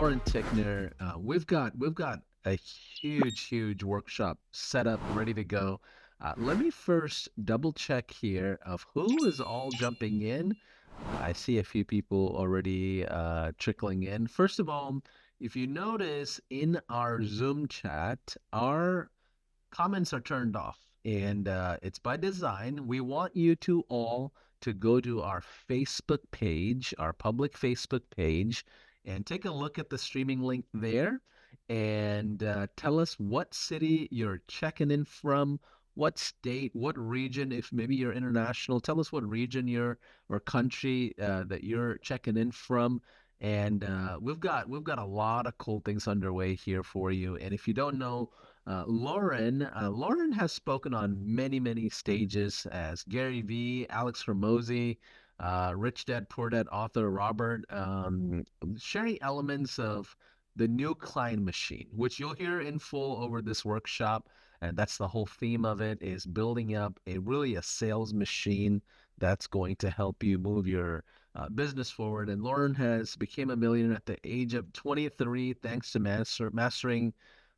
Lauren Tickner. We've got a huge workshop set up, ready to go. Let me first double check here of who is all jumping in. I see a few people already trickling in. First of all, if you notice in our Zoom chat, our comments are turned off, and it's by design. We want you to all to go to our Facebook page, our public Facebook page, and take a look at the streaming link there, and tell us what city you're checking in from, what state, what region. If maybe you're international, tell us what region you're or country that you're checking in from. And we've got a lot of cool things underway here for you. And if you don't know, Lauren has spoken on many stages as Gary Vee, Alex Ramosi, Rich Dad Poor Dad author Robert, sharing elements of the new client machine, which you'll hear in full over this workshop. And that's the whole theme of it, is building up a sales machine that's going to help you move your business forward. And Lauren has became a millionaire at the age of 23 thanks to mastering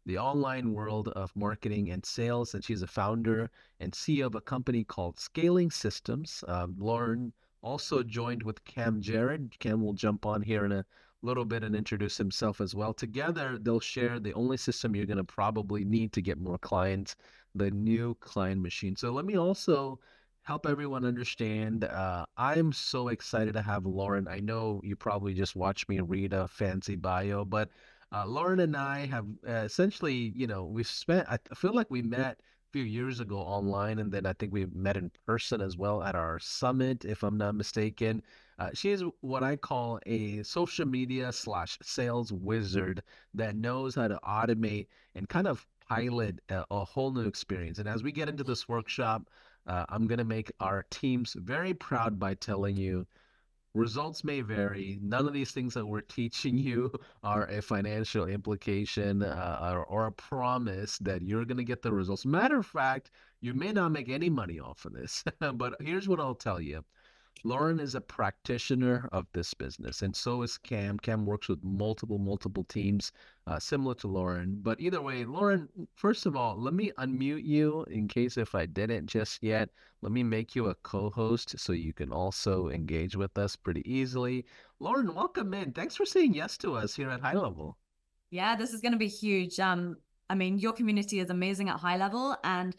the online world of marketing and sales. And she's a founder and CEO of a company called Scaling Systems. Lauren also joined with Cam Jared. Cam will jump on here in a little bit and introduce himself as well. Together, they'll share the only system you're going to probably need to get more clients, the new client machine. So let me also help everyone understand. I'm so excited to have Lauren. I know you probably just watched me read a fancy bio, but Lauren and I have essentially, we've spent, I feel like we met a few years ago online, and then I think we met in person as well at our summit, if I'm not mistaken. She is what I call a social media slash sales wizard that knows how to automate and kind of pilot a whole new experience. And as we get into this workshop, I'm going to make our teams very proud by telling you results may vary. None of these things that we're teaching you are a financial implication or a promise that you're going to get the results. Matter of fact, you may not make any money off of this. But here's what I'll tell you. Lauren is a practitioner of this business, and so is Cam. Cam works with multiple teams, similar to Lauren. But either way, Lauren, first of all, let me unmute you in case if I didn't just yet. Let me make you a co-host so you can also engage with us pretty easily. Lauren, welcome in. Thanks for saying yes to us here at High Level. Yeah, this is going to be huge. I mean, your community is amazing at High Level, and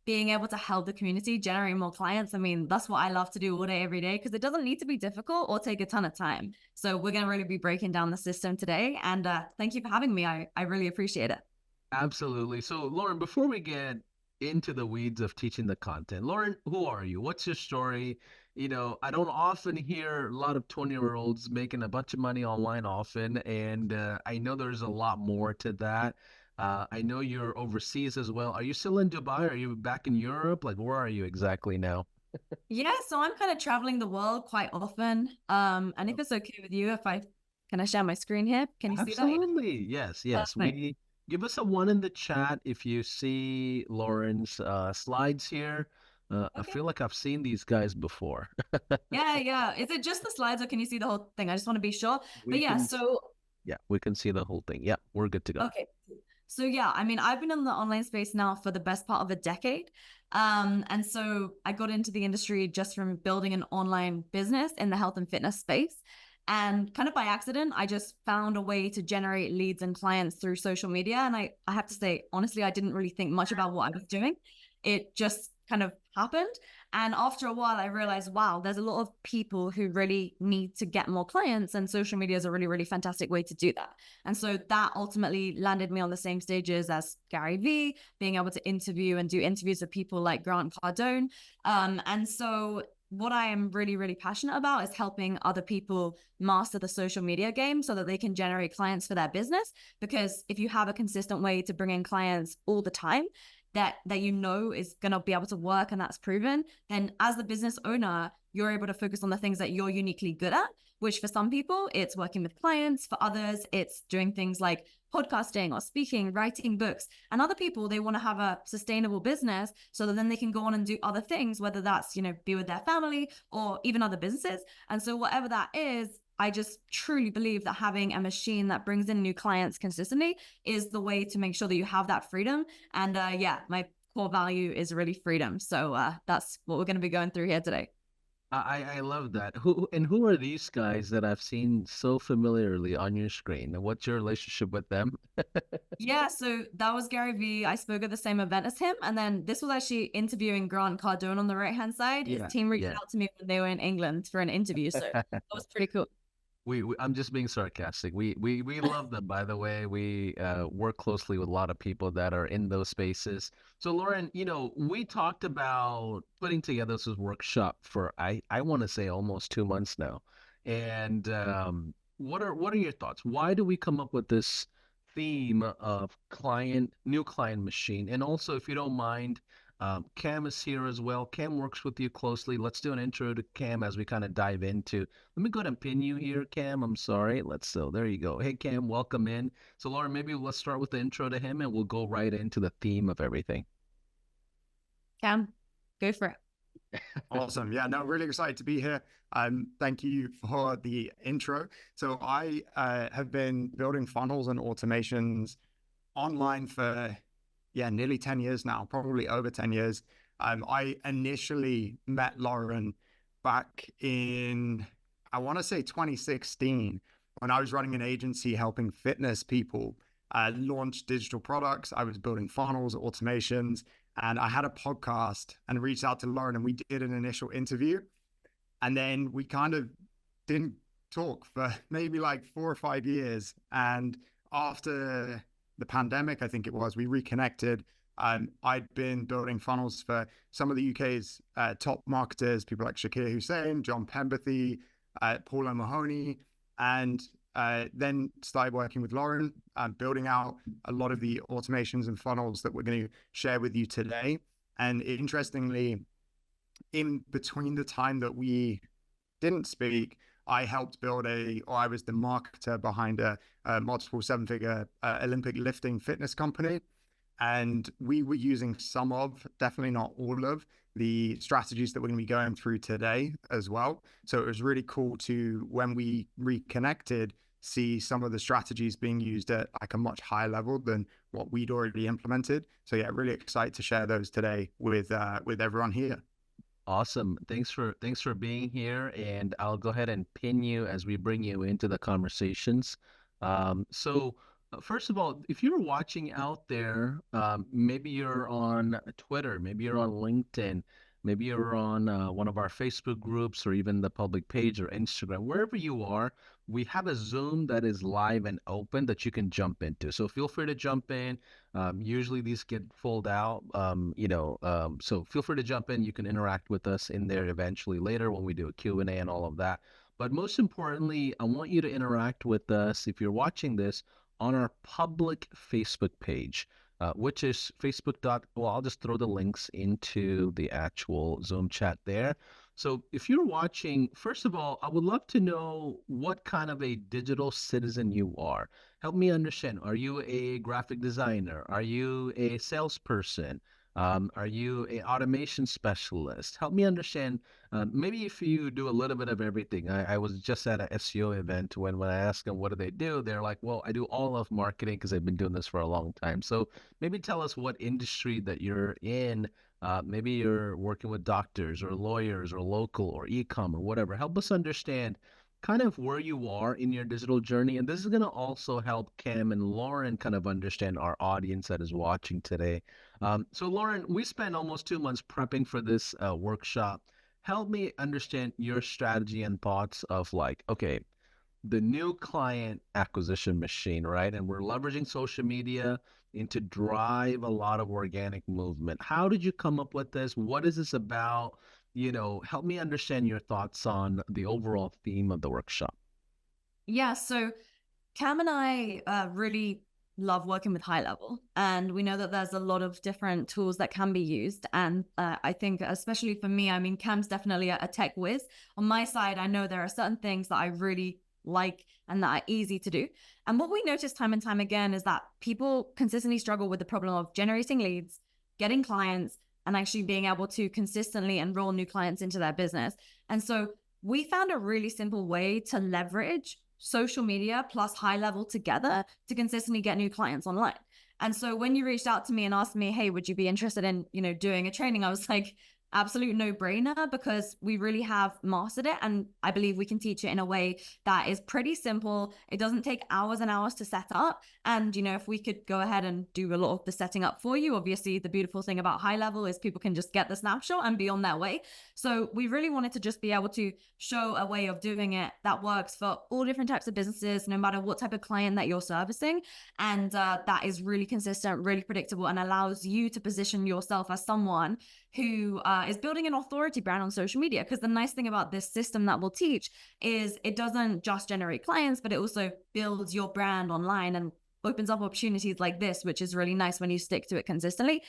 being able to help the community generate more clients. I mean, that's what I love to do all day, every day, because it doesn't need to be difficult or take a ton of time. So we're going to really be breaking down the system today. And thank you for having me. I really appreciate it. Absolutely. So, Lauren, before we get into the weeds of teaching the content, Lauren, who are you? What's your story? I don't often hear a lot of 20-year-olds making a bunch of money online often, and I know there's a lot more to that. I know you're overseas as well. Are you still in Dubai? Are you back in Europe? Like, where are you exactly now? Yeah, so I'm kind of traveling the world quite often. And if it's okay with you, can I share my screen here? Can you see that? Absolutely. Yes. Perfect. We give us a one in the chat if you see Lauren's slides here. I Okay. feel like I've seen these guys before. Yeah. Is it just the slides or can you see the whole thing? I just want to be sure. But We yeah, can, so yeah, we can see the whole thing. Yeah, we're good to go. okay. So yeah, I mean, I've been in the online space now for the best part of a decade. And so I got into the industry just from building an online business in the health and fitness space. And kind of by accident, I just found a way to generate leads and clients through social media. And I have to say, honestly, I didn't really think much about what I was doing. It just kind of happened. And after a while, I realized, wow, there's a lot of people who really need to get more clients, and social media is a really fantastic way to do that. And so that ultimately landed me on the same stages as Gary Vee, being able to interview and do interviews with people like Grant Cardone. And so what I am really passionate about is helping other people master the social media game so that they can generate clients for their business. Because if you have a consistent way to bring in clients all the time, that is going to be able to work and that's proven, then as the business owner, you're able to focus on the things that you're uniquely good at, which for some people, it's working with clients. For others, it's doing things like podcasting or speaking, writing books. And other people, they want to have a sustainable business so that then they can go on and do other things, whether that's, be with their family or even other businesses. And so whatever that is, I just truly believe that having a machine that brings in new clients consistently is the way to make sure that you have that freedom. And yeah, my core value is really freedom. So that's what we're going to be going through here today. I love that. Who are these guys that I've seen so familiarly on your screen? And what's your relationship with them? Yeah, so that was Gary Vee. I spoke at the same event as him. And then this was actually interviewing Grant Cardone on the right hand side. His Yeah, team reached yeah. out to me when they were in England for an interview. So that was pretty cool. I'm just being sarcastic. We love them, by the way. We work closely with a lot of people that are in those spaces. So Lauren, we talked about putting together this workshop for I want to say almost 2 months now. And what are your thoughts? Why do we come up with this theme of new client machine? And also, if you don't mind, Cam is here as well. Cam works with you closely. Let's do an intro to Cam as we kind of dive into. Let me go ahead and pin you here, Cam. I'm sorry. So there you go. Hey, Cam, welcome in. So, Lauren, maybe let's start with the intro to him and we'll go right into the theme of everything. Cam, go for it. Awesome. Yeah, no, really excited to be here. Thank you for the intro. So I have been building funnels and automations online for, nearly 10 years now, probably over 10 years. I initially met Lauren back in, I want to say 2016, when I was running an agency helping fitness people launch digital products. I was building funnels, automations, and I had a podcast and reached out to Lauren and we did an initial interview. And then we kind of didn't talk for maybe like 4 or 5 years. And after the pandemic, I think it was, we reconnected. I'd been building funnels for some of the UK's top marketers, people like Shakir Hussain, John Pemberthy, Paul O'Mahony, and then started working with Lauren, building out a lot of the automations and funnels that we're going to share with you today. And interestingly, in between the time that we didn't speak, I helped build I was the marketer behind a multiple seven-figure Olympic lifting fitness company. And we were using some of, definitely not all of, the strategies that we're going to be going through today as well. So it was really cool to, when we reconnected, see some of the strategies being used at like a much higher level than what we'd already implemented. So yeah, really excited to share those today with everyone here. Awesome. Thanks for being here, and I'll go ahead and pin you as we bring you into the conversations. First of all, if you're watching out there, maybe you're on Twitter, maybe you're on LinkedIn, maybe you're on one of our Facebook groups or even the public page or Instagram, wherever you are, we have a Zoom that is live and open that you can jump into. So feel free to jump in. Usually these get pulled out, so feel free to jump in. You can interact with us in there eventually later when we do a Q&A and all of that. But most importantly, I want you to interact with us if you're watching this on our public Facebook page, which is I'll just throw the links into the actual Zoom chat there. So if you're watching, first of all, I would love to know what kind of a digital citizen you are. Help me understand. Are you a graphic designer? Are you a salesperson? Are you an automation specialist? Help me understand. Maybe if you do a little bit of everything. I was just at an SEO event when I asked them what do they do, they're like, well, I do all of marketing because I've been doing this for a long time. So maybe tell us what industry that you're in. Maybe you're working with doctors or lawyers or local or e-com or whatever. Help us understand kind of where you are in your digital journey. And this is going to also help Cam and Lauren kind of understand our audience that is watching today. So Lauren, we spent almost 2 months prepping for this workshop. Help me understand your strategy and thoughts of like, okay, the new client acquisition machine, right? And we're leveraging social media to drive a lot of organic movement. How did you come up with this? What is this about? Help me understand your thoughts on the overall theme of the workshop. Yeah, so Cam and I really love working with HighLevel, and we know that there's a lot of different tools that can be used. And I think, especially for me, I mean, Cam's definitely a tech whiz. On my side, I know there are certain things that I really like and that are easy to do. And what we notice time and time again is that people consistently struggle with the problem of generating leads, getting clients, and actually being able to consistently enroll new clients into their business. And so we found a really simple way to leverage social media plus HighLevel together to consistently get new clients online. And so when you reached out to me and asked me, hey, would you be interested in, doing a training? I was like, absolute no-brainer, because we really have mastered it, and I believe we can teach it in a way that is pretty simple. It doesn't take hours and hours to set up, and if we could go ahead and do a lot of the setting up for you, obviously the beautiful thing about HighLevel is people can just get the snapshot and be on their way. So we really wanted to just be able to show a way of doing it that works for all different types of businesses, no matter what type of client that you're servicing, and that is really consistent, really predictable, and allows you to position yourself as someone who is building an authority brand on social media. Because the nice thing about this system that we'll teach is it doesn't just generate clients, but it also builds your brand online and opens up opportunities like this, which is really nice when you stick to it consistently.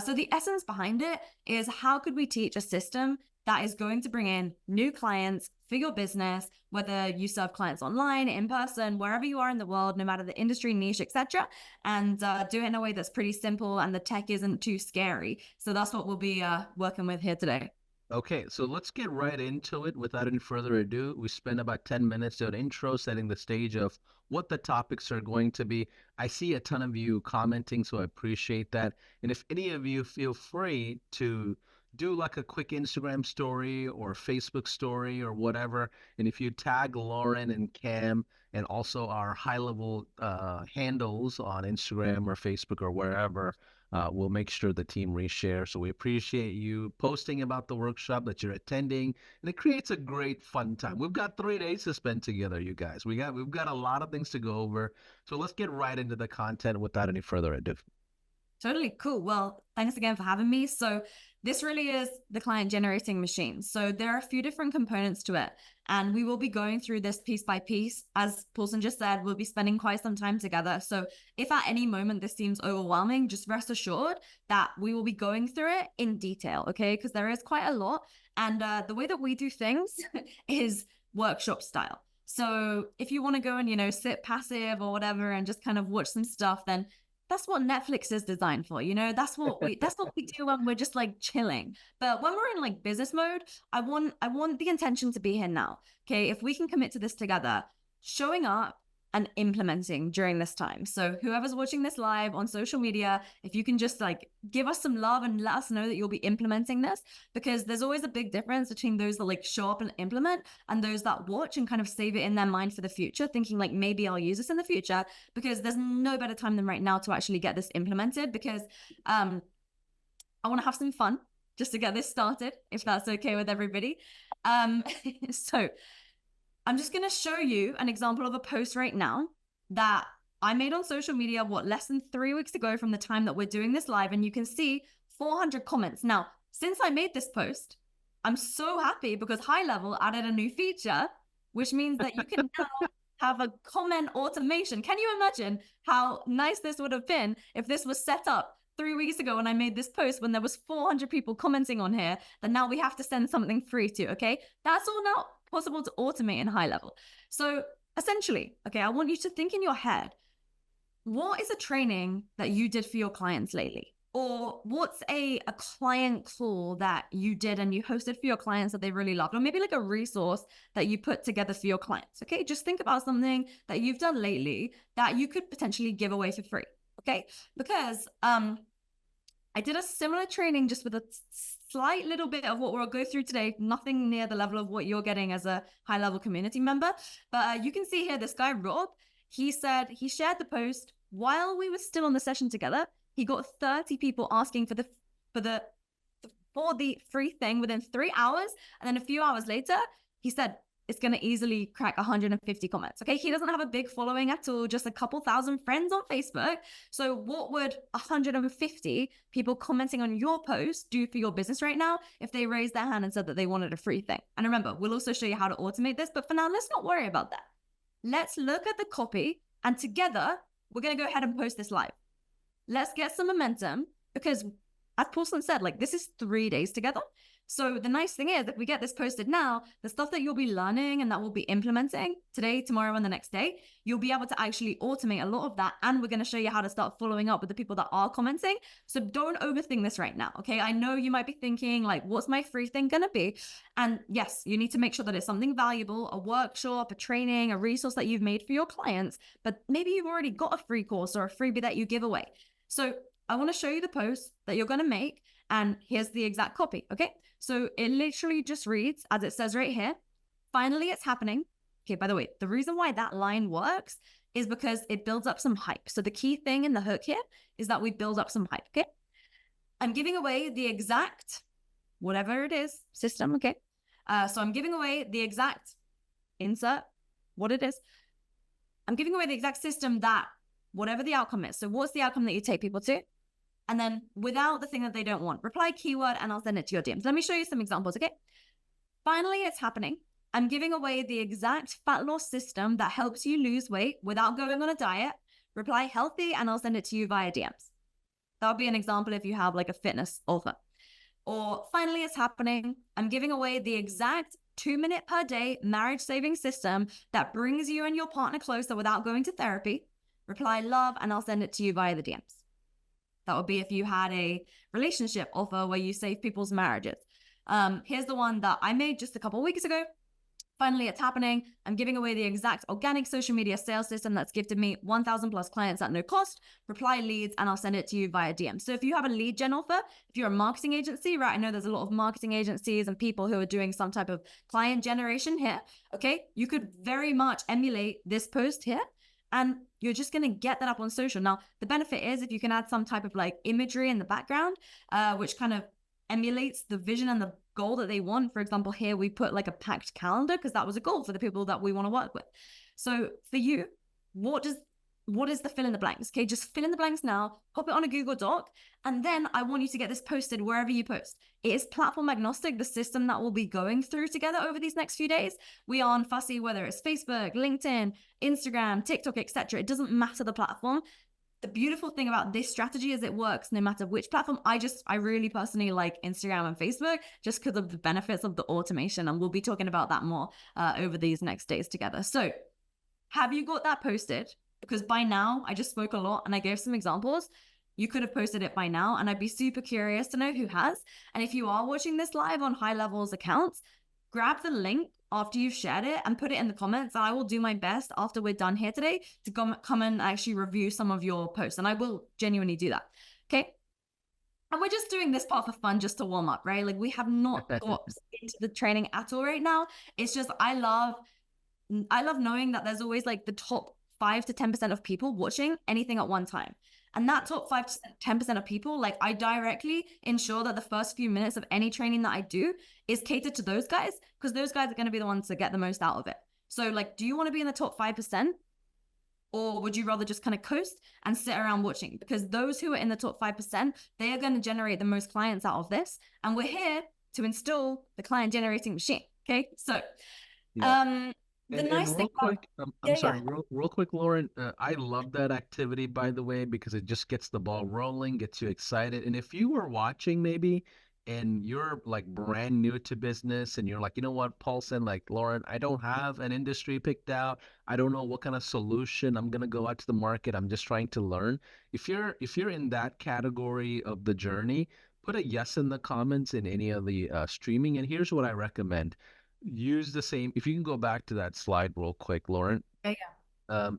So the essence behind it is, how could we teach a system that is going to bring in new clients for your business, whether you serve clients online, in person, wherever you are in the world, no matter the industry, niche, etc., and do it in a way that's pretty simple and the tech isn't too scary. So that's what we'll be working with here today. Okay, so let's get right into it without any further ado. We spent about 10 minutes doing an intro, setting the stage of what the topics are going to be. I see a ton of you commenting, so I appreciate that. And if any of you feel free to do like a quick Instagram story or Facebook story or whatever, and if you tag Lauren and Cam and also our HighLevel handles on Instagram or Facebook or wherever, we'll make sure the team reshare. So we appreciate you posting about the workshop that you're attending, and it creates a great fun time. We've got 3 days to spend together, you guys. We've got a lot of things to go over. So let's get right into the content without any further ado. Totally cool. Well, thanks again for having me. So this really is the client generating machine. So there are a few different components to it, and we will be going through this piece by piece. As Paulson just said, we'll be spending quite some time together. So if at any moment this seems overwhelming, just rest assured that we will be going through it in detail, okay? Because there is quite a lot. And the way that we do things is workshop style. So if you want to go and, sit passive or whatever and just kind of watch some stuff, then that's what Netflix is designed for. That's what we do when we're just like chilling. But when we're in like business mode, I want the intention to be here now. Okay. If we can commit to this together, showing up and implementing during this time. So whoever's watching this live on social media, if you can just like give us some love and let us know that you'll be implementing this, because there's always a big difference between those that like show up and implement and those that watch and kind of save it in their mind for the future, thinking like, maybe I'll use this in the future, because there's no better time than right now to actually get this implemented, because I want to have some fun just to get this started, if that's okay with everybody. So I'm just going to show you an example of a post right now that I made on social media, less than 3 weeks ago from the time that we're doing this live. And you can see 400 comments. Now, since I made this post, I'm so happy because HighLevel added a new feature, which means that you can now have a comment automation. Can you imagine how nice this would have been if this was set up 3 weeks ago when I made this post, when there was 400 people commenting on here, that now we have to send something free to, okay? That's all now possible to automate in HighLevel. So essentially, okay, I want you to think in your head, what is a training that you did for your clients lately? Or what's a client call that you did and you hosted for your clients that they really loved? Or maybe like a resource that you put together for your clients, okay? Just think about something that you've done lately that you could potentially give away for free, okay? Because I did a similar training just with a slight little bit of what we'll go through today, nothing near the level of what you're getting as a HighLevel community member. But you can see here, this guy, Rob, he said he shared the post while we were still on the session together. He got 30 people asking for the free thing within 3 hours. And then a few hours later, he said, it's going to easily crack 150 comments. Okay. He doesn't have a big following at all, just a couple thousand friends on Facebook. So what would 150 people commenting on your post do for your business right now if they raised their hand and said that they wanted a free thing? And remember, we'll also show you how to automate this, but for now, let's not worry about that. Let's look at the copy, and together we're going to go ahead and post this live. Let's get some momentum, because as Paulson said, like, this is 3 days together. So the nice thing is, if we get this posted now, the stuff that you'll be learning and that we'll be implementing today, tomorrow, and the next day, you'll be able to actually automate a lot of that. And we're going to show you how to start following up with the people that are commenting. So don't overthink this right now, okay? I know you might be thinking, like, what's my free thing going to be? And yes, you need to make sure that it's something valuable, a workshop, a training, a resource that you've made for your clients, but maybe you've already got a free course or a freebie that you give away. So I want to show you the post that you're going to make, and here's the exact copy, okay? So it literally just reads, as it says right here, finally it's happening. Okay, by the way, the reason why that line works is because it builds up some hype. So the key thing in the hook here is that we build up some hype, okay? I'm giving away the exact, whatever it is, system, okay? So I'm giving away the exact, insert what it is. I'm giving away the exact system that, whatever the outcome is. So what's the outcome that you take people to? And then without the thing that they don't want, reply keyword and I'll send it to your DMs. Let me show you some examples, okay? Finally, it's happening. I'm giving away the exact fat loss system that helps you lose weight without going on a diet. Reply healthy and I'll send it to you via DMs. That would be an example if you have like a fitness offer. Or finally, it's happening. I'm giving away the exact 2-minute per day marriage saving system that brings you and your partner closer without going to therapy. Reply love and I'll send it to you via the DMs. That would be if you had a relationship offer where you save people's marriages. Here's the one that I made just a couple of weeks ago. Finally, it's happening. I'm giving away the exact organic social media sales system that's gifted me 1,000 plus clients at no cost. Reply leads and I'll send it to you via DM. So if you have a lead gen offer, if you're a marketing agency, right? I know there's a lot of marketing agencies and people who are doing some type of client generation here. Okay. You could very much emulate this post here. And you're just going to get that up on social. Now, the benefit is if you can add some type of like imagery in the background, which kind of emulates the vision and the goal that they want. For example, here we put like a packed calendar because that was a goal for the people that we want to work with. So for you, what is the fill in the blanks? Okay, just fill in the blanks now, pop it on a Google Doc, and then I want you to get this posted wherever you post. It is platform agnostic, the system that we'll be going through together over these next few days. We aren't fussy whether it's Facebook, LinkedIn, Instagram, TikTok, etc. It doesn't matter the platform. The beautiful thing about this strategy is it works no matter which platform. I really personally like Instagram and Facebook just because of the benefits of the automation. And we'll be talking about that more over these next days together. So have you got that posted? Because by now, I just spoke a lot and I gave some examples. You could have posted it by now, and I'd be super curious to know who has. And if you are watching this live on HighLevel's accounts, grab the link after you've shared it and put it in the comments. And I will do my best after we're done here today to come and actually review some of your posts. And I will genuinely do that. Okay. And we're just doing this part for fun, just to warm up, right? Like we have not got into the training at all right now. It's just, I love knowing that there's always like the top 5 to 10% of people watching anything at one time. And that top 5 to 10% of people, like I directly ensure that the first few minutes of any training that I do is catered to those guys, because those guys are going to be the ones to get the most out of it. So like, do you want to be in the top 5%? Or would you rather just kind of coast and sit around watching? Because those who are in the top 5%, they are going to generate the most clients out of this. And we're here to install the client generating machine. Okay. So, Yeah. the nice thing quick, I'm sorry, real quick, Lauren. I love that activity, by the way, because it just gets the ball rolling, gets you excited. And if you were watching maybe and you're like brand new to business and you're like, you know what, Paulson, like Lauren, I don't have an industry picked out. I don't know what kind of solution I'm gonna go out to the market. I'm just trying to learn. If you're in that category of the journey, put a yes in the comments in any of the streaming. And here's what I recommend. Use the same, if you can go back to that slide real quick, Lauren.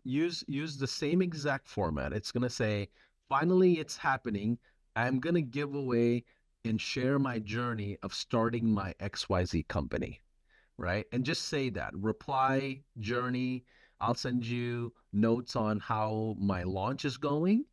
Use the same exact format. It's gonna say, finally it's happening. I'm gonna give away and share my journey of starting my XYZ company, right? And just say that. Reply journey. I'll send you notes on how my launch is going.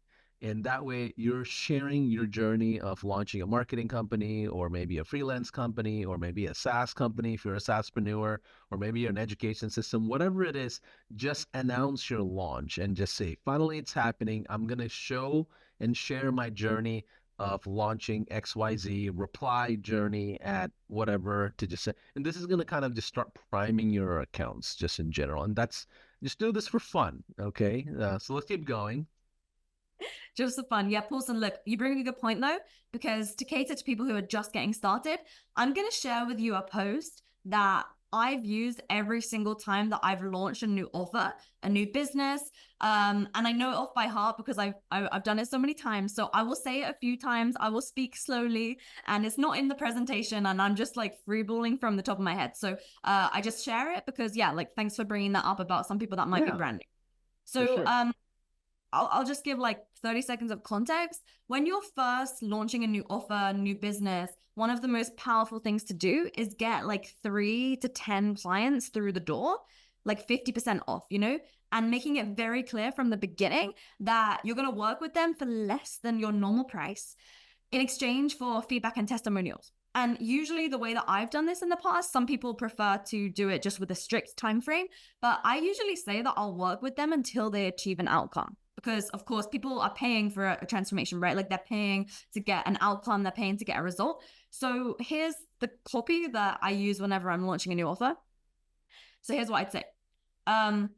And that way you're sharing your journey of launching a marketing company, or maybe a freelance company, or maybe a SaaS company if you're a SaaSpreneur, or maybe you're an education system, whatever it is. Just announce your launch and just say, finally it's happening. I'm going to show and share my journey of launching XYZ, reply journey at whatever, to just say, and this is going to kind of just start priming your accounts just in general. And just do this for fun. Okay. So let's keep going. Just for fun. Yeah, Paulson, look, you bring a good point though, because to cater to people who are just getting started, I'm going to share with you a post that I've used every single time that I've launched a new offer, a new business. And I know it off by heart because I've done it so many times. So I will say it a few times. I will speak slowly, and it's not in the presentation, and I'm just like freeballing from the top of my head. So I just share it because, yeah, like thanks for bringing that up about some people that might be brand new. For So sure. I'll just give like 30 seconds of context. When you're first launching a new offer, new business, one of the most powerful things to do is get like 3 to 10 clients through the door, like 50% off, you know, and making it very clear from the beginning that you're going to work with them for less than your normal price in exchange for feedback and testimonials. And usually the way that I've done this in the past, some people prefer to do it just with a strict time frame, but I usually say that I'll work with them until they achieve an outcome. Because of course, people are paying for a transformation, right? Like they're paying to get an outcome, they're paying to get a result. So here's the copy that I use whenever I'm launching a new offer. So here's what I'd say. I'm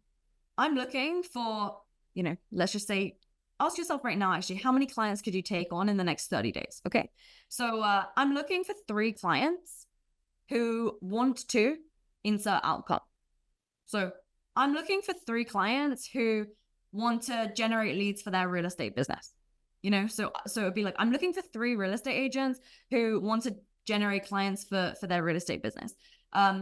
looking for, you know, let's just say, ask yourself right now, actually, how many clients could you take on in the next 30 days? Okay. So I'm looking for 3 clients who want to insert outcome. So I'm looking for 3 clients who want to generate leads for their real estate business. You know, so it'd be like, I'm looking for 3 real estate agents who want to generate clients for their real estate business.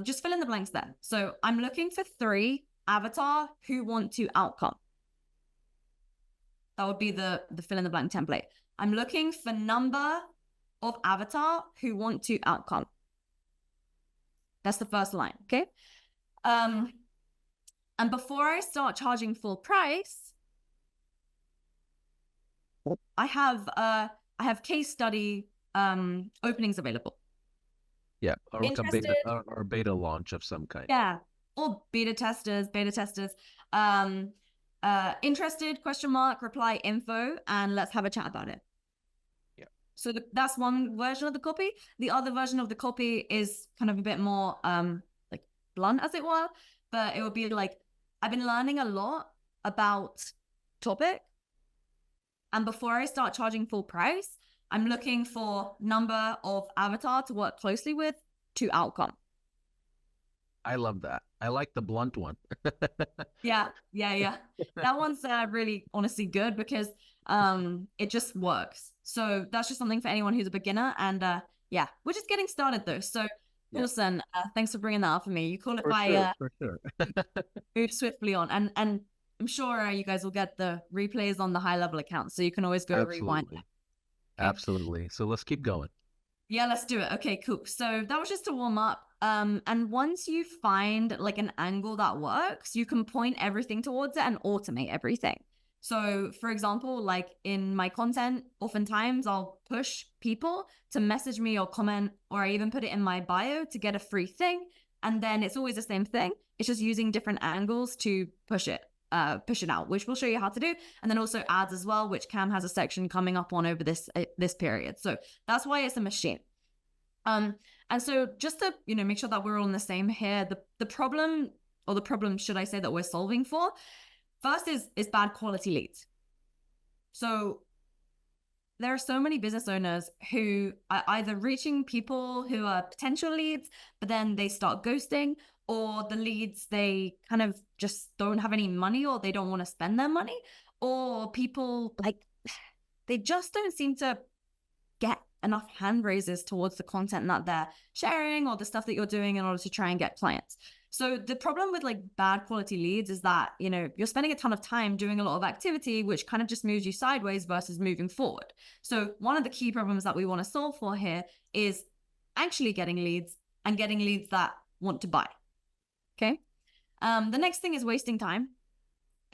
Just fill in the blanks there. So I'm looking for 3 avatar who want to outcome. That would be the fill in the blank template. I'm looking for number of avatar who want to outcome. That's the first line, okay? And before I start charging full price, I have case study openings available. Yeah, or like Interested? a beta launch of some kind. Yeah, or beta testers. Interested, question mark, reply info, and let's have a chat about it. Yeah. So that's one version of the copy. The other version of the copy is kind of a bit more like blunt, as it were, but it would be like, I've been learning a lot about topic, and before I start charging full price, I'm looking for number of avatar to work closely with to outcome. I love that. I like the blunt one. Yeah. That one's really honestly good because it just works. So that's just something for anyone who's a beginner. And yeah, we're just getting started though. So Wilson, thanks for bringing that up for me. You call it For sure. move swiftly on. And I'm sure you guys will get the replays on the HighLevel account. So you can always go rewind. Okay. Absolutely. So let's keep going. Yeah, let's do it. Okay, cool. So that was just to warm up. And once you find like an angle that works, you can point everything towards it and automate everything. So for example, like in my content, oftentimes I'll push people to message me or comment, or I even put it in my bio to get a free thing. And then it's always the same thing. It's just using different angles to push it out, which we'll show you how to do. And then also ads as well, which Cam has a section coming up on over this period. So that's why it's a machine. And so just to, you know, make sure that we're all on the same here, the problem should I say that we're solving for, first is bad quality leads. So there are so many business owners who are either reaching people who are potential leads, but then they start ghosting, or the leads, they kind of just don't have any money, or they don't want to spend their money, or people like, they just don't seem to get enough hand raises towards the content that they're sharing or the stuff that you're doing in order to try and get clients. So the problem with like bad quality leads is that, you know, you're spending a ton of time doing a lot of activity, which kind of just moves you sideways versus moving forward. So one of the key problems that we want to solve for here is actually getting leads and getting leads that want to buy. Okay. The next thing is wasting time.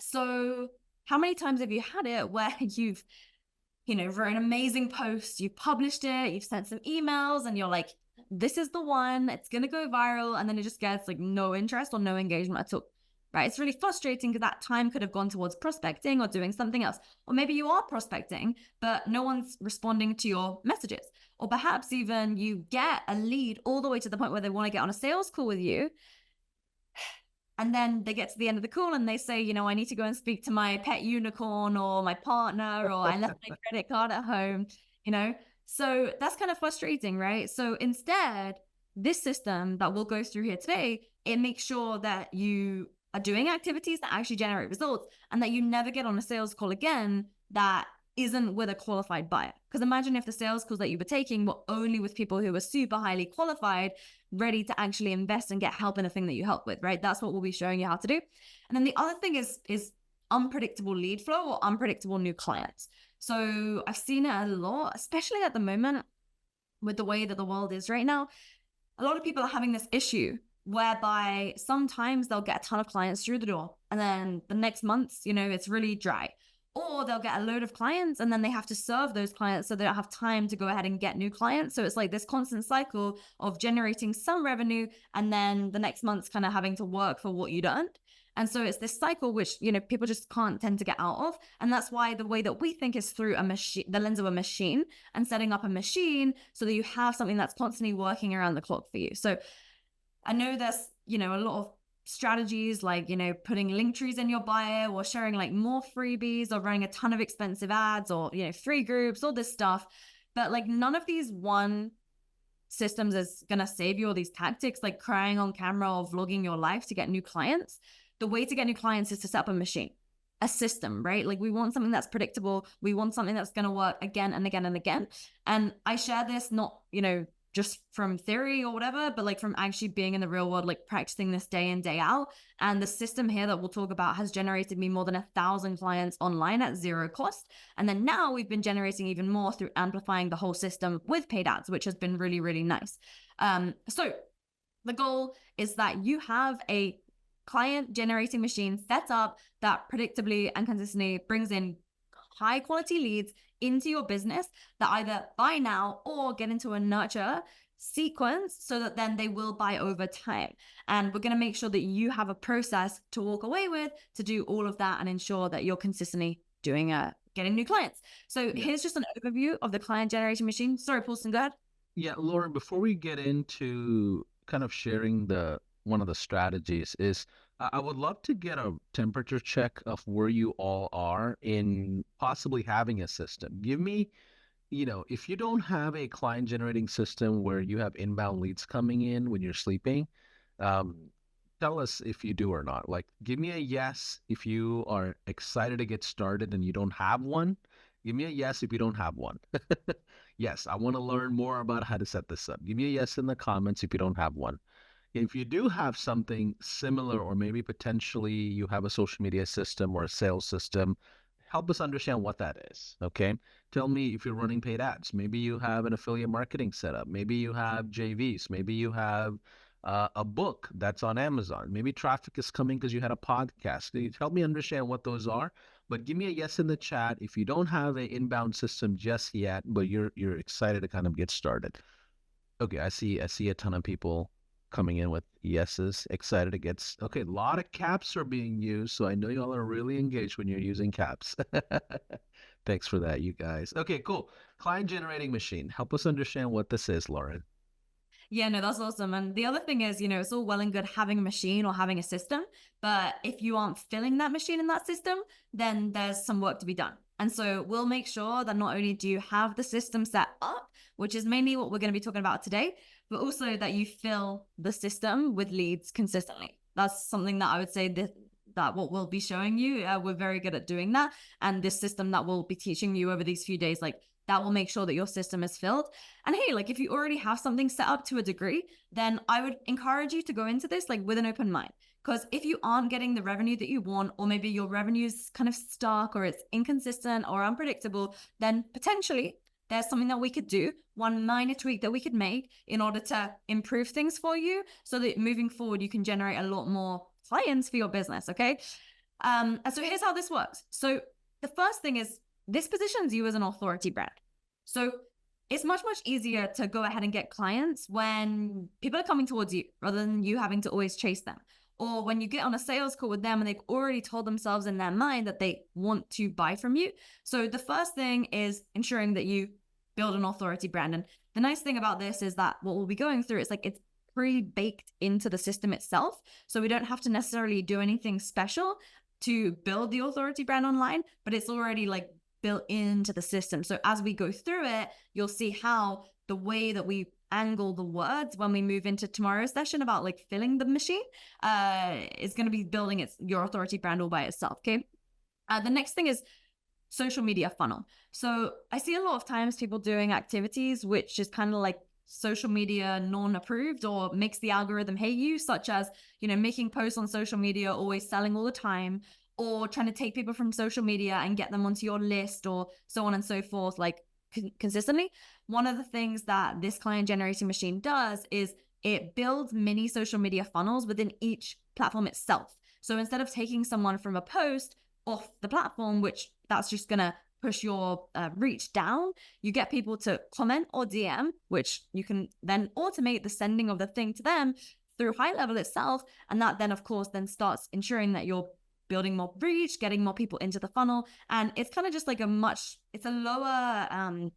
So how many times have you had it where you've, you know, wrote an amazing post, you published it, you've sent some emails, and you're like, this is the one, it's going to go viral. And then it just gets like no interest or no engagement at all, right? It's really frustrating because that time could have gone towards prospecting or doing something else. Or maybe you are prospecting, but no one's responding to your messages. Or perhaps even you get a lead all the way to the point where they want to get on a sales call with you, And then they get to the end of the call and they say, I need to go and speak to my pet unicorn or my partner, or I left my credit card at home, So that's kind of frustrating, right? So instead, this system that we'll go through here today, it makes sure that you are doing activities that actually generate results and that you never get on a sales call again that isn't with a qualified buyer. Because imagine if the sales calls that you were taking were only with people who were super highly qualified, ready to actually invest and get help in the thing that you help with, right? That's what we'll be showing you how to do. And then the other thing is unpredictable lead flow or unpredictable new clients. So I've seen it a lot, especially at the moment with the way that the world is right now. A lot of people are having this issue whereby sometimes they'll get a ton of clients through the door and then the next month, it's really dry. Or they'll get a load of clients and then they have to serve those clients, so they don't have time to go ahead and get new clients. So it's like this constant cycle of generating some revenue and then the next month's kind of having to work for what you earned. And so it's this cycle which, people just can't tend to get out of. And that's why the way that we think is through a machine, the lens of a machine, and setting up a machine so that you have something that's constantly working around the clock for you. So I know there's, a lot of strategies like, putting link trees in your bio or sharing like more freebies or running a ton of expensive ads or, free groups, all this stuff. But like none of these one systems is going to save you all these tactics like crying on camera or vlogging your life to get new clients. The way to get new clients is to set up a machine, a system, right? Like we want something that's predictable. We want something that's going to work again and again and again. And I share this not, just from theory or whatever, but like from actually being in the real world, like practicing this day in, day out. And the system here that we'll talk about has generated me more than 1,000 clients online at zero cost. And then now we've been generating even more through amplifying the whole system with paid ads, which has been really, really nice. So the goal is that you have a client generating machine set up that predictably and consistently brings in high quality leads into your business that either buy now or get into a nurture sequence so that then they will buy over time. And we're going to make sure that you have a process to walk away with to do all of that and ensure that you're consistently doing getting new clients. So here's just an overview of the client generation machine. Sorry, Paulson, go ahead. Yeah, Lauren, before we get into kind of sharing one of the strategies is I would love to get a temperature check of where you all are in possibly having a system. Give me, if you don't have a client generating system where you have inbound leads coming in when you're sleeping, tell us if you do or not. Like, give me a yes if you are excited to get started and you don't have one. Give me a yes if you don't have one. Yes, I want to learn more about how to set this up. Give me a yes in the comments if you don't have one. If you do have something similar, or maybe potentially you have a social media system or a sales system, help us understand what that is, okay? Tell me if you're running paid ads. Maybe you have an affiliate marketing setup. Maybe you have JVs. Maybe you have a book that's on Amazon. Maybe traffic is coming because you had a podcast. Can you help me understand what those are? But give me a yes in the chat if you don't have an inbound system just yet, but you're excited to kind of get started. Okay, I see a ton of people coming in with yeses, excited to get, okay, a lot of caps are being used, so I know y'all are really engaged when you're using caps. Thanks for that, you guys. Okay, cool. Client generating machine. Help us understand what this is, Lauren. Yeah, no, that's awesome. And the other thing is, it's all well and good having a machine or having a system, but if you aren't filling that machine in that system, then there's some work to be done. And so we'll make sure that not only do you have the system set up, which is mainly what we're going to be talking about today, but also that you fill the system with leads consistently. That's something that I would say that what we'll be showing you, we're very good at doing that. And this system that we'll be teaching you over these few days, like that will make sure that your system is filled. And hey, like if you already have something set up to a degree, then I would encourage you to go into this like with an open mind. Because if you aren't getting the revenue that you want, or maybe your revenue's kind of stuck or it's inconsistent or unpredictable, then potentially there's something that we could do, one minor tweak that we could make in order to improve things for you so that moving forward, you can generate a lot more clients for your business, okay? And so here's how this works. So the first thing is this positions you as an authority brand. So it's much, much easier to go ahead and get clients when people are coming towards you rather than you having to always chase them. Or when you get on a sales call with them and they've already told themselves in their mind that they want to buy from you. So the first thing is ensuring that you build an authority brand. And the nice thing about this is that what we'll be going through is like, it's pre-baked into the system itself. So we don't have to necessarily do anything special to build the authority brand online, but it's already like built into the system. So as we go through it, you'll see how the way that we angle the words when we move into tomorrow's session about like filling the machine is going to be building your authority brand all by itself. Okay. The next thing is social media funnel. So I see a lot of times people doing activities which is kind of like social media non-approved or makes the algorithm hate you, such as, you know, making posts on social media, always selling all the time, or trying to take people from social media and get them onto your list, or so on and so forth, like consistently. One of the things that this client generating machine does is it builds mini social media funnels within each platform itself. So instead of taking someone from a post off the platform, which that's just gonna push your reach down, you get people to comment or DM, which you can then automate the sending of the thing to them through HighLevel itself. And that then, of course, then starts ensuring that you're building more reach, getting more people into the funnel. And it's kind of just like it's a lower,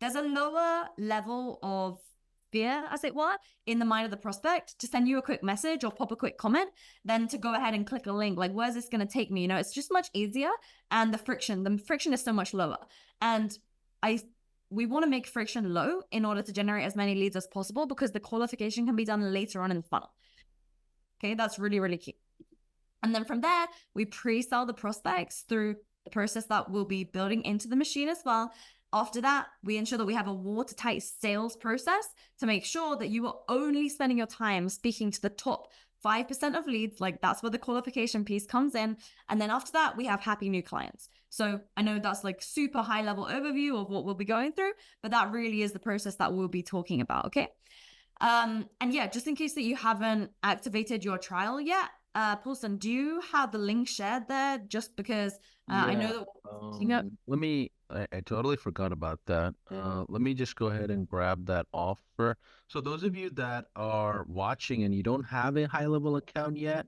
there's a lower level of fear, as it were, in the mind of the prospect to send you a quick message or pop a quick comment than to go ahead and click a link. Like, where's this going to take me? You know, it's just much easier. And the friction is so much lower. And we want to make friction low in order to generate as many leads as possible, because the qualification can be done later on in the funnel. Okay, that's really, really key. And then from there, we pre-sell the prospects through the process that we'll be building into the machine as well. After that, we ensure that we have a watertight sales process to make sure that you are only spending your time speaking to the top 5% of leads. Like, that's where the qualification piece comes in. And then after that, we have happy new clients. So I know that's like super high level overview of what we'll be going through, but that really is the process that we'll be talking about. Okay. And yeah, just in case that you haven't activated your trial yet, Paulson, do you have the link shared there? Just because I know that I totally forgot about that. Let me just go ahead and grab that offer. So those of you that are watching and you don't have a HighLevel account yet,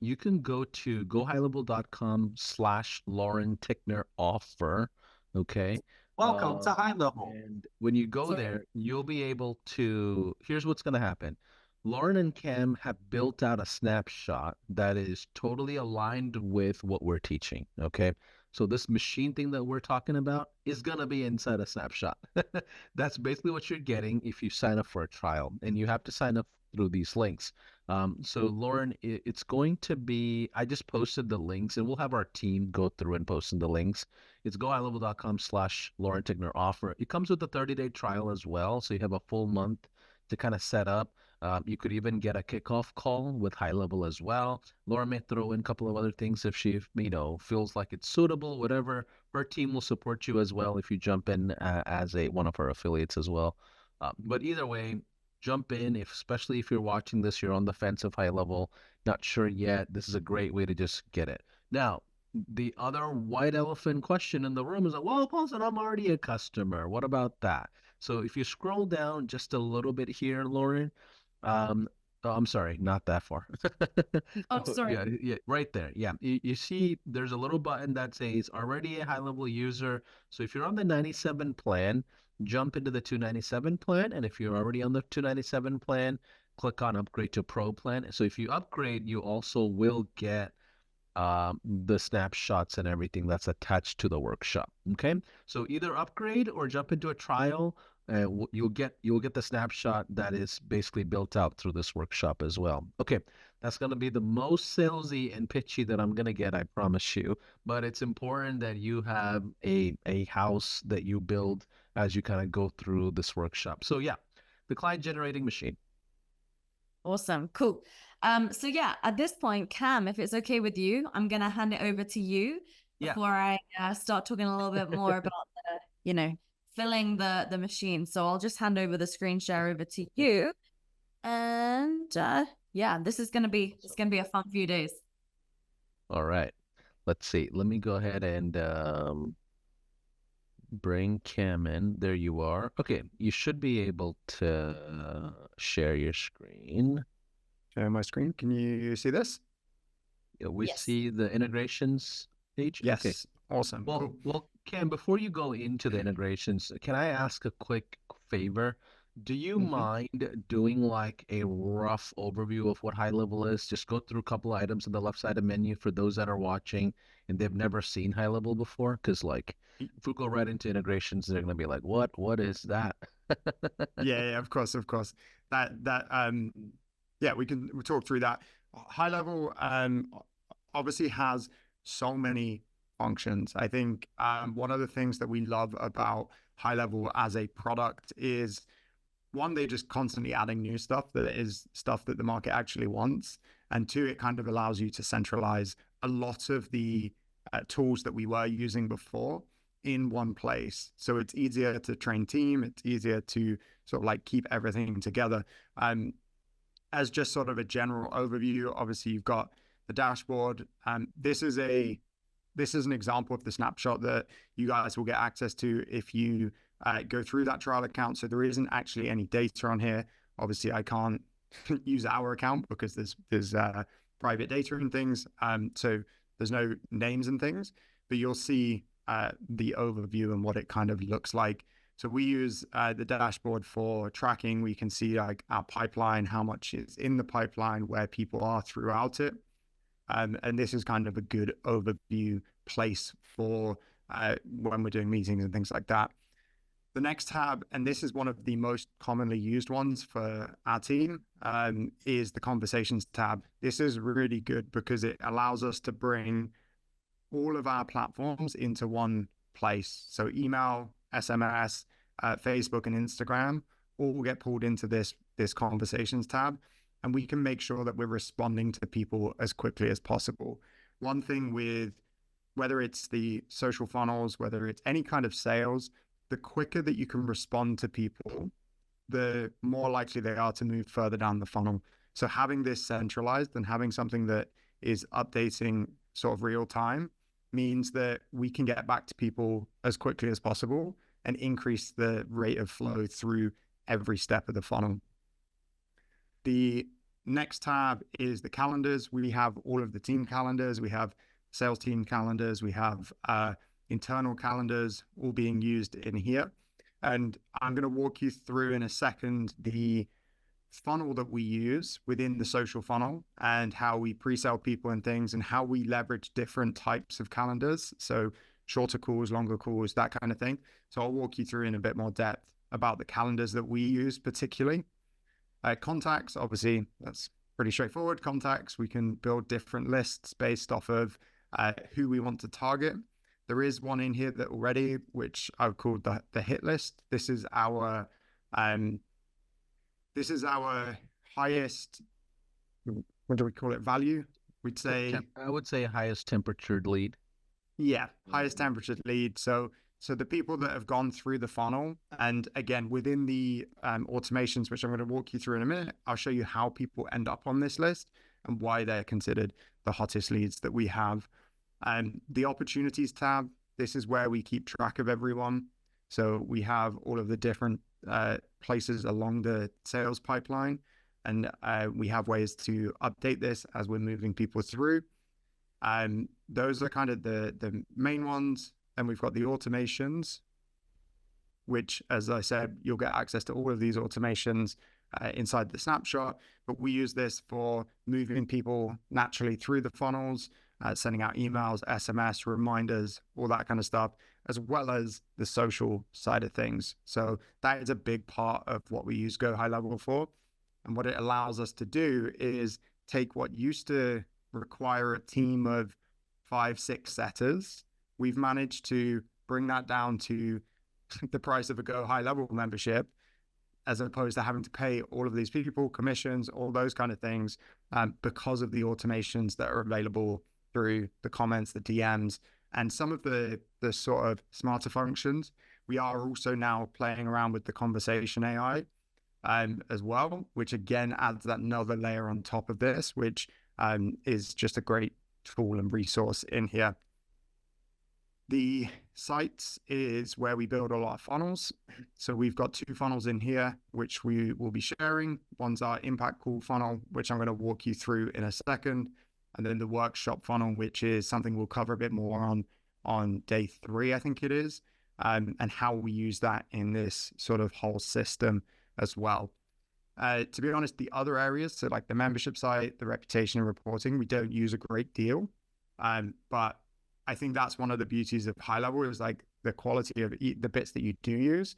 you can go to gohighlevel.com/Lauren Tickner offer. Okay. Welcome to HighLevel. And when you go there, you'll be able to, here's what's going to happen. Lauren and Cam have built out a snapshot that is totally aligned with what we're teaching. Okay. So this machine thing that we're talking about is going to be inside a snapshot. That's basically what you're getting if you sign up for a trial, and you have to sign up through these links. So Lauren, it's going to be, I just posted the links, and we'll have our team go through and post in the links. It's gohighlevel.com/Lauren Tickner offer. It comes with a 30-day trial as well. So you have a full month to kind of set up. You could even get a kickoff call with HighLevel as well. Laura may throw in a couple of other things if she, feels like it's suitable, whatever. Her team will support you as well if you jump in as one of her affiliates as well. But either way, jump in, especially if you're watching this, you're on the fence of HighLevel, not sure yet. This is a great way to just get it. Now, the other white elephant question in the room is, well, Paulson, I'm already a customer. What about that? So if you scroll down just a little bit here, Lauren, oh, I'm sorry, not that far. Oh, sorry. Yeah, right there. Yeah, you see there's a little button that says already a HighLevel user. So if you're on the 97 plan, jump into the 297 plan. And if you're already on the 297 plan, click on upgrade to pro plan. So if you upgrade, you also will get the snapshots and everything that's attached to the workshop. Okay, so either upgrade or jump into a trial. You'll get the snapshot that is basically built out through this workshop as well. Okay, that's going to be the most salesy and pitchy that I'm going to get, I promise you. But it's important that you have a house that you build as you kind of go through this workshop. So yeah, the client generating machine. Awesome. Cool. So yeah, at this point, Cam, if it's okay with you, I'm going to hand it over to you before I start talking a little bit more about filling the machine. So I'll just hand over the screen share over to you. And yeah, this is going to be a fun few days. All right. Let's see. Let me go ahead and bring Cam in. There you are. Okay, you should be able to share your screen. Share my screen. Can you see this? Yeah, we see the integrations page. Yes. Okay. Awesome. Well, Cam, before you go into the integrations, can I ask a quick favor? Do you Mhm. mind doing like a rough overview of what high level is? Just go through a couple of items on the left side of menu for those that are watching and they've never seen high level before. Because like if we go right into integrations, they're gonna be like, "What? What is that?" Yeah, yeah, of course, of course. Yeah, we talk through that. High level, obviously has so many functions. I think one of the things that we love about high level as a product is one, they're just constantly adding new stuff that is stuff that the market actually wants, and two, it kind of allows you to centralize a lot of the tools that we were using before in one place. So it's easier to train team. It's easier to sort of like keep everything together. Um, as just sort of a general overview, obviously you've got the dashboard. This is an example of the snapshot that you guys will get access to if you go through that trial account. So there isn't actually any data on here. Obviously, I can't use our account because there's private data and things. So there's no names and things, but you'll see the overview and what it kind of looks like. So we use the dashboard for tracking. We can see like our pipeline, how much is in the pipeline, where people are throughout it. And this is kind of a good overview place for when we're doing meetings and things like that. The next tab, and this is one of the most commonly used ones for our team, is the conversations tab. This is really good because it allows us to bring all of our platforms into one place. So email, SMS, Facebook, and Instagram all get pulled into this conversations tab, and we can make sure that we're responding to people as quickly as possible. One thing with whether it's the social funnels, whether it's any kind of sales, the quicker that you can respond to people, the more likely they are to move further down the funnel. So having this centralized and having something that is updating sort of real time means that we can get back to people as quickly as possible and increase the rate of flow through every step of the funnel. The next tab is the calendars. We have all of the team calendars. We have sales team calendars. We have internal calendars all being used in here. And I'm going to walk you through in a second the funnel that we use within the social funnel and how we pre-sell people and things and how we leverage different types of calendars. So shorter calls, longer calls, that kind of thing. So I'll walk you through in a bit more depth about the calendars that we use particularly. Contacts, obviously, that's pretty straightforward. Contacts, we can build different lists based off of who we want to target. There is one in here that already, which I've called the hit list. This is our highest, what do we call it, value? We'd say, I would say highest temperatured lead. yeah, highest temperature lead. So the people that have gone through the funnel, and again, within the automations, which I'm going to walk you through in a minute, I'll show you how people end up on this list and why they're considered the hottest leads that we have. The opportunities tab, this is where we keep track of everyone. So we have all of the different places along the sales pipeline, and we have ways to update this as we're moving people through. Those are kind of the main ones. And we've got the automations, which, as I said, you'll get access to all of these automations inside the snapshot. But we use this for moving people naturally through the funnels, sending out emails, SMS, reminders, all that kind of stuff, as well as the social side of things. So that is a big part of what we use Go High Level for. And what it allows us to do is take what used to require a team of 5, 6 setters. We've managed to bring that down to the price of a Go High Level membership, as opposed to having to pay all of these people commissions, all those kind of things, because of the automations that are available through the comments, the DMs, and some of the sort of smarter functions. We are also now playing around with the conversation AI as well, which again adds that another layer on top of this, which is just a great tool and resource in here. The sites is where we build all our funnels. So we've got 2 funnels in here, which we will be sharing. One's our impact call funnel, which I'm going to walk you through in a second. And then the workshop funnel, which is something we'll cover a bit more on day 3, I think it is, and how we use that in this sort of whole system as well. To be honest, the other areas, so like the membership site, the reputation and reporting, we don't use a great deal. But I think that's one of the beauties of HighLevel is like the quality of the bits that you do use.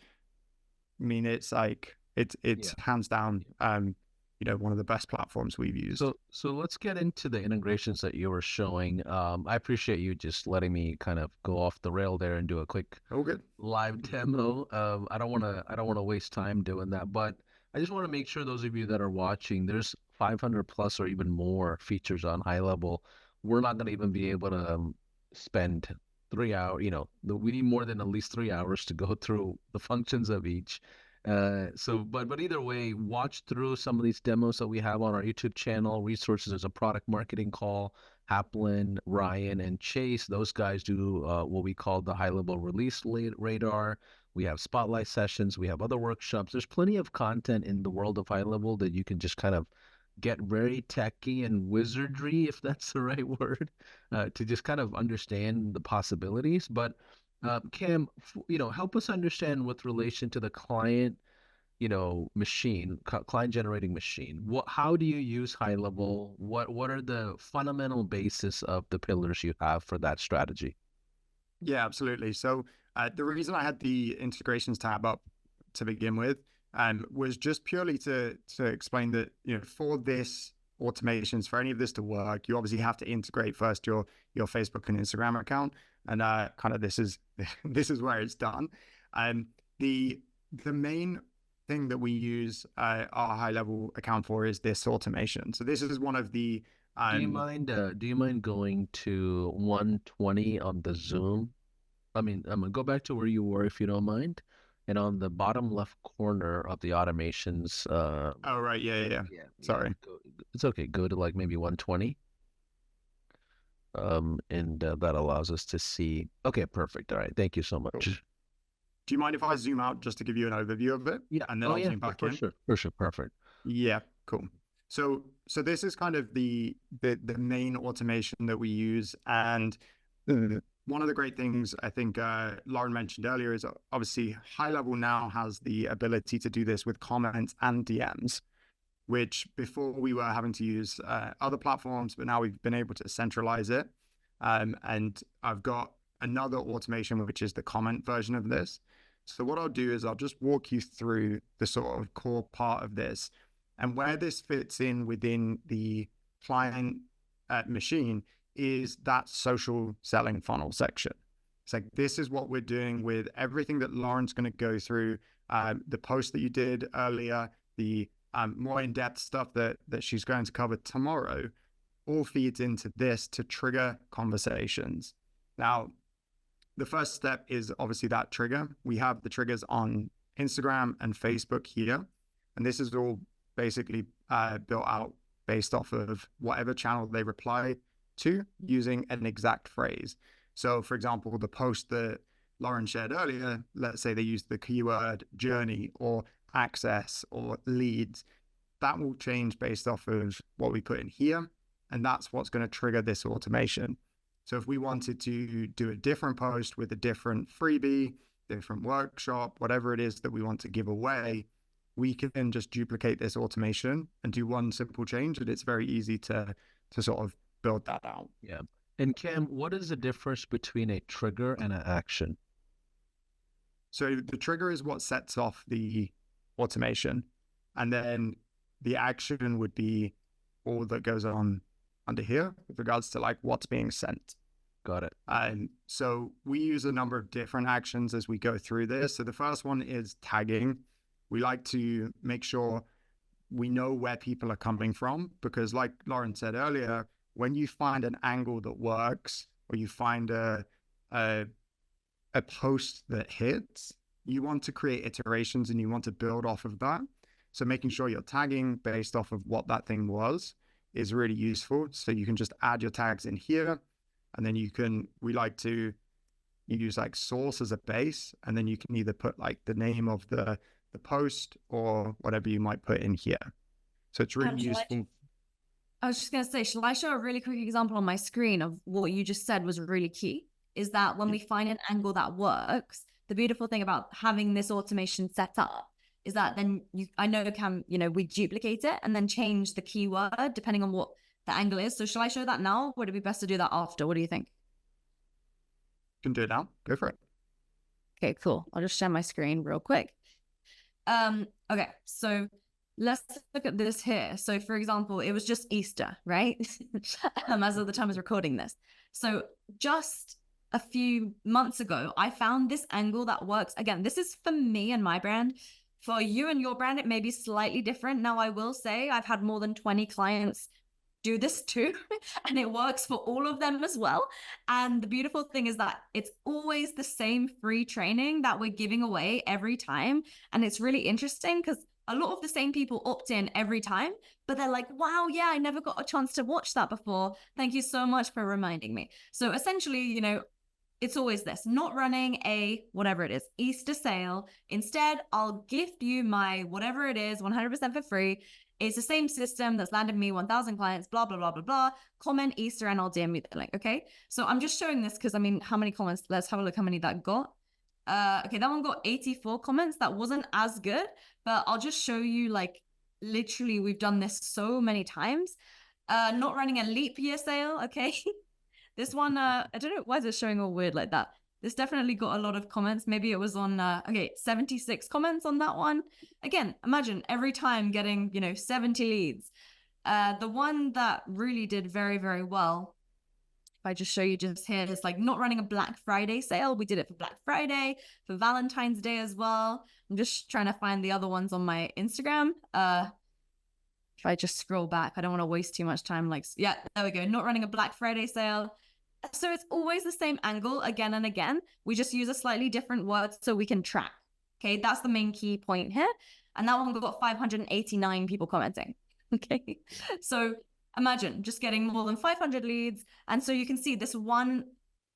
I mean, it's like, it's hands down, one of the best platforms we've used. So let's get into the integrations that you were showing. I appreciate you just letting me kind of go off the rail there and do a quick Good. live demo. I don't want to waste time doing that, but I just want to make sure those of you that are watching, there's 500 plus or even more features on HighLevel. We're not going to even be able to spend 3 hours. We need more than at least 3 hours to go through the functions of each. But either way, watch through some of these demos that we have on our YouTube channel. Resources, there's a product marketing call. Haplin, Ryan, and Chase, those guys do what we call the HighLevel release radar. We have spotlight sessions. We have other workshops. There's plenty of content in the world of HighLevel that you can just kind of get very techy and wizardry, if that's the right word, to just kind of understand the possibilities. But Cam, help us understand with relation to the client, machine, client generating machine. How do you use HighLevel? What are the fundamental basis of the pillars you have for that strategy? Yeah, absolutely. So the reason I had the integrations tab up to begin with was just purely to explain that, for this automations, for any of this to work, you obviously have to integrate first your Facebook and Instagram account. And kind of this is where it's done. The main thing that we use our HighLevel account for is this automation. So this is one of the do you mind going to 120 on the Zoom? I mean, I'm gonna go back to where you were if you don't mind. And on the bottom left corner of the automations, oh right, yeah. Sorry. It's okay. Go to like maybe 120. And that allows us to see. Okay, perfect. All right. Thank you so much. Cool. Do you mind if I zoom out just to give you an overview of it? Yeah. And then I'll zoom back in. For sure. Perfect. Yeah, cool. So this is kind of the main automation that we use. And one of the great things I think Lauren mentioned earlier is obviously HighLevel now has the ability to do this with comments and DMs, which before we were having to use other platforms, but now we've been able to centralize it. And I've got another automation, which is the comment version of this. So what I'll do is I'll just walk you through the sort of core part of this and where this fits in within the client machine is that social selling funnel section. It's like, this is what we're doing with everything that Lauren's going to go through, the post that you did earlier, the more in-depth stuff that she's going to cover tomorrow, all feeds into this to trigger conversations. Now, the first step is obviously that trigger. We have the triggers on Instagram and Facebook here, and this is all basically built out based off of whatever channel they reply to using an exact phrase. So for example, the post that Lauren shared earlier, let's say they used the keyword journey or access or leads, that will change based off of what we put in here. And that's what's going to trigger this automation. So if we wanted to do a different post with a different freebie, different workshop, whatever it is that we want to give away, we can just duplicate this automation and do one simple change. And it's very easy to sort of build that out. Yeah. And Cam, what is the difference between a trigger and an action? So the trigger is what sets off the automation. And then the action would be all that goes on under here with regards to like what's being sent. Got it. And so we use a number of different actions as we go through this. So the first one is tagging. We like to make sure we know where people are coming from, because like Lauren said earlier, when you find an angle that works, or you find a post that hits, you want to create iterations and you want to build off of that. So making sure you're tagging based off of what that thing was is really useful. So you can just add your tags in here, and then we like to use like source as a base, and then you can either put like the name of the post or whatever you might put in here. So it's really useful. I was just going to say, shall I show a really quick example on my screen of what you just said was really key? Is that when we find an angle that works, the beautiful thing about having this automation set up is that then I know we duplicate it and then change the keyword depending on what the angle is. So shall I show that now? Would it be best to do that after? What do you think? You can do it now. Go for it. Okay, cool. I'll just share my screen real quick. Okay, so let's look at this here. So for example, it was just Easter, right? As of the time I was recording this. So just a few months ago, I found this angle that works. Again, this is for me and my brand. For you and your brand, it may be slightly different. Now, I will say I've had more than 20 clients do this too, and it works for all of them as well. And the beautiful thing is that it's always the same free training that we're giving away every time. And it's really interesting because a lot of the same people opt in every time, but they're like, wow, yeah, I never got a chance to watch that before. Thank you so much for reminding me. So essentially, it's always this, not running a whatever it is, Easter sale. Instead, I'll gift you my whatever it is 100% for free. It's the same system that's landed me 1,000 clients, blah, blah, blah, blah, blah. Comment Easter and I'll DM you the link, okay? So I'm just showing this because, how many comments? Let's have a look how many that got. Okay, that one got 84 comments. That wasn't as good, but I'll just show you, literally we've done this so many times. Not running a leap year sale, okay? This one, I don't know, why is it showing all weird like that? This definitely got a lot of comments. Maybe it was on, 76 comments on that one. Again, imagine every time getting, 70 leads. The one that really did very, very well, if I just show you just here, it's not running a Black Friday sale. We did it for Black Friday, for Valentine's Day as well. I'm just trying to find the other ones on my Instagram. If I just scroll back, I don't want to waste too much time. Yeah, there we go. Not running a Black Friday sale. So it's always the same angle again and again. We just use a slightly different word so we can track. Okay, that's the main key point here. And that one got 589 people commenting. Okay, so imagine just getting more than 500 leads. And so you can see this one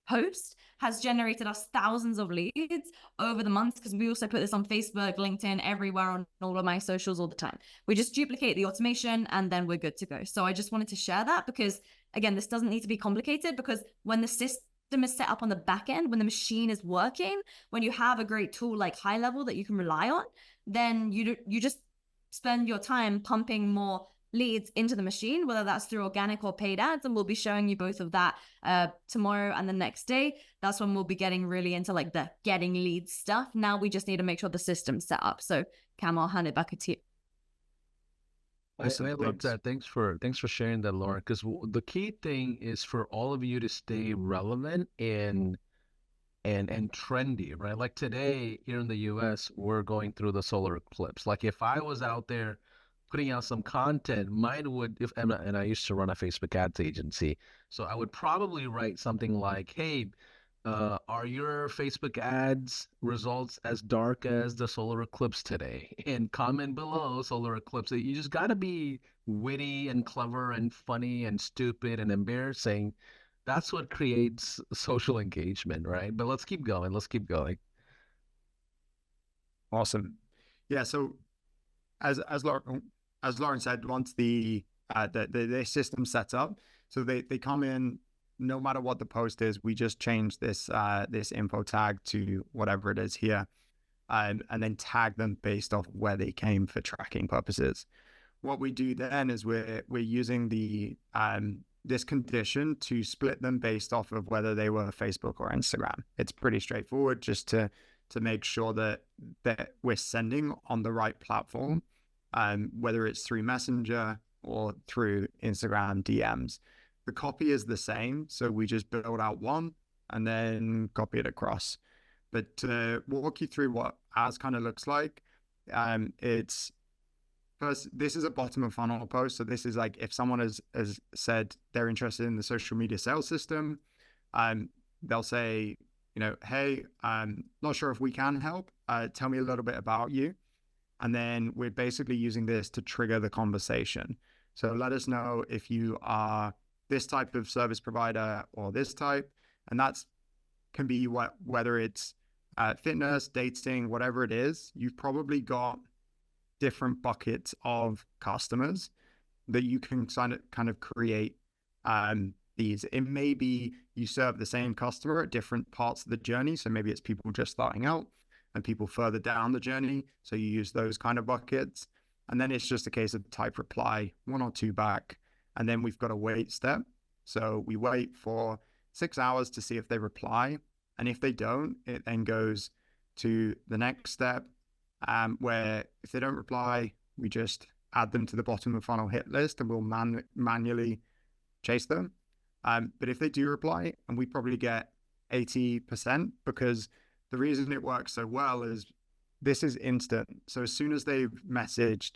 post has generated us thousands of leads over the months, because we also put this on Facebook, LinkedIn, everywhere on all of my socials all the time. We just duplicate the automation and then we're good to go. So I just wanted to share that because, again, this doesn't need to be complicated, because when the system is set up on the back end, when the machine is working, when you have a great tool like HighLevel that you can rely on, then you just spend your time pumping more leads into the machine, whether that's through organic or paid ads. And we'll be showing you both of that tomorrow and the next day. That's when we'll be getting really into the getting leads stuff. Now we just need to make sure the system's set up. So Cam, I'll hand it back to you. Awesome. I love that. Thanks for sharing that, Lauren, because the key thing is for all of you to stay relevant and trendy, right? Like today here in the US, we're going through the solar eclipse. If I was out there putting out some content, mine would, and I used to run a Facebook ads agency, so I would probably write something like, hey, are your Facebook ads results as dark as the solar eclipse today? And comment below solar eclipse. You just got to be witty and clever and funny and stupid and embarrassing. That's what creates social engagement, right? But let's keep going. Awesome. Yeah. So as Lauren said, once the system sets up, so they come in, no matter what the post is, we just change this info tag to whatever it is here, and then tag them based off where they came for tracking purposes. What we do then is we're using this condition to split them based off of whether they were Facebook or Instagram. It's pretty straightforward, just to make sure that we're sending on the right platform, whether it's through Messenger or through Instagram DMs. The copy is the same, so we just build out one and then copy it across. But to walk you through what ours kind of looks like, it's first, this is a bottom of funnel post. So this is if someone has said they're interested in the social media sales system, they'll say, hey, I'm not sure if we can help. Tell me a little bit about you. And then we're basically using this to trigger the conversation. So let us know if you are this type of service provider or this type. And that's can be whether it's fitness, dating, whatever it is. You've probably got different buckets of customers that you can kind of create these. It may be you serve the same customer at different parts of the journey. So maybe it's people just starting out. and people further down the journey. So you use those kind of buckets. And then it's just a case of type reply, 1 or 2 back. And then we've got a wait step. So we wait for 6 hours to see if they reply. And if they don't, it then goes to the next step, where if they don't reply, we just add them to the bottom of the funnel hit list, and we'll manually chase them. But if they do reply, and we probably get 80%, because the reason it works so well is this is instant. So as soon as they've messaged,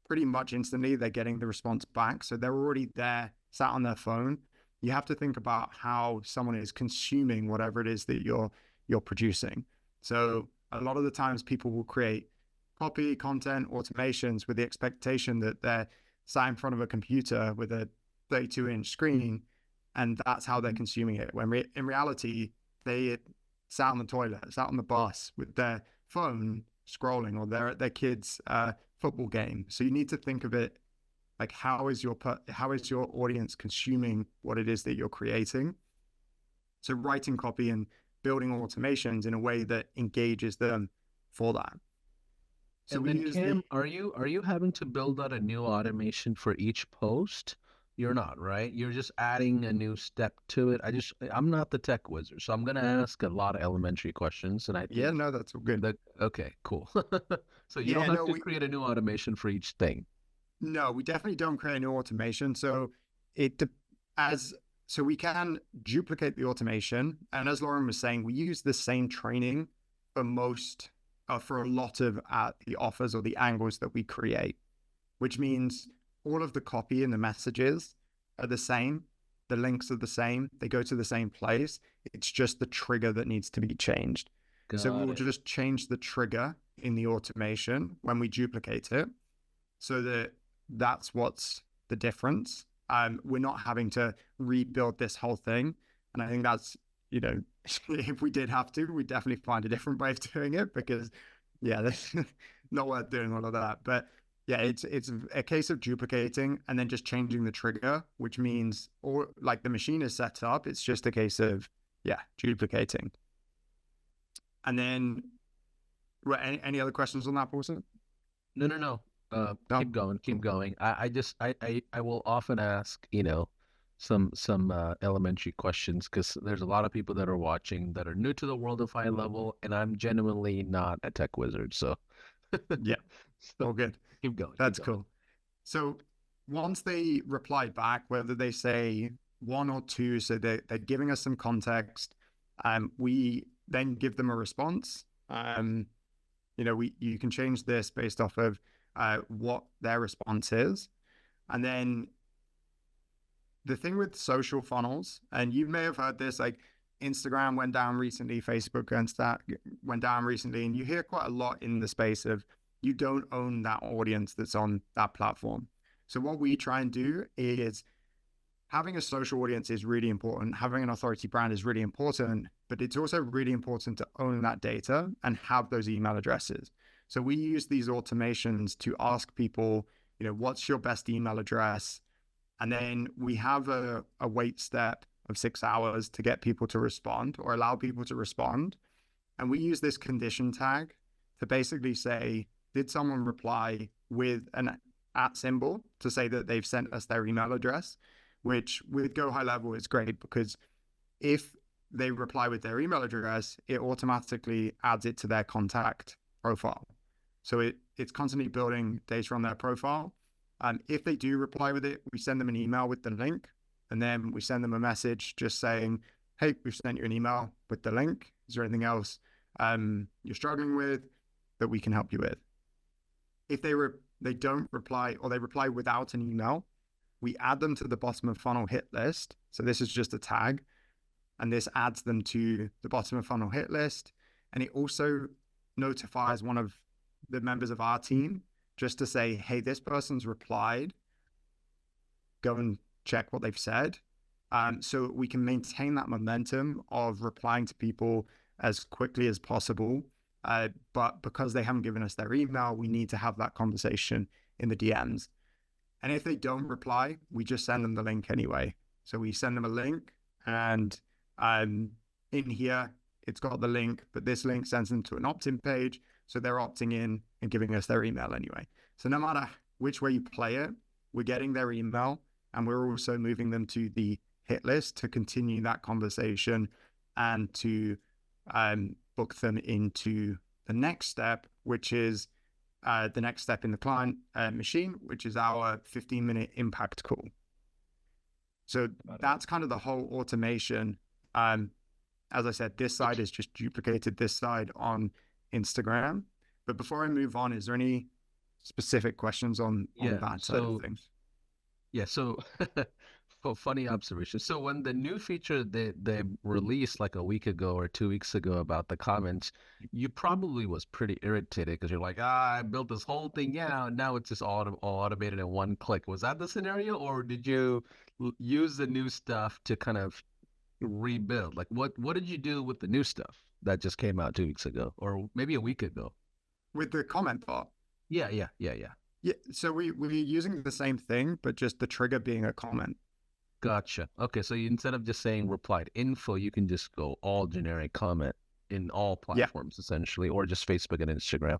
pretty much instantly, they're getting the response back. So they're already there, sat on their phone. You have to think about how someone is consuming whatever it is that you're producing. So a lot of the times people will create copy, content, automations with the expectation that they're sat in front of a computer with a 32-inch screen, and that's how they're consuming it. When in reality, they sat on the toilet, sat on the bus with their phone scrolling, or they're at their kids' football game. So you need to think of it like, how is your audience consuming what it is that you're creating? So writing copy and building automations in a way that engages them for that. So And we then use Cam, are you having to build out a new automation for each post? You're not, right? You're just adding a new step to it. I'm not the tech wizard, so I'm gonna ask a lot of elementary questions, and I Yeah, think no, that's all good. okay, cool. So you don't Yeah, have no, to create a new automation for each thing. no, we definitely don't create new automation. So it so we can duplicate the automation, and as Lauren was saying, we use the same training for a lot of the offers or the angles that we create, which means all of the copy and the messages are the same. The links are the same. They go to the same place. It's just the trigger that needs to be changed. So Got we'll it. just change the trigger in the automation when we duplicate it, so that's what's the difference. We're not having to rebuild this whole thing. And I think that's, if we did have to, we'd definitely find a different way of doing it, because yeah, that's not worth doing all of that. But yeah, it's a case of duplicating and then just changing the trigger, which means, or like, the machine is set up. It's just a case of, yeah, duplicating. And then, any other questions on that, Paulson? No. No? Keep going, keep Cool. going. I will often ask, some elementary questions, because there's a lot of people that are watching that are new to the world of high level, and I'm genuinely not a tech wizard. So, Yeah, so all good. keep going, keep That's going. cool. So once they reply back, whether they say 1 or 2, so they're giving us some context, we then give them a response. You can change this based off of what their response is. And then the thing with social funnels, and you may have heard this, like, Instagram went down recently, Facebook went down recently, and you hear quite a lot in the space of, you don't own that audience that's on that platform. So what we try and do is, having a social audience is really important. Having an authority brand is really important, but it's also really important to own that data and have those email addresses. So we use these automations to ask people, what's your best email address? And then we have a wait step of 6 hours to get people to respond, or allow people to respond. And we use this condition tag to basically say, did someone reply with an @ symbol to say that they've sent us their email address? Which with Go High Level is great, because if they reply with their email address, it automatically adds it to their contact profile. So it's constantly building data on their profile. If they do reply with it, we send them an email with the link, and then we send them a message just saying, hey, we've sent you an email with the link. Is there anything else you're struggling with that we can help you with? If they don't reply, or they reply without an email, we add them to the bottom of funnel hit list. So this is just a tag, and this adds them to the bottom of funnel hit list. And it also notifies one of the members of our team just to say, hey, this person's replied. Go and check what they've said. So we can maintain that momentum of replying to people as quickly as possible. But because they haven't given us their email, we need to have that conversation in the DMs. And if they don't reply, we just send them the link anyway. So we send them a link, and in here, it's got the link, but this link sends them to an opt-in page. So they're opting in and giving us their email anyway. So no matter which way you play it, we're getting their email, and we're also moving them to the hit list to continue that conversation and to book them into the next step, which is the next step in the client machine, which is our 15-minute impact call. So that's kind of the whole automation. As I said, this side is just duplicated this side on Instagram. But before I move on, is there any specific questions on that side of things? Yeah, so funny observation. So when the new feature they released like a week ago or 2 weeks ago about the comments, you probably was pretty irritated because you're like, I built this whole thing out, now it's just all automated in one click. Was that the scenario, or did you use the new stuff to kind of rebuild? Like what did you do with the new stuff that just came out 2 weeks ago or maybe a week ago? With the comment bot? Yeah. Yeah, so we're using the same thing, but just the trigger being a comment. Gotcha. Okay, so instead of just saying replied info, you can just go all generic comment in all platforms essentially, or just Facebook and Instagram.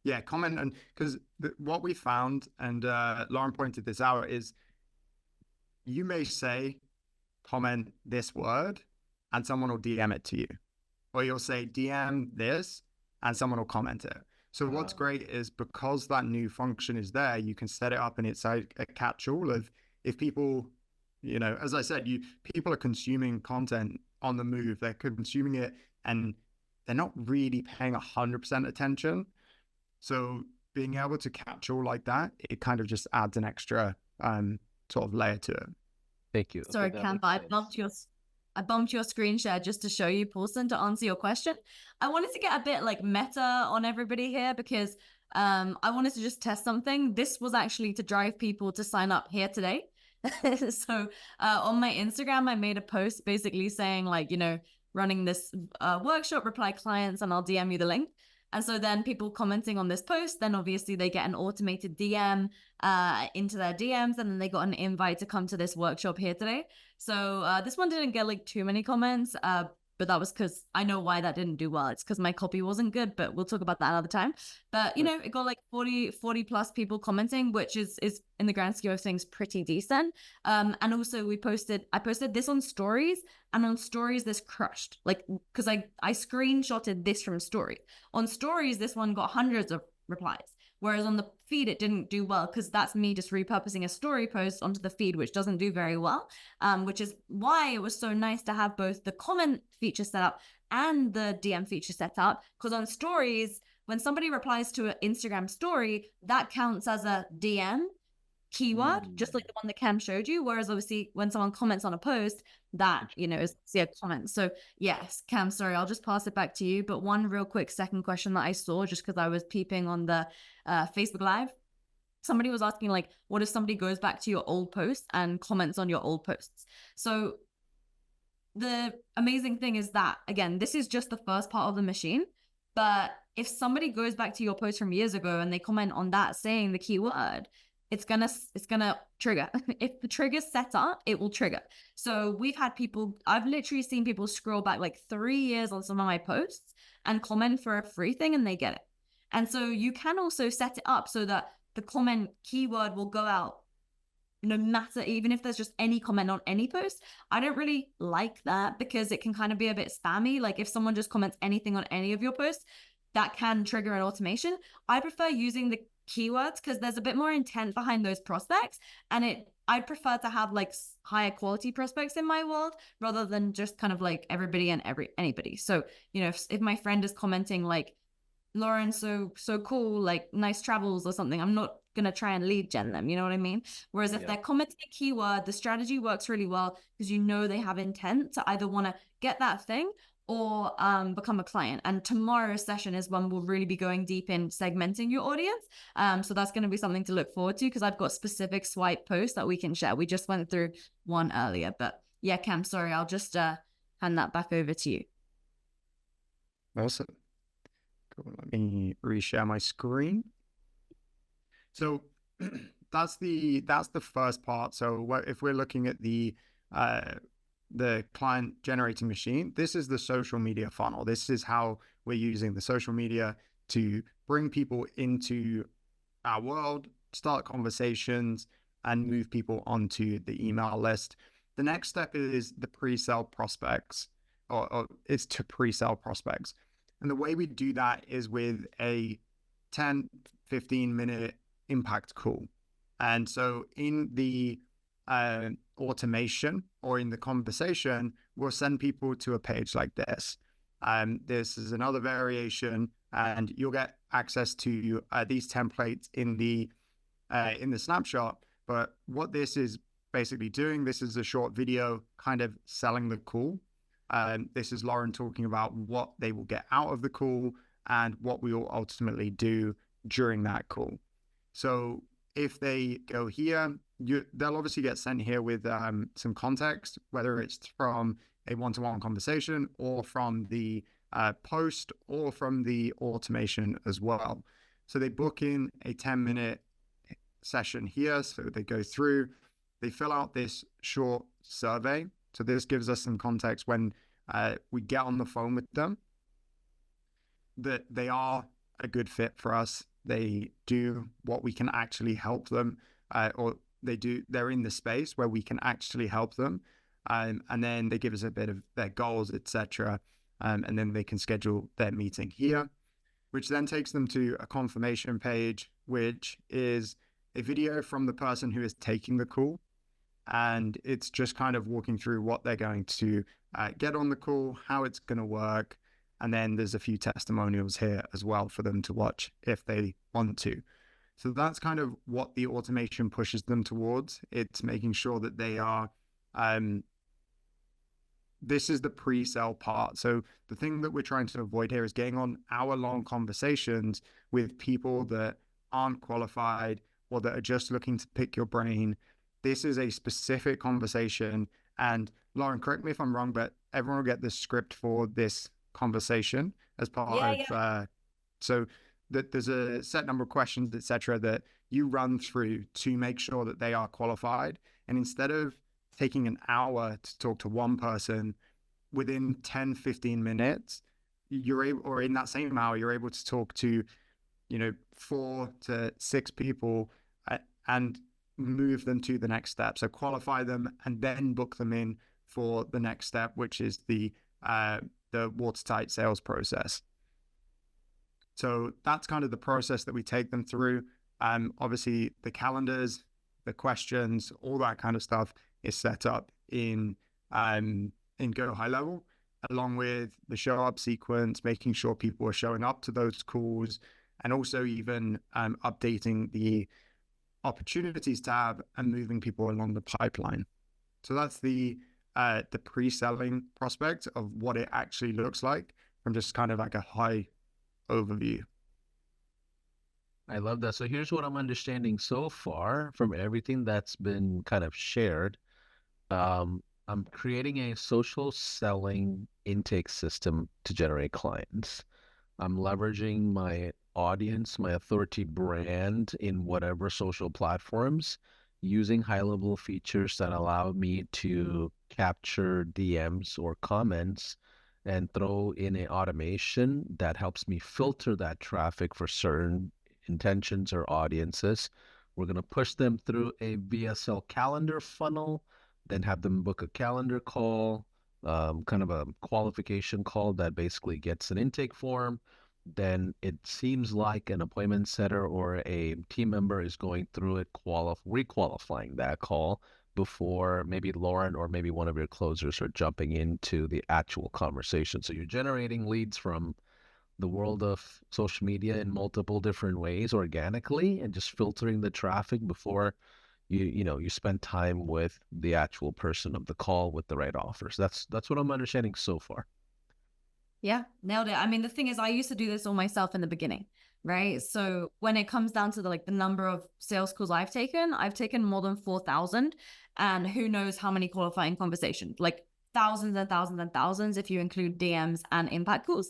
Yeah, comment. And because what we found, and Lauren pointed this out, is you may say comment this word and someone will DM it to you, or you'll say DM this and someone will comment it. So what's great is because that new function is there, you can set it up and it's a catch-all of if people, as I said, people are consuming content on the move. They're consuming it and they're not really paying 100% attention. So being able to catch all like that, it kind of just adds an extra sort of layer to it. Thank you. Sorry, Cam, I bumped your screen share just to show you, Paulson, to answer your question. I wanted to get a bit like meta on everybody here because I wanted to just test something. This was actually to drive people to sign up here today. So on my Instagram, I made a post basically saying like, running this workshop, reply clients, and I'll DM you the link. And so then people commenting on this post, then obviously they get an automated DM into their DMs, and then they got an invite to come to this workshop here today. So this one didn't get like too many comments, but that was because I know why that didn't do well. It's because my copy wasn't good, but we'll talk about that another time. But, it got like 40 plus people commenting, which is in the grand scheme of things pretty decent. And also I posted this on stories, and on stories this crushed, like, because I screenshotted this from story. On stories, this one got hundreds of replies. Whereas on the feed, it didn't do well because that's me just repurposing a story post onto the feed, which doesn't do very well, which is why it was so nice to have both the comment feature set up and the DM feature set up. Because on stories, when somebody replies to an Instagram story, that counts as a DM keyword, just like the one that Cam showed you. Whereas obviously when someone comments on a post, that, is a comment. So yes, Cam, sorry, I'll just pass it back to you. But one real quick second question that I saw, just because I was peeping on the Facebook Live, somebody was asking like, what if somebody goes back to your old posts and comments on your old posts? So the amazing thing is that, again, this is just the first part of the machine. But if somebody goes back to your post from years ago and they comment on that saying the keyword, it's gonna trigger. If the trigger's set up, it will trigger. So I've literally seen people scroll back like 3 years on some of my posts and comment for a free thing and they get it. And so you can also set it up so that the comment keyword will go out no matter, even if there's just any comment on any post. I don't really like that because it can kind of be a bit spammy. Like if someone just comments anything on any of your posts, that can trigger an automation. I prefer using the keywords because there's a bit more intent behind those prospects, and I'd prefer to have like higher quality prospects in my world rather than just kind of like everybody and anybody. So if my friend is commenting like, Lauren, so cool, like nice travels or something, I'm not gonna try and lead gen them, you know what I mean? Whereas if they're commenting a keyword, the strategy works really well because they have intent to either want to get that thing or become a client. And tomorrow's session is when we'll really be going deep in segmenting your audience. So that's going to be something to look forward to because I've got specific swipe posts that we can share. We just went through one earlier, but yeah, Cam, sorry, I'll just hand that back over to you. Awesome. Cool. Let me reshare my screen. So that's the first part. So if we're looking at the the client generating machine, this is the social media funnel. This is how we're using the social media to bring people into our world, start conversations, and move people onto the email list. The next step is the pre-sale prospects, or it's to pre-sale prospects. And the way we do that is with a 10, 15-minute impact call. And so in the automation or in the conversation, we'll send people to a page like this. This is another variation, and you'll get access to these templates in the snapshot. But what this is basically doing, this is a short video kind of selling the call. This is Lauren talking about what they will get out of the call and what we will ultimately do during that call. So if they go here, they'll obviously get sent here with some context, whether it's from a one-to-one conversation or from the post or from the automation as well. So they book in a 10-minute session here. So they go through, they fill out this short survey. So this gives us some context when we get on the phone with them, that they are a good fit for us. They do what we can actually help them, or they're in the space where we can actually help them. And then they give us a bit of their goals, etc. And then they can schedule their meeting here, which then takes them to a confirmation page, which is a video from the person who is taking the call. And it's just kind of walking through what they're going to get on the call, how it's going to work. And then there's a few testimonials here as well for them to watch if they want to. So that's kind of what the automation pushes them towards. It's making sure that they are, this is the pre-sale part. So the thing that we're trying to avoid here is getting on hour-long conversations with people that aren't qualified or that are just looking to pick your brain. This is a specific conversation. And Lauren, correct me if I'm wrong, but everyone will get the script for this conversation as part of so that there's a set number of questions, etc., that you run through to make sure that they are qualified. And instead of taking an hour to talk to one person, within 10, 15 minutes, you're able, or in that same hour, you're able to talk to 4 to 6 people and move them to the next step. So qualify them and then book them in for the next step, which is the watertight sales process. So that's kind of the process that we take them through. Obviously, the calendars, the questions, all that kind of stuff is set up in Go HighLevel, along with the show up sequence, making sure people are showing up to those calls, and also even updating the opportunities tab and moving people along the pipeline. So that's the pre-selling prospect of what it actually looks like from just kind of like a high overview. I love that. So here's what I'm understanding so far from everything that's been kind of shared. I'm creating a social selling intake system to generate clients. I'm leveraging my audience, my authority brand in whatever social platforms, using high-level features that allow me to capture DMs or comments and throw in an automation that helps me filter that traffic for certain intentions or audiences. We're going to push them through a VSL calendar funnel, then have them book a calendar call, kind of a qualification call that basically gets an intake form. Then it seems like an appointment setter or a team member is going through it, requalifying that call before maybe Lauren or maybe one of your closers are jumping into the actual conversation. So you're generating leads from the world of social media in multiple different ways organically, and just filtering the traffic before you spend time with the actual person of the call with the right offers. That's what I'm understanding so far. Yeah, nailed it. I mean, the thing is, I used to do this all myself in the beginning, right? So when it comes down to the number of sales calls I've taken more than 4,000, and who knows how many qualifying conversations, like thousands and thousands and thousands if you include DMs and impact calls.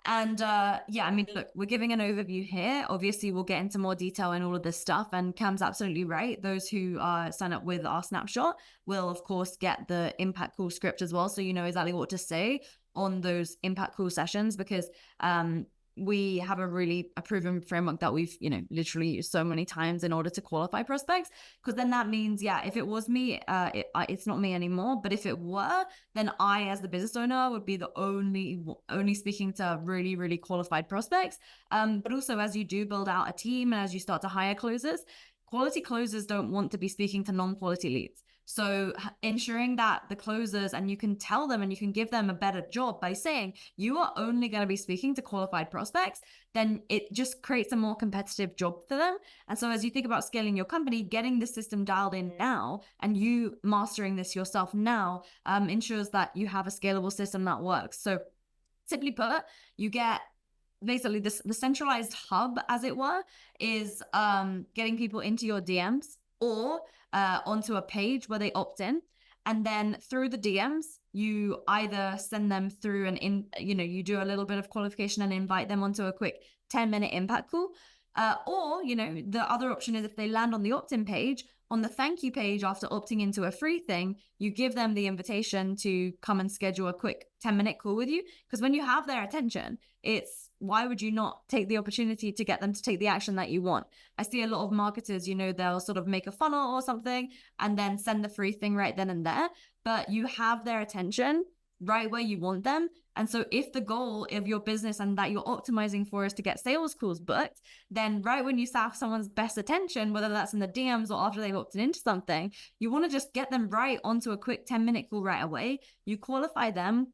And yeah, I mean, look, we're giving an overview here. Obviously, we'll get into more detail in all of this stuff. And Cam's absolutely right. Those who sign up with our snapshot will, of course, get the impact call script as well. So you know exactly what to say on those impact call sessions, because we have a proven framework that we've, you know, literally used so many times in order to qualify prospects. Because then that means, yeah, if it was me, it's not me anymore. But if it were, then I, as the business owner, would be the only speaking to really, really qualified prospects. But also, as you do build out a team and as you start to hire closers, quality closers don't want to be speaking to non-quality leads. So ensuring that the closers, and you can tell them and you can give them a better job by saying you are only going to be speaking to qualified prospects, then it just creates a more competitive job for them. And so as you think about scaling your company, getting the system dialed in now and you mastering this yourself now ensures that you have a scalable system that works. So simply put, you get basically the centralized hub, as it were, is getting people into your DMs or onto a page where they opt in. And then through the DMs, you either send them through you do a little bit of qualification and invite them onto a quick 10-minute impact call. Or, you know, the other option is if they land on the opt-in page, on the thank you page after opting into a free thing, you give them the invitation to come and schedule a quick 10-minute call with you. Because when you have their attention, it's why would you not take the opportunity to get them to take the action that you want? I see a lot of marketers, you know, they'll sort of make a funnel or something and then send the free thing right then and there. But you have their attention right where you want them. And so if the goal of your business and that you're optimizing for is to get sales calls booked, then right when you have someone's best attention, whether that's in the DMs or after they've opted into something, you want to just get them right onto a quick 10-minute call right away. You qualify them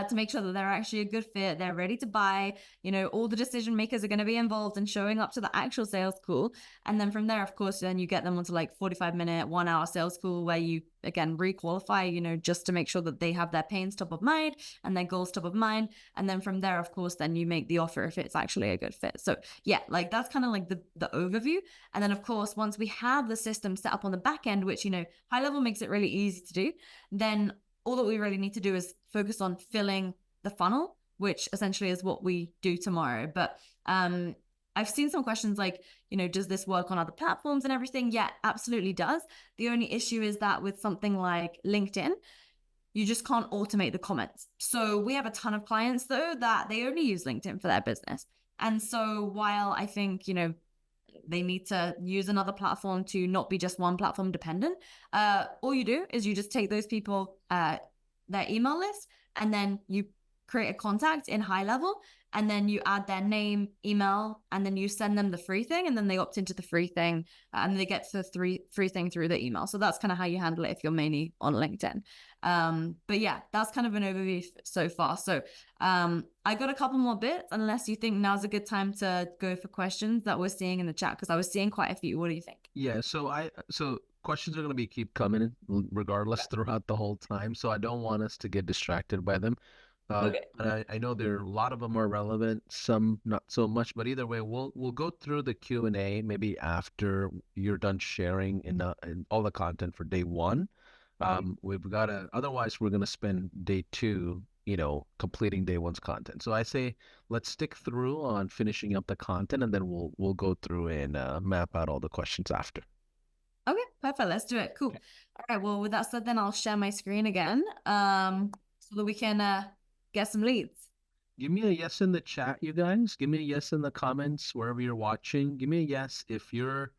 to make sure that they're actually a good fit, they're ready to buy, you know, all the decision makers are going to be involved in showing up to the actual sales call. And then from there, of course, then you get them onto like 45-minute, 1 hour sales call where you, again, re-qualify, you know, just to make sure that they have their pains top of mind and their goals top of mind. And then from there, of course, then you make the offer if it's actually a good fit. So yeah, like that's kind of like the overview. And then of course, once we have the system set up on the back end, which, you know, HighLevel makes it really easy to do, then all that we really need to do is focus on filling the funnel, which essentially is what we do tomorrow. But I've seen some questions like, you know, does this work on other platforms and everything? Yeah, absolutely does. The only issue is that with something like LinkedIn, you just can't automate the comments. So we have a ton of clients though that they only use LinkedIn for their business. And so while I think, you know, they need to use another platform to not be just one platform dependent, all you do is you just take those people, their email list, and then you create a contact in HighLevel, and then you add their name, email, and then you send them the free thing, and then they opt into the free thing, and they get the free thing through the email. So that's kind of how you handle it if you're mainly on LinkedIn. But yeah, that's kind of an overview so far. So I got a couple more bits, unless you think now's a good time to go for questions that we're seeing in the chat, because I was seeing quite a few. What do you think? Yeah, so questions are going to be keep coming in regardless throughout the whole time. So I don't want us to get distracted by them. Okay. And I know there are a lot of them are relevant, some not so much, but either way, we'll go through the Q&A maybe after you're done sharing in all the content for day one. We've got otherwise we're gonna spend day two, you know, completing day one's content. So I say let's stick through on finishing up the content, and then we'll go through and map out all the questions after. Okay, perfect. Let's do it. Cool. Okay. All right. Well, with that said, then I'll share my screen again, so that we can get some leads. Give me a yes in the chat, you guys. Give me a yes in the comments wherever you're watching. Give me a yes if you're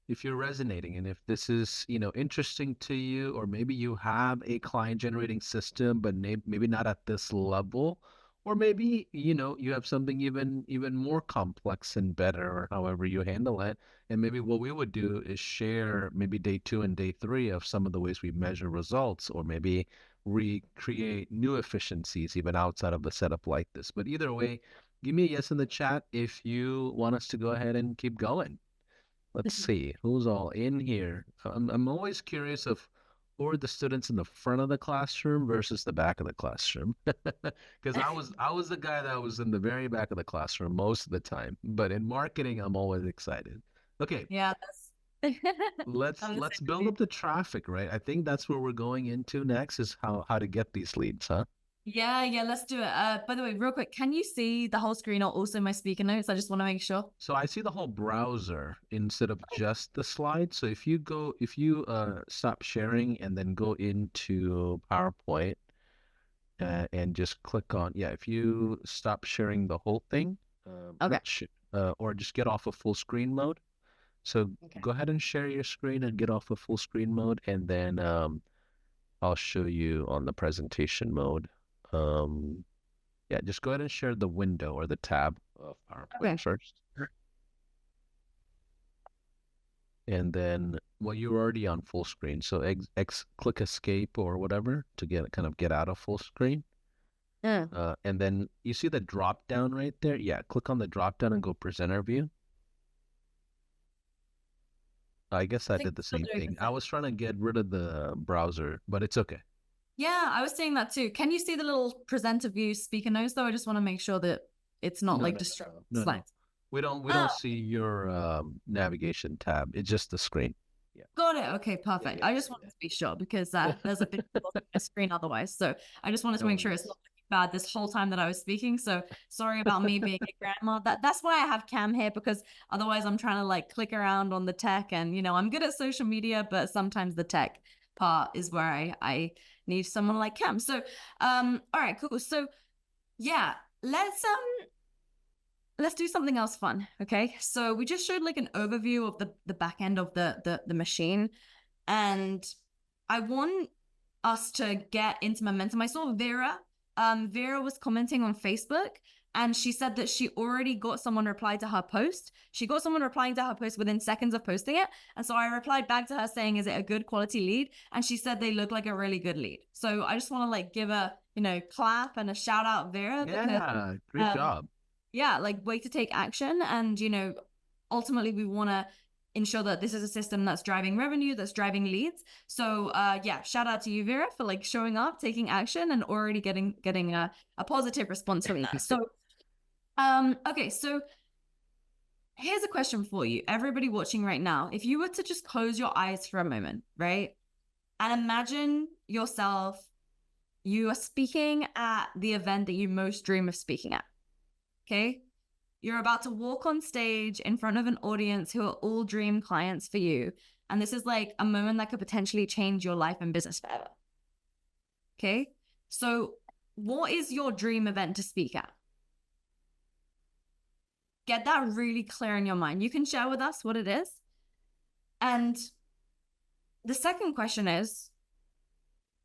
resonating and if this is, you know, interesting to you, or maybe you have a client generating system, but maybe not at this level, or maybe, you know, you have something even more complex and better, or however you handle it. And maybe what we would do is share maybe day two and day three of some of the ways we measure results, or maybe recreate new efficiencies even outside of the setup like this. But either way, give me a yes in the chat if you want us to go ahead and keep going. Let's see who's all in here. I'm always curious of who are the students in the front of the classroom versus the back of the classroom. Because I was the guy that was in the very back of the classroom most of the time. But in marketing, I'm always excited. Okay, Yeah, that's let's build up the traffic, right? I think that's where we're going into next, is how to get these leads, huh? Yeah, let's do it. By the way, real quick, can you see the whole screen or also my speaker notes? I just want to make sure. So I see the whole browser instead of just the slide. So if you stop sharing and then go into PowerPoint and just click on, yeah, if you stop sharing the whole thing, Okay. or just get off of full screen mode. So Okay. go ahead and share your screen and get off of full screen mode, and then I'll show you on the presentation mode. Um, yeah, just go ahead and share the window or the tab of PowerPoint Okay. first. And then, well, you're already on full screen, so click escape or whatever to get out of full screen. Yeah. And then you see the drop down right there. Yeah, click on the drop down and go presenter view. I guess I think did the still same doing thing. the I same. was trying to get rid of the browser, but it's okay. Yeah, I was saying that too. Can you see the little presenter view speaker notes though? I just want to make sure that it's not No, like no, no, distracting no, no, no. slides. We Oh, don't see your navigation tab. It's just the screen. Yeah. got it. Okay, Yeah, perfect. yeah, I yeah, just wanted to be sure because there's a bit on the screen otherwise. So I just wanted to No make sure it's worries. not looking bad this whole time that I was speaking. So sorry about me being a grandma. That's why I have Cam here, because otherwise I'm trying to like click around on the tech, and I'm good at social media, but sometimes the tech part is where I need someone like Cam. So all right, cool. So yeah, let's do something else fun. Okay, so we just showed like an overview of the back end of the machine, and I want us to get into momentum. I saw Vera. Vera was commenting on Facebook, and she said that she already got someone reply to her post. She got someone replying to her post within seconds of posting it. And so I replied back to her saying, is it a good quality lead? And she said they look like a really good lead. So I just want to like give a, clap and a shout out Vera, because Yeah, great job. yeah, like way to take action. And, ultimately we want to ensure that this is a system that's driving revenue, that's driving leads. So yeah, shout out to you, Vera, for like showing up, taking action, and already getting a positive response from that. So okay, so here's a question for you, everybody watching right now. If you were to just close your eyes for a moment, right? And imagine yourself, you are speaking at the event that you most dream of speaking at. Okay. You're about to walk on stage in front of an audience who are all dream clients for you. And this is like a moment that could potentially change your life and business forever. Okay. So, what is your dream event to speak at? Get that really clear in your mind. You can share with us what it is. And the second question is,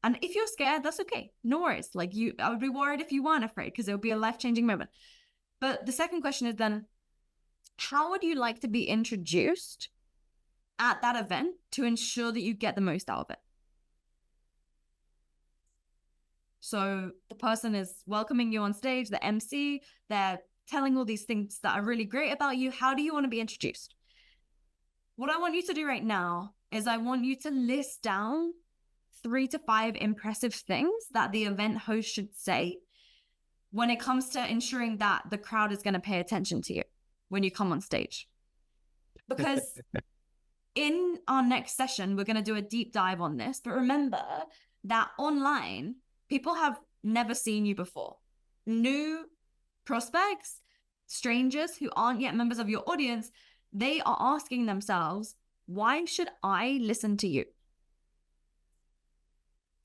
and if you're scared, that's okay. No worries. Like I would be worried if you weren't afraid, because it would be a life-changing moment. But the second question is then, how would you like to be introduced at that event to ensure that you get the most out of it? So the person is welcoming you on stage, the MC, they're telling all these things that are really great about you. How do you want to be introduced? What I want you to do right now is I want you to list down 3 to 5 impressive things that the event host should say when it comes to ensuring that the crowd is going to pay attention to you when you come on stage. Because in our next session, we're going to do a deep dive on this. But remember that online, people have never seen you before. New prospects, strangers who aren't yet members of your audience, they are asking themselves, why should I listen to you?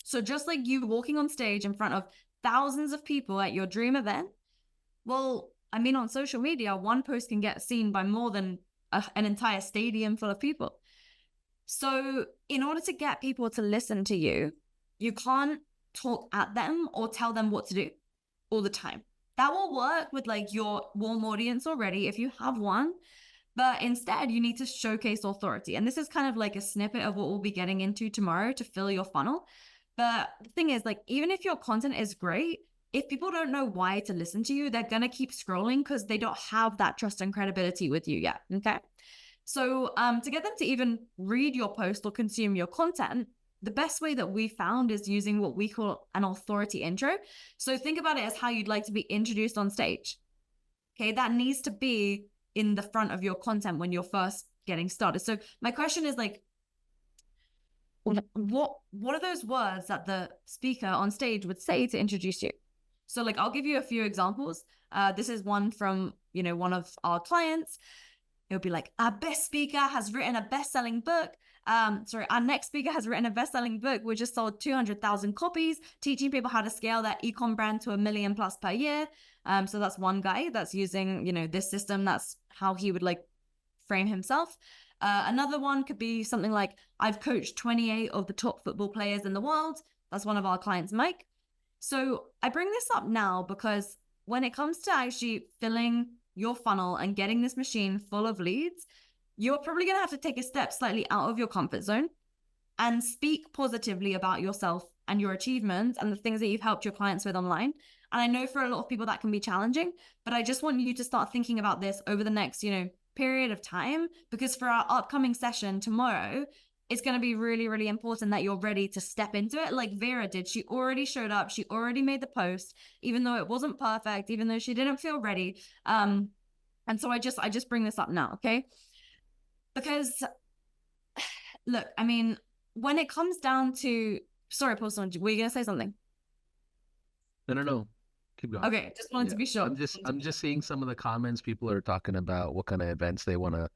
So just like you walking on stage in front of thousands of people at your dream event, well, I mean, on social media, one post can get seen by more than an entire stadium full of people. So in order to get people to listen to you, you can't talk at them or tell them what to do all the time. That will work with like your warm audience already if you have one, but instead you need to showcase authority. And this is kind of like a snippet of what we'll be getting into tomorrow to fill your funnel. But the thing is, like, even if your content is great, if people don't know why to listen to you, they're going to keep scrolling because they don't have that trust and credibility with you yet. Okay. So to get them to even read your post or consume your content, the best way that we found is using what we call an authority intro. So think about it as how you'd like to be introduced on stage. Okay. That needs to be in the front of your content when you're first getting started. So my question is like, what are those words that the speaker on stage would say to introduce you? So like, I'll give you a few examples. This is one from, one of our clients. It'll be like, our best speaker has written a best-selling book. Our next speaker has written a best-selling book. We just sold 200,000 copies, teaching people how to scale their ecom brand to $1 million+ per year. So that's one guy that's using, this system. That's how he would like frame himself. Another one could be something like, I've coached 28 of the top football players in the world. That's one of our clients, Mike. So I bring this up now because when it comes to actually filling your funnel and getting this machine full of leads, you're probably going to have to take a step slightly out of your comfort zone and speak positively about yourself and your achievements and the things that you've helped your clients with online. And I know for a lot of people that can be challenging, but I just want you to start thinking about this over the next, period of time, because for our upcoming session tomorrow, it's going to be really, really important that you're ready to step into it. Like Vera did. She already showed up. She already made the post, even though it wasn't perfect, even though she didn't feel ready. And so I just bring this up now, okay? Because look, I mean, when it comes down to, sorry, Paul, were you going to say something? No. Keep going. Okay, just wanted to be sure. I'm just seeing some of the comments. People are talking about what kind of events they want to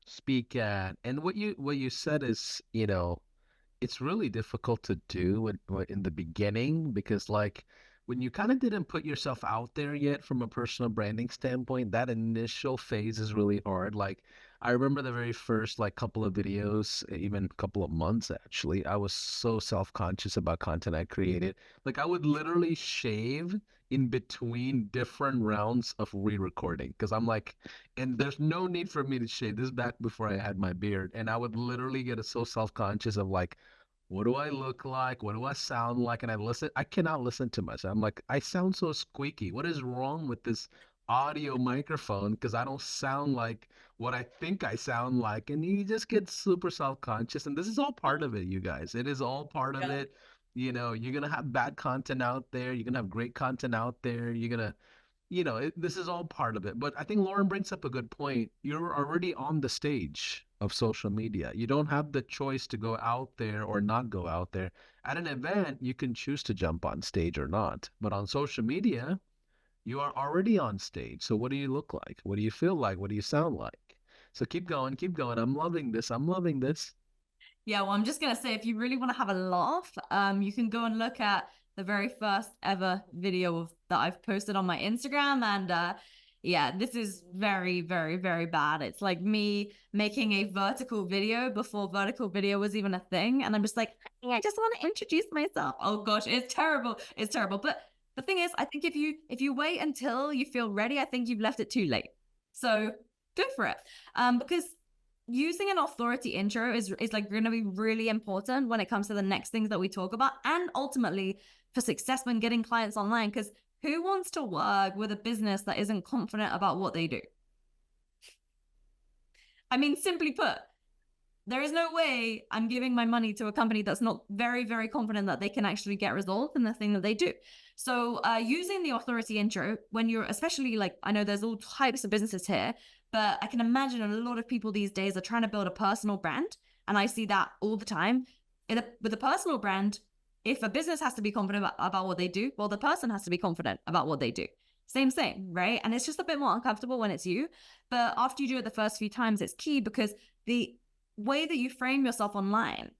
speak at, and what you said is, it's really difficult to do in the beginning, because like when you kind of didn't put yourself out there yet from a personal branding standpoint, that initial phase is really hard. Like I remember the very first like couple of videos, even couple of months actually, I was so self-conscious about content I created. Like I would literally shave in between different rounds of re-recording, because I'm like, and there's no need for me to shave. This is back before I had my beard, and I would literally get so self-conscious of like, what do I look like? What do I sound like? And I cannot listen to myself. I'm like, I sound so squeaky. What is wrong with this audio microphone? Because I don't sound like what I think I sound like. And you just get super self-conscious. And this is all part of it, you guys. It is all part of it. You're going to have bad content out there. You're going to have great content out there. You're going to this is all part of it. But I think Lauren brings up a good point. You're already on the stage of social media. You don't have the choice to go out there or not go out there. At an event, you can choose to jump on stage or not. But on social media, you are already on stage. So what do you look like? What do you feel like? What do you sound like? So keep going, keep going. I'm loving this. I'm loving this. Yeah, well, I'm just going to say, if you really want to have a laugh, you can go and look at the very first ever video that I've posted on my Instagram. And yeah, this is very, very, very bad. It's like me making a vertical video before vertical video was even a thing. And I'm just like, I just want to introduce myself. Oh gosh, it's terrible. It's terrible. But the thing is, I think if you wait until you feel ready, I think you've left it too late. So go for it. Because using an authority intro is like going to be really important when it comes to the next things that we talk about, and ultimately for success when getting clients online. Because who wants to work with a business that isn't confident about what they do? I mean, simply put, there is no way I'm giving my money to a company that's not very, very confident that they can actually get results in the thing that they do. So using the authority intro when you're, especially like, I know there's all types of businesses here, but I can imagine a lot of people these days are trying to build a personal brand. And I see that all the time. With a personal brand, if a business has to be confident about what they do, well, the person has to be confident about what they do. Same, right? And it's just a bit more uncomfortable when it's you. But after you do it the first few times, it's key, because the way that you frame yourself online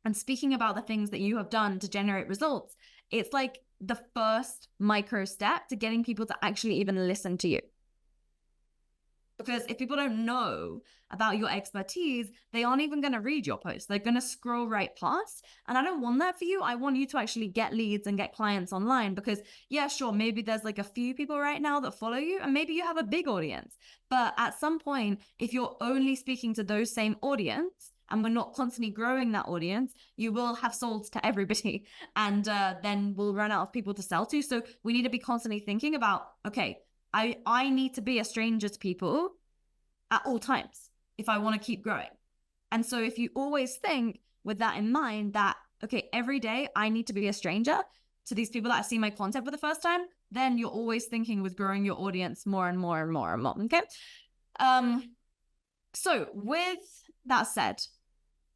and speaking about the things that you have done to generate results, it's like the first micro step to getting people to actually even listen to you. Because if people don't know about your expertise, they aren't even going to read your post. They're going to scroll right past. And I don't want that for you. I want you to actually get leads and get clients online, because yeah, sure, maybe there's like a few people right now that follow you, and maybe you have a big audience. But at some point, if you're only speaking to those same audience, and we're not constantly growing that audience, you will have sold to everybody, and then we'll run out of people to sell to. So we need to be constantly thinking about, okay, I need to be a stranger to people at all times if I want to keep growing. And so if you always think with that in mind, that, okay, every day I need to be a stranger to these people that see my content for the first time, then you're always thinking with growing your audience more and more and more and more, okay? So with that said,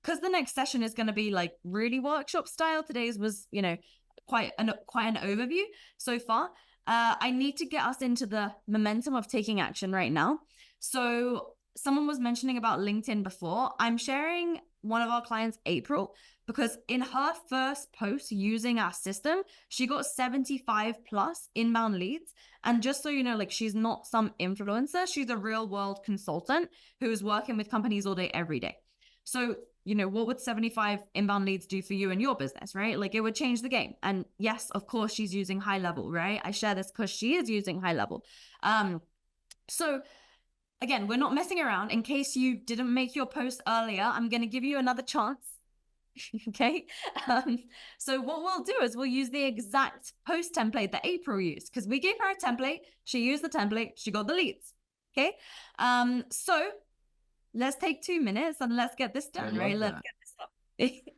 because the next session is going to be like really workshop style, today's was, quite an overview so far. I need to get us into the momentum of taking action right now. So someone was mentioning about LinkedIn before. I'm sharing one of our clients, April, because in her first post using our system, she got 75 plus inbound leads. And just so you know, like, she's not some influencer, she's a real world consultant who is working with companies all day, every day. So, you know, what would 75 inbound leads do for you and your business, right? Like, it would change the game. And yes, of course, she's using HighLevel, right? I share this because she is using HighLevel. So again, we're not messing around. In case you didn't make your post earlier, I'm going to give you another chance. Okay. So what we'll do is we'll use the exact post template that April used, because we gave her a template. She used the template. She got the leads. Okay. So let's take 2 minutes and let's get this done, right? Let's get this up.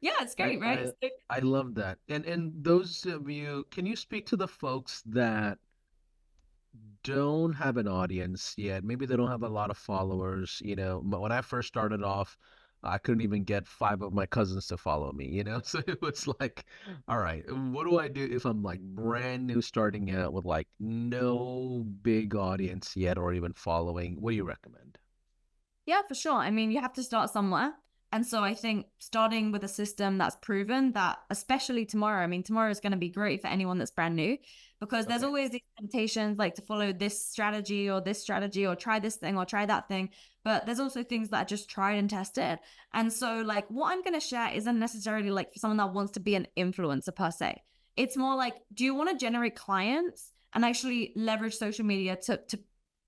Yeah, it's great, right? I love that. And those of you, can you speak to the folks that don't have an audience yet? Maybe they don't have a lot of followers, you know. But when I first started off, I couldn't even get 5 of my cousins to follow me, you know? So it was like, all right, what do I do if I'm like brand new starting out with like no big audience yet or even following? What do you recommend? Yeah, for sure. I mean, you have to start somewhere. And so I think starting with a system that's proven that, especially tomorrow, I mean, tomorrow is going to be great for anyone that's brand new, because there's always these temptations like to follow this strategy or try this thing or try that thing. But there's also things that are just tried and tested. And so like what I'm going to share isn't necessarily like for someone that wants to be an influencer per se. It's more like, do you want to generate clients and actually leverage social media to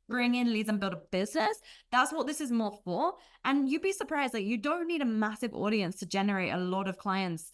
bring in leads and build a business? That's what this is more for. And you'd be surprised that you don't need a massive audience to generate a lot of clients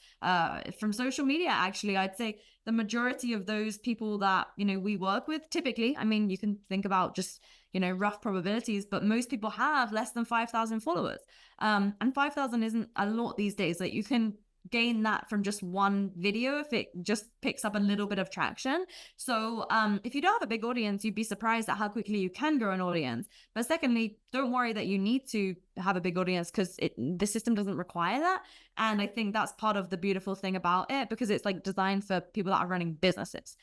from social media. Actually, I'd say the majority of those people that, you know, we work with typically, I mean, you can think about just, you know, rough probabilities, but most people have less than 5,000 followers. And 5,000 isn't a lot these days. Like, you can gain that from just one video if it just picks up a little bit of traction. So if you don't have a big audience, you'd be surprised at how quickly you can grow an audience. But secondly, don't worry that you need to have a big audience, because the system doesn't require that. And I think that's part of the beautiful thing about it, because it's like designed for people that are running businesses.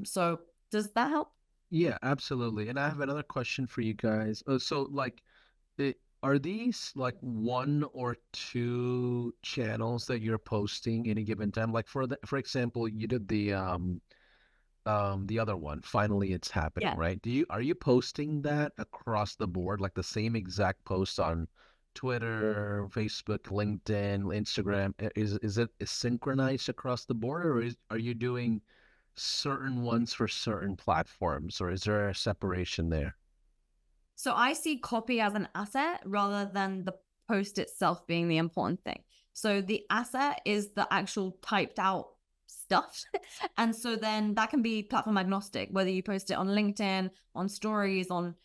So does that help? Yeah, absolutely. And I have another question for you guys. So like, are these like 1 or 2 channels that you're posting any given time? Like for example, you did the other one, Finally It's Happening, Yeah. right? Are you posting that across the board, like the same exact post on Twitter, Facebook, LinkedIn, Instagram? Is it synchronized across the board, or are you doing certain ones for certain platforms, or is there a separation there? So I see copy as an asset rather than the post itself being the important thing. So the asset is the actual typed out stuff. And so then that can be platform agnostic, whether you post it on LinkedIn, on stories, on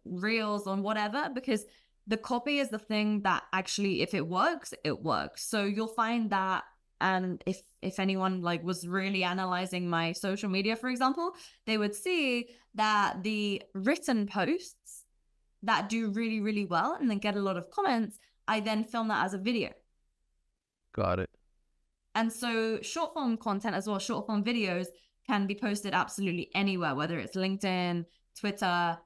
reels, on whatever, because the copy is the thing that actually, if it works, it works. So you'll find that. And if anyone like was really analyzing my social media, for example, they would see that the written posts that do really, really well and then get a lot of comments, I then film that as a video. Got it. And so short form content as well, short form videos can be posted absolutely anywhere, whether it's LinkedIn, Twitter,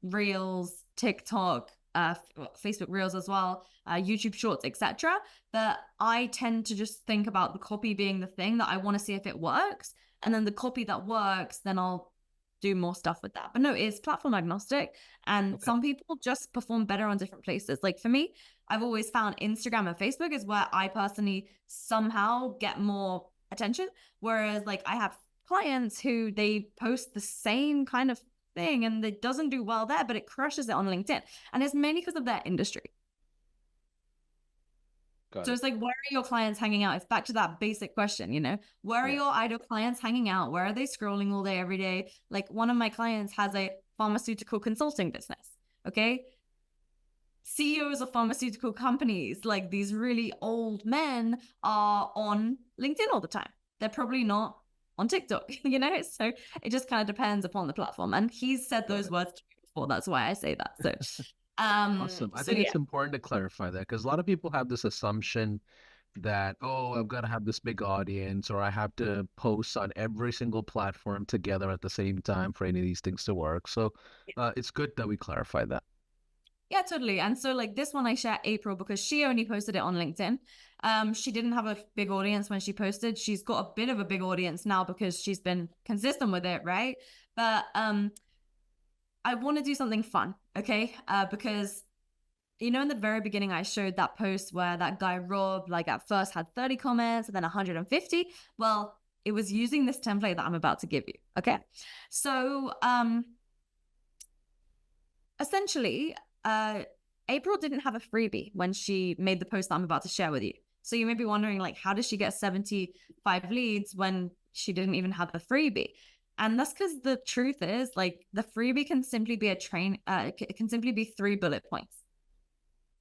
Reels, TikTok, Facebook Reels as well, YouTube Shorts, etc. That I tend to just think about the copy being the thing that I want to see if it works. And then the copy that works, then I'll do more stuff with that. But no, it's platform agnostic. And some people just perform better on different places. Like for me, I've always found Instagram and Facebook is where I personally somehow get more attention. Whereas like I have clients who they post the same kind of thing and it doesn't do well there, but it crushes it on LinkedIn. And it's mainly because of their industry. So it's like, where are your clients hanging out? It's back to that basic question, you know, where are your ideal clients hanging out? Where are they scrolling all day, every day? Like one of my clients has a pharmaceutical consulting business. Okay. CEOs of pharmaceutical companies, like these really old men, are on LinkedIn all the time. They're probably not on TikTok, you know? So it just kind of depends upon the platform. And he's said those words to me before. That's why I say that. So Awesome. I think it's important to clarify that, because a lot of people have this assumption, that, oh, I've got to have this big audience, or I have to post on every single platform together at the same time for any of these things to work. So it's good that we clarify that. Yeah, totally. And so like this one I share April because she only posted it on LinkedIn. She didn't have a big audience when she posted. She's got a bit of a big audience now because she's been consistent with it, right? But I want to do something fun, okay? Because you know, in the very beginning, I showed that post where that guy Rob, like at first had 30 comments and then 150. Well, it was using this template that I'm about to give you. Okay. So essentially, April didn't have a freebie when she made the post that I'm about to share with you. So you may be wondering, like, how does she get 75 leads when she didn't even have a freebie? And that's because the truth is, like, the freebie can simply be it can simply be 3 bullet points.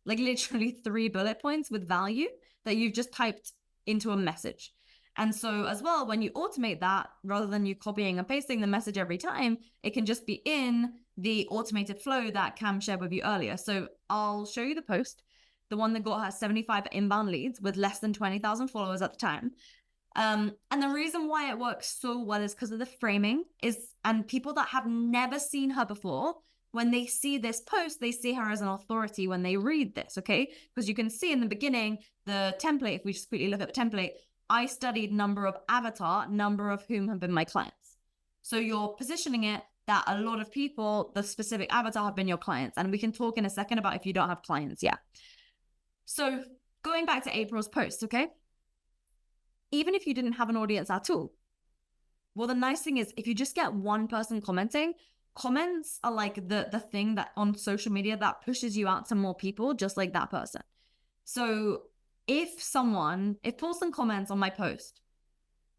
Like literally 3 bullet points with value that you've just typed into a message. And so as well, when you automate that, rather than you copying and pasting the message every time, it can just be in the automated flow that Cam shared with you earlier. So I'll show you the post, the one that got her 75 inbound leads with less than 20,000 followers at the time. And the reason why it works so well is because of the framing and people that have never seen her before, when they see this post, they see her as an authority when they read this, okay? Because you can see in the beginning, the template, if we just quickly look at the template, I studied number of avatar, number of whom have been my clients. So you're positioning it that a lot of people, the specific avatar have been your clients. And we can talk in a second about if you don't have clients yet. So going back to April's post, okay? Even if you didn't have an audience at all, well, the nice thing is if you just get one person commenting, comments are like the thing that on social media that pushes you out to more people, just like that person. So if Paulson comments on my post,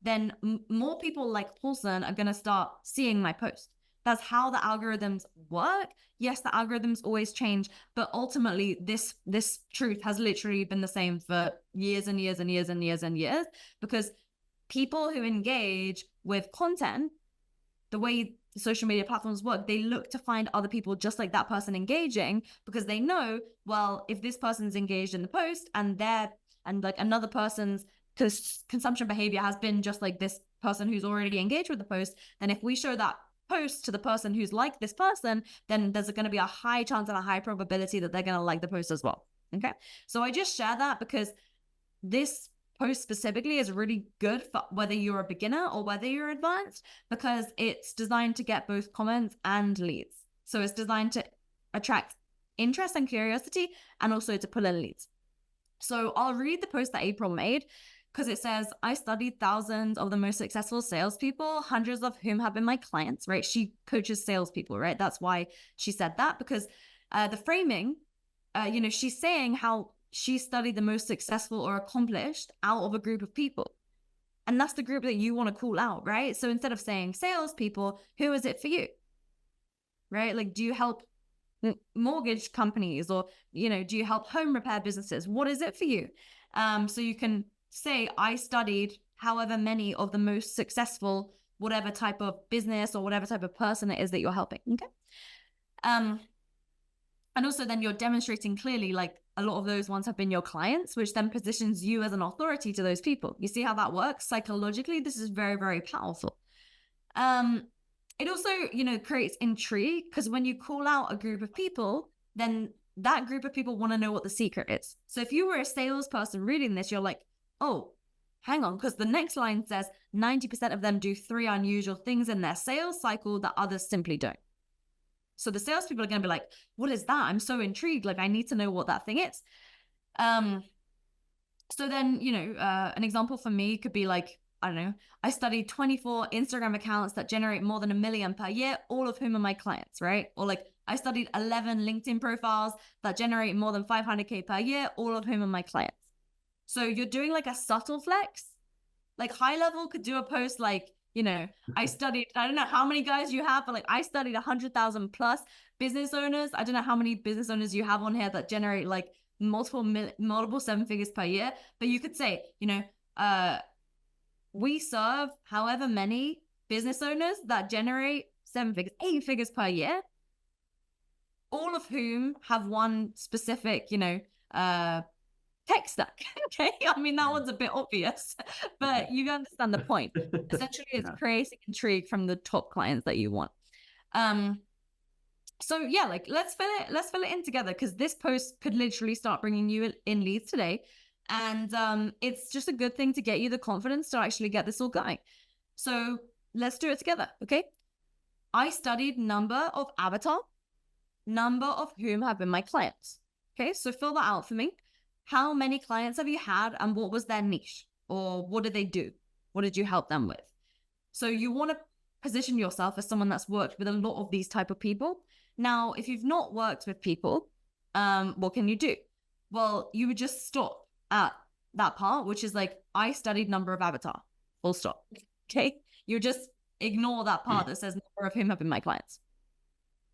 then more people like Paulson are going to start seeing my post. That's how the algorithms work. Yes, the algorithms always change, but ultimately this truth has literally been the same for years and years and years and years and years, because people who engage with content, the way social media platforms work, they look to find other people just like that person engaging, because they know, well, if this person's engaged in the post and like another person's consumption behavior has been just like this person who's already engaged with the post, then if we show that post to the person who's like this person, then there's going to be a high chance and a high probability that they're going to like the post as well. Okay. So I just share that because this post specifically is really good for whether you're a beginner or whether you're advanced, because it's designed to get both comments and leads. So it's designed to attract interest and curiosity and also to pull in leads. So I'll read the post that April made, because it says, I studied thousands of the most successful salespeople, hundreds of whom have been my clients, right? She coaches salespeople, right? That's why she said that, because the framing, she's saying how she studied the most successful or accomplished out of a group of people. And that's the group that you want to call out, right? So instead of saying salespeople, who is it for you? Right? Like, do you help mortgage companies, or, do you help home repair businesses? What is it for you? So you can say, I studied however many of the most successful, whatever type of business or whatever type of person it is that you're helping. Okay. And also then you're demonstrating clearly, like, a lot of those ones have been your clients, which then positions you as an authority to those people. You see how that works? Psychologically, this is very, very powerful. It also, creates intrigue, because when you call out a group of people, then that group of people want to know what the secret is. So if you were a salesperson reading this, you're like, oh, hang on, because the next line says 90% of them do 3 unusual things in their sales cycle that others simply don't. So the salespeople are going to be like, what is that? I'm so intrigued. Like, I need to know what that thing is. So then, an example for me could be like, I don't know, I studied 24 Instagram accounts that generate more than $1 million per year, all of whom are my clients, right? Or like, I studied 11 LinkedIn profiles that generate more than 500K per year, all of whom are my clients. So you're doing like a subtle flex. Like HighLevel could do a post like, I studied, I don't know how many guys you have, but like I studied 100,000 plus business owners. I don't know how many business owners you have on here that generate like multiple 7 figures per year. But you could say, we serve however many business owners that generate 7 figures, 8 figures per year, all of whom have one specific, tech stack. Okay. I mean, that one's a bit obvious, but you understand the point. Essentially, it's creating intrigue from the top clients that you want. So yeah, like let's fill it in together, because this post could literally start bringing you in leads today. And it's just a good thing to get you the confidence to actually get this all going. So let's do it together. Okay. I studied number of avatar, number of whom have been my clients. Okay. So fill that out for me. How many clients have you had, and what was their niche, or what did they do? What did you help them with? So you want to position yourself as someone that's worked with a lot of these type of people. Now, if you've not worked with people, what can you do? Well, you would just stop at that part, which is like, I studied number of avatar, full stop. Okay. You just ignore that part that says number of whom have been my clients.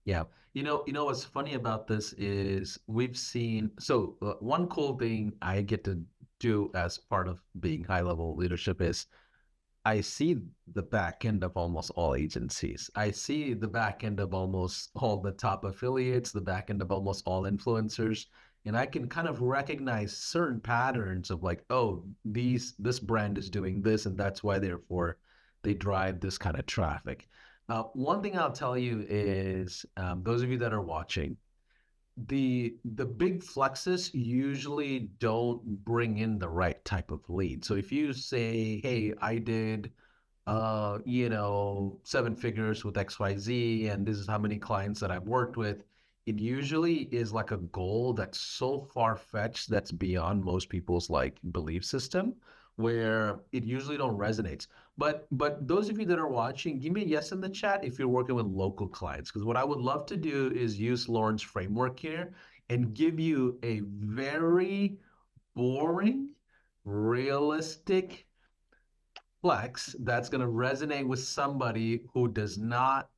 Yeah. You know what's funny about this is we've seen, so one cool thing I get to do as part of being high level leadership is I see the back end of almost all agencies. I see the back end of almost all the top affiliates, the back end of almost all influencers. And I can kind of recognize certain patterns of like, oh, this brand is doing this, and that's why therefore they drive this kind of traffic. One thing I'll tell you is, those of you that are watching, the big flexes usually don't bring in the right type of lead. So if you say, hey, I did 7 figures with XYZ, and this is how many clients that I've worked with, it usually is like a goal that's so far-fetched that's beyond most people's like belief system, where it usually don't resonate. But those of you that are watching, give me a yes in the chat if you're working with local clients, because what I would love to do is use Lauren's framework here and give you a very boring, realistic flex that's going to resonate with somebody who does not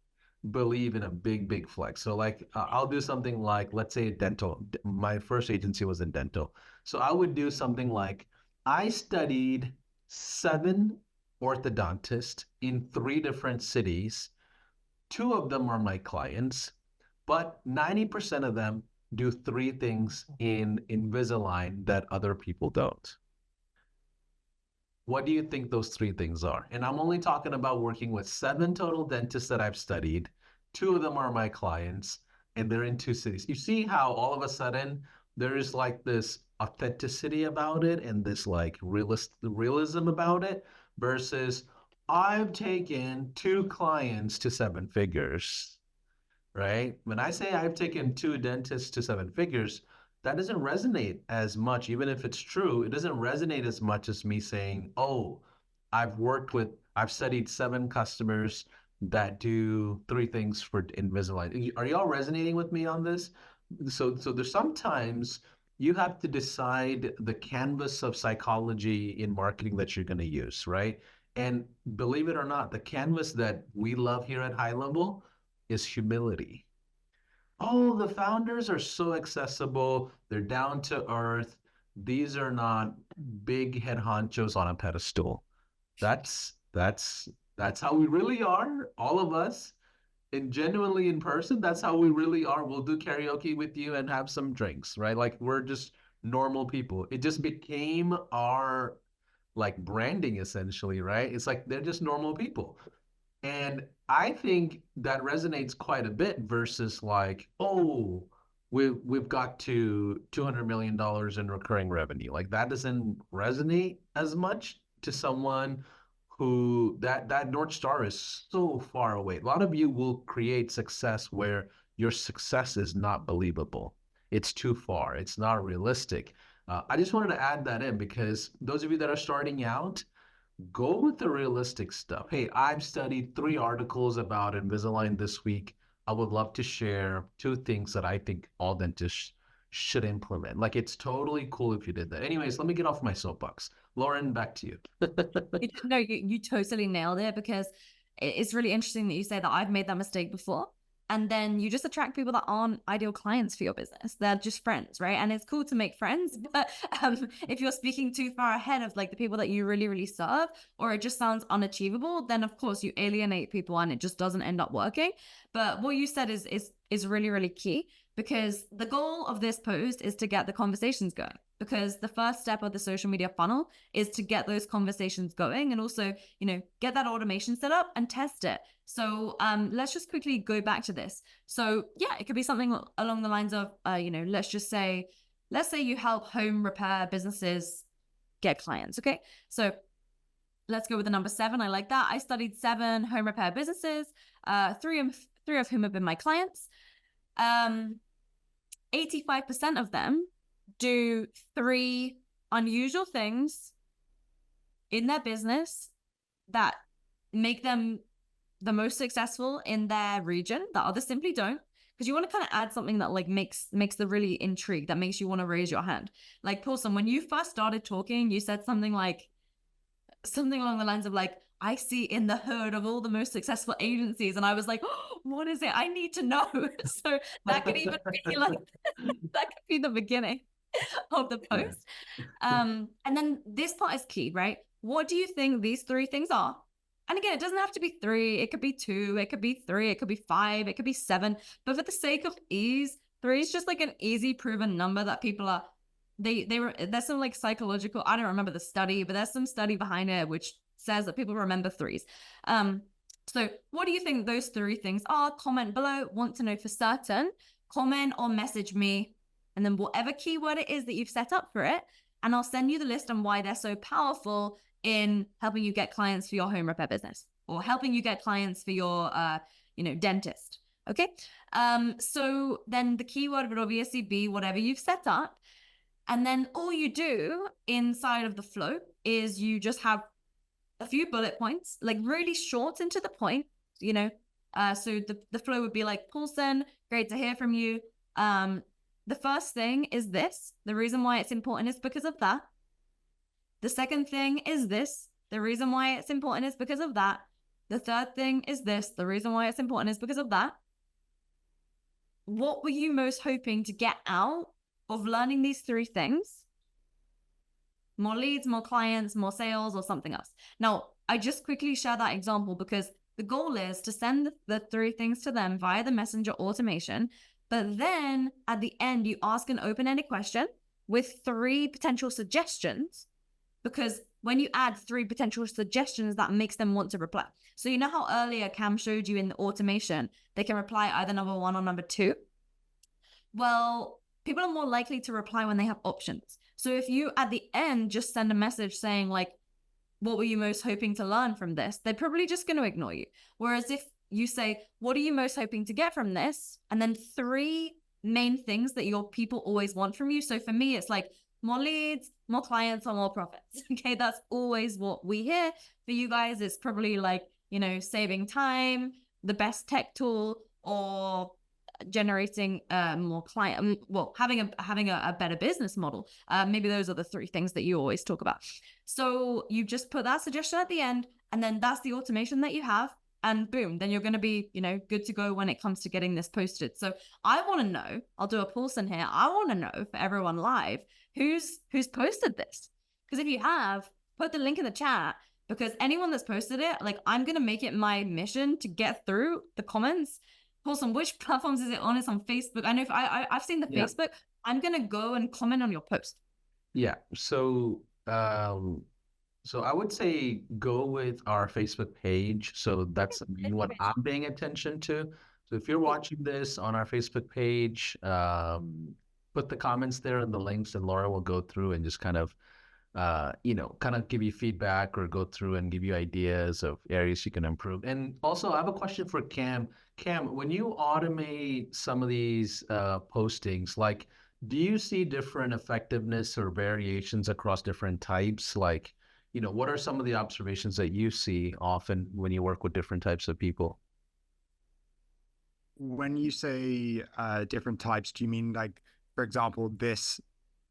believe in a big flex. So like I'll do something like, let's say dental. My first agency was in dental. So I would do something like, I studied 7 orthodontists in 3 different cities. 2 of them are my clients, but 90% of them do 3 things in Invisalign that other people don't. What do you think those 3 things are? And I'm only talking about working with 7 total dentists that I've studied. 2 of them are my clients, and they're in 2 cities. You see how all of a sudden there is like this authenticity about it and this like realism about it, versus I've taken 2 clients to 7 figures, right? When I say I've taken 2 dentists to 7 figures, that doesn't resonate as much. Even if it's true, it doesn't resonate as much as me saying, oh, I've studied 7 customers that do 3 things for Invisalign. Are y'all resonating with me on this? So there's sometimes you have to decide the canvas of psychology in marketing that you're going to use, right? And believe it or not, the canvas that we love here at HighLevel is humility. Oh, the founders are so accessible. They're down to earth. These are not big head honchos on a pedestal. That's how we really are, all of us. And genuinely in person, that's how we really are. We'll do karaoke with you and have some drinks, right? Like we're just normal people. It just became our like branding essentially, right? It's like they're just normal people. And I think that resonates quite a bit versus like, oh, we've got to $200 million in recurring revenue. Like that doesn't resonate as much to someone who that North Star is so far away. A lot of you will create success where your success is not believable. It's too far. It's not realistic. I just wanted to add that in because those of you that are starting out, go with the realistic stuff. Hey, I've studied 3 articles about Invisalign this week. I would love to share 2 things that I think all dentists should implement. Like it's totally cool if you did that. Anyways, let me get off my soapbox. Lauren, back to you. No, you totally nailed it, because it's really interesting that you say that. I've made that mistake before. And then you just attract people that aren't ideal clients for your business. They're just friends, right? And it's cool to make friends, but if you're speaking too far ahead of like the people that you really, really serve, or it just sounds unachievable, then of course you alienate people and it just doesn't end up working. But what you said is really, really key, because the goal of this post is to get the conversations going. because the first step of the social media funnel is to get those conversations going and also, get that automation set up and test it. So let's just quickly go back to this. So yeah, it could be something along the lines of, let's say you help home repair businesses get clients. Okay. So let's go with the number 7. I like that. I studied 7 home repair businesses, three of whom have been my clients. 85% of them do 3 unusual things in their business that make them the most successful in their region that others simply don't. Because you want to kind of add something that like makes the really intrigue, that makes you want to raise your hand. Like Paulson, when you first started talking, you said something along the lines of like, I see in the herd of all the most successful agencies. And I was like, oh, what is it? I need to know. So that could even be like, that could be the beginning of the post. And then this part is key, right? What do you think these 3 things are? And again, it doesn't have to be 3. It could be 2. It could be 3. It could be 5. It could be 7. But for the sake of ease, 3 is just like an easy proven number that people are, there's some like psychological, I don't remember the study, but there's some study behind it which says that people remember 3s. So what do you think those 3 things are? Comment below. Want to know for certain. Comment or message me, and then whatever keyword it is that you've set up for it, and I'll send you the list on why they're so powerful in helping you get clients for your home repair business, or helping you get clients for your dentist. Okay. So then the keyword would obviously be whatever you've set up. And then all you do inside of the flow is you just have a few bullet points, like really short and to the point, so the flow would be like, Paulson, great to hear from you. The first thing is this. The reason why it's important is because of that. The second thing is this. The reason why it's important is because of that. The third thing is this. The reason why it's important is because of that. What were you most hoping to get out of learning these 3 things? More leads, more clients, more sales, or something else. Now, I just quickly share that example because the goal is to send the 3 things to them via the messenger automation. But then at the end, you ask an open-ended question with 3 potential suggestions, because when you add 3 potential suggestions, that makes them want to reply. So you know how earlier Cam showed you in the automation, they can reply either number 1 or number 2? Well, people are more likely to reply when they have options. So if you at the end just send a message saying like, what were you most hoping to learn from this? They're probably just going to ignore you. Whereas if you say, what are you most hoping to get from this? And then 3 main things that your people always want from you. So for me, it's like more leads, more clients, or more profits. Okay, that's always what we hear. For you guys, it's probably like, saving time, the best tech tool, or generating more client, having a better business model. Maybe those are the 3 things that you always talk about. So you just put that suggestion at the end, and then that's the automation that you have, and boom, then you're going to be good to go when it comes to getting this posted. So I want to know, I'll do a Paulson here, I want to know for everyone live who's posted this, because if you have, put the link in the chat, because anyone that's posted it, like, I'm going to make it my mission to get through the comments. Paulson, which platforms is it on? It's on Facebook. I know I've seen the Facebook. I'm going to go and comment on your post. Yeah. So I would say go with our Facebook page. So that's what I'm paying attention to. So if you're watching this on our Facebook page, put the comments there and the links, and Laura will go through and just kind of give you feedback or go through and give you ideas of areas you can improve. And also, I have a question for Cam. Cam, when you automate some of these postings, like, do you see different effectiveness or variations across different types? Like, what are some of the observations that you see often when you work with different types of people? When you say different types, do you mean like, for example, this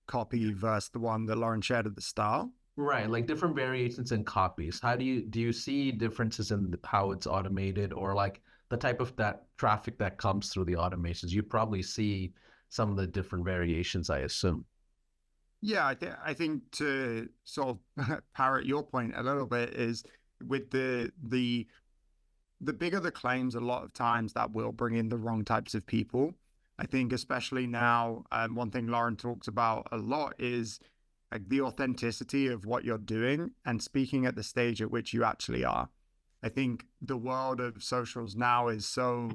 copy versus the one that Lauren shared at the start? Right, like different variations in copies. How do you see differences in how it's automated, or like the type of that traffic that comes through the automations? You probably see some of the different variations, I assume. Yeah, I think to sort of parrot your point a little bit is with the bigger the claims, a lot of times that will bring in the wrong types of people. I think especially now, one thing Lauren talks about a lot is like the authenticity of what you're doing and speaking at the stage at which you actually are. I think the world of socials now is so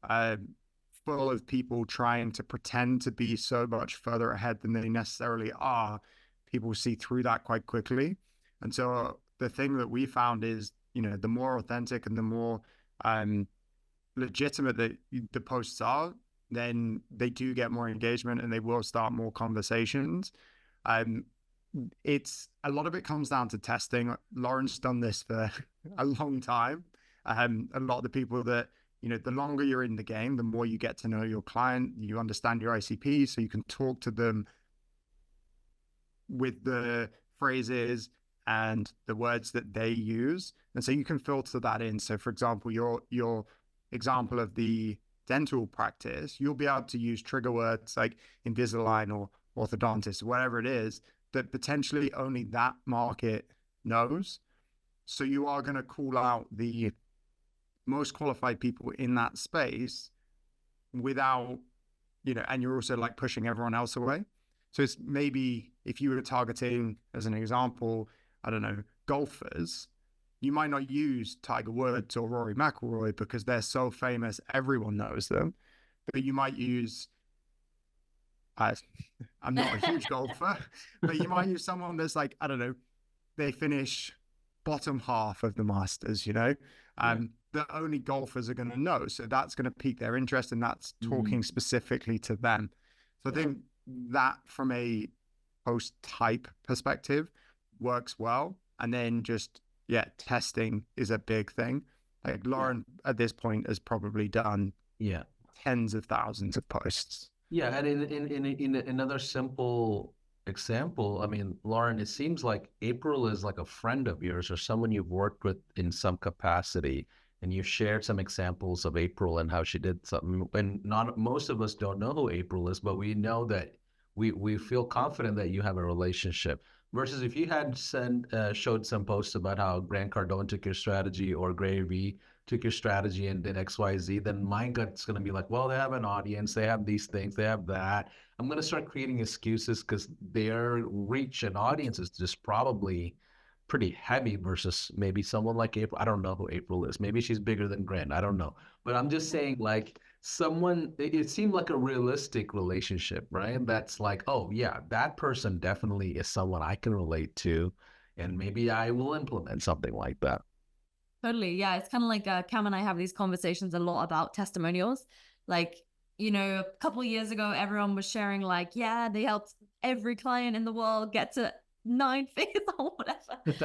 uh, full of people trying to pretend to be so much further ahead than they necessarily are. People see through that quite quickly. And so the thing that we found is, the more authentic and the more legitimate that the posts are, then they do get more engagement and they will start more conversations. Um, it's a lot of it comes down to testing. Lauren's done this for a long time. A lot of the people that, the longer you're in the game, the more you get to know your client, you understand your ICP, so you can talk to them with the phrases and the words that they use. And so you can filter that in. So for example, your example of the dental practice, you'll be able to use trigger words like Invisalign or orthodontist, whatever it is, that potentially only that market knows. So you are going to call out the most qualified people in that space without, and you're also like pushing everyone else away. So it's maybe if you were targeting, as an example, I don't know, golfers, you might not use Tiger Woods or Rory McIlroy because they're so famous, everyone knows them. But you might use, I'm not a huge golfer, but you might use someone that's like, I don't know, they finish bottom half of the Masters, that only golfers are going to know. So that's going to pique their interest, and that's talking specifically to them. So I think that from a post type perspective works well. And then just, testing is a big thing. Like Lauren at this point has probably done tens of thousands of posts. Yeah, and in another simple example, I mean, Lauren, it seems like April is like a friend of yours or someone you've worked with in some capacity, and you shared some examples of April and how she did something. And not most of us don't know who April is, but we know that we feel confident that you have a relationship. Versus if you had showed some posts about how Grant Cardone took your strategy or Gary Vee took your strategy and did XYZ, then my gut's going to be like, well, they have an audience, they have these things, they have that. I'm going to start creating excuses because their reach and audience is just probably pretty heavy versus maybe someone like April. I don't know who April is. Maybe she's bigger than Grant. I don't know. But I'm just saying, like, it seemed like a realistic relationship, right? That's like, oh, yeah, that person definitely is someone I can relate to. And maybe I will implement something like that. Totally. Yeah. It's kind of like Cam and I have these conversations a lot about testimonials. Like, a couple of years ago, everyone was sharing like, yeah, they helped every client in the world get to 9 figures or whatever.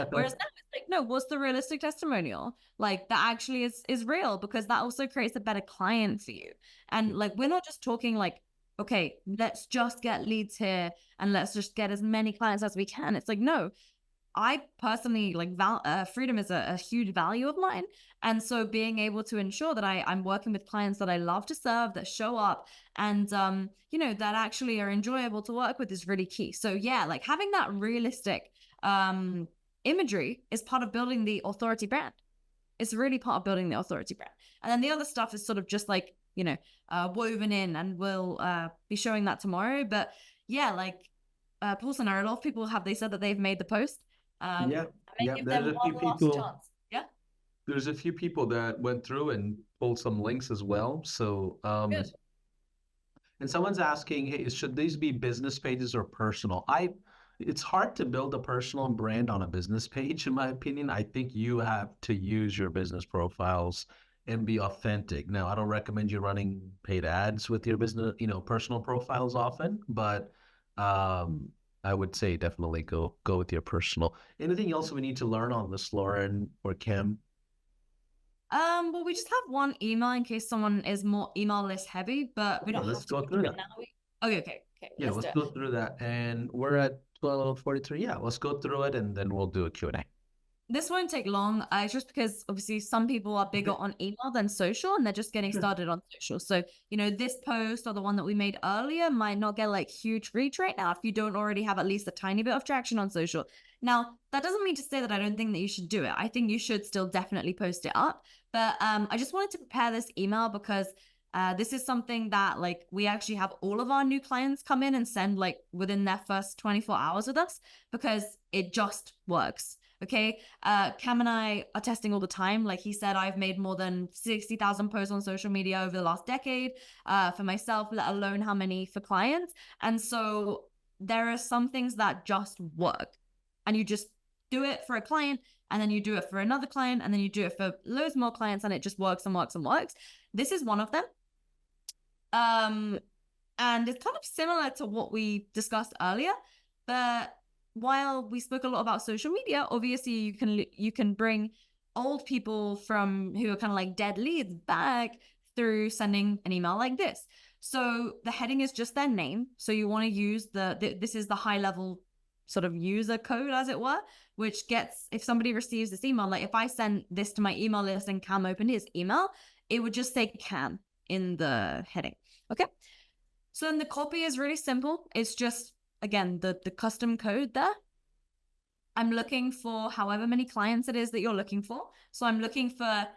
Whereas now it's like, no, what's the realistic testimonial? Like that actually is real, because that also creates a better client for you. And like, we're not just talking like, okay, let's just get leads here and let's just get as many clients as we can. It's like, no, I personally like freedom is a huge value of mine. And so being able to ensure that I'm working with clients that I love to serve, that show up and, that actually are enjoyable to work with is really key. So yeah, like having that realistic imagery is part of building the authority brand. It's really part of building the authority brand. And then the other stuff is sort of just like, woven in, and we'll be showing that tomorrow. But yeah, like Paulson, a lot of people they said that they've made the post. Give them there's a few one last people. chance. Yeah. There's a few people that went through and pulled some links as well. So, Good. and someone's asking, hey, should these be business pages or personal? It's hard to build a personal brand on a business page, in my opinion. I think you have to use your business profiles and be authentic. Now, I don't recommend you running paid ads with your business, personal profiles often, but I would say definitely go with your personal. Anything else we need to learn on this, Lauren or Kim? Well, we just have one email in case someone is more email list heavy, but we don't let's have to go through that. now. Okay. Yeah, let's go through that. And we're at 12:43. Yeah, let's go through it and then we'll do a Q&A. This won't take long. It's just because obviously some people are bigger on email than social, and they're just getting started on social. So, this post or the one that we made earlier might not get like huge reach right now if you don't already have at least a tiny bit of traction on social. Now, that doesn't mean to say that I don't think that you should do it. I think you should still definitely post it up. But I just wanted to prepare this email because This is something that like we actually have all of our new clients come in and send like within their first 24 hours with us because it just works. Okay. Cam and I are testing all the time. Like he said, I've made more than 60,000 posts on social media over the last decade for myself, let alone how many for clients. And so there are some things that just work, and you just do it for a client, and then you do it for another client, and then you do it for loads more clients, and it just works and works and works. This is one of them. And it's kind of similar to what we discussed earlier, but while we spoke a lot about social media, obviously you can bring old people from who are kind of like dead leads back through sending an email like this. So the heading is just their name. So you want to use this is the HighLevel sort of user code, as it were, which gets, if somebody receives this email, like if I send this to my email list and Cam opened his email, it would just say Cam in the heading. Okay. So then the copy is really simple. It's just, again, the custom code there. I'm looking for however many clients it is that you're looking for. So I'm looking for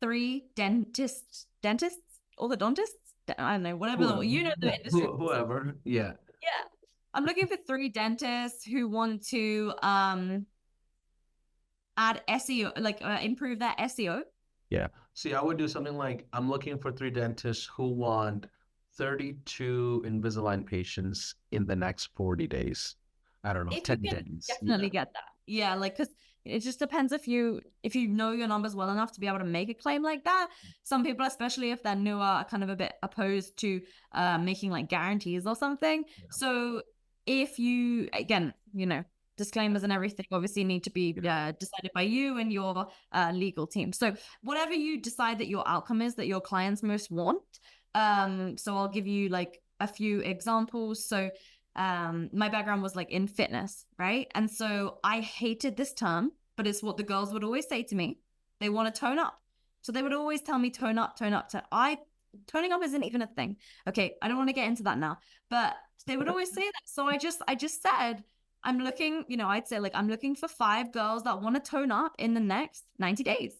3 dentists, orthodontists. I don't know, whatever, you know the industry. Whoever, yeah. Yeah. I'm looking for 3 dentists who want to add SEO, like improve their SEO. Yeah. See, I would do something like, I'm looking for 3 dentists who want 32 Invisalign patients in the next 40 days. I don't know, If 10 you can days. definitely get that. Yeah, like, because it just depends if you know your numbers well enough to be able to make a claim like that. Some people, especially if they're newer, are kind of a bit opposed to making like guarantees or something. Yeah. So if you, again, you know, disclaimers and everything obviously need to be decided by you and your legal team. So whatever you decide that your outcome is that your clients most want. So I'll give you like a few examples. So my background was like in fitness, right? And so I hated this term, but it's what the girls would always say to me. They want to tone up. So they would always tell me tone up, tone up. Toning up isn't even a thing. Okay, I don't want to get into that now, but they would always say that. So I just said, I'm looking, you know, I'd say like, I'm looking for 5 girls that want to tone up in the next 90 days.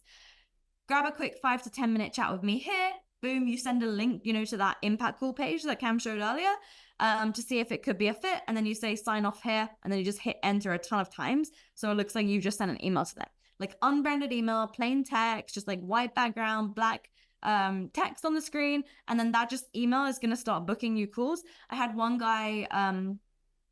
Grab a quick 5 to 10 minute chat with me here. Boom, you send a link, you know, to that impact call page that Cam showed earlier to see if it could be a fit. And then you say sign off here, and then you just hit enter a ton of times. So it looks like you just sent an email to them. Like unbranded email, plain text, just like white background, black text on the screen. And then that just email is going to start booking you calls. I had one guy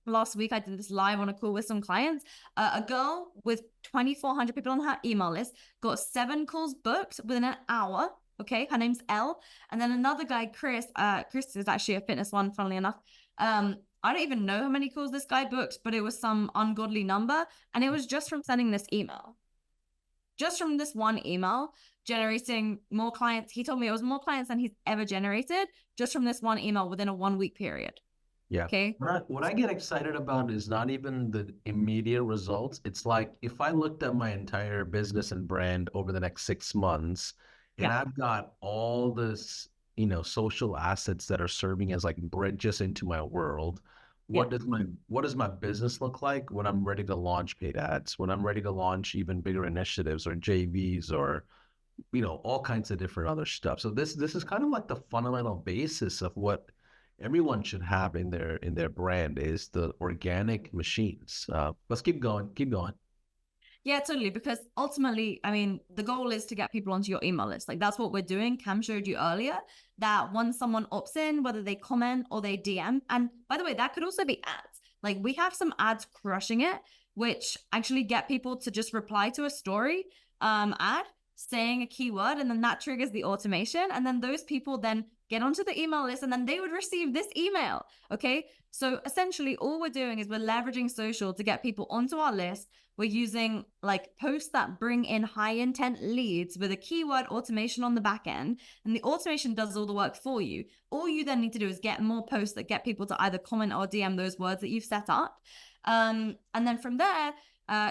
last week, I did this live on a call with some clients. A girl with 2,400 people on her email list got 7 calls booked within an hour. Okay, her name's Elle. And then another guy, Chris is actually a fitness one, funnily enough. I don't even know how many calls this guy booked, but it was some ungodly number. And it was just from sending this email. Just from this one email, generating more clients. He told me it was more clients than he's ever generated just from this one email within a 1-week period. Yeah. Okay. What I get excited about is not even the immediate results. It's like if I looked at my entire business and brand over the next 6 months, and I've got all this, you know, social assets that are serving as like bridges into my world. What does my business look like when I'm ready to launch paid ads, when I'm ready to launch even bigger initiatives or JVs or, you know, all kinds of different other stuff. So this is kind of like the fundamental basis of what everyone should have in their brand is the organic machines. Let's keep going. Yeah, totally. Because ultimately, I mean, the goal is to get people onto your email list. Like that's what we're doing. Cam showed you earlier that once someone opts in, whether they comment or they DM, and by the way, that could also be ads. Like we have some ads crushing it, which actually get people to just reply to a story ad saying a keyword, and then that triggers the automation. And then those people then get onto the email list, and then they would receive this email. Okay. So essentially all we're doing is we're leveraging social to get people onto our list. We're using like posts that bring in high intent leads with a keyword automation on the back end. And the automation does all the work for you. All you then need to do is get more posts that get people to either comment or DM those words that you've set up. And then from there,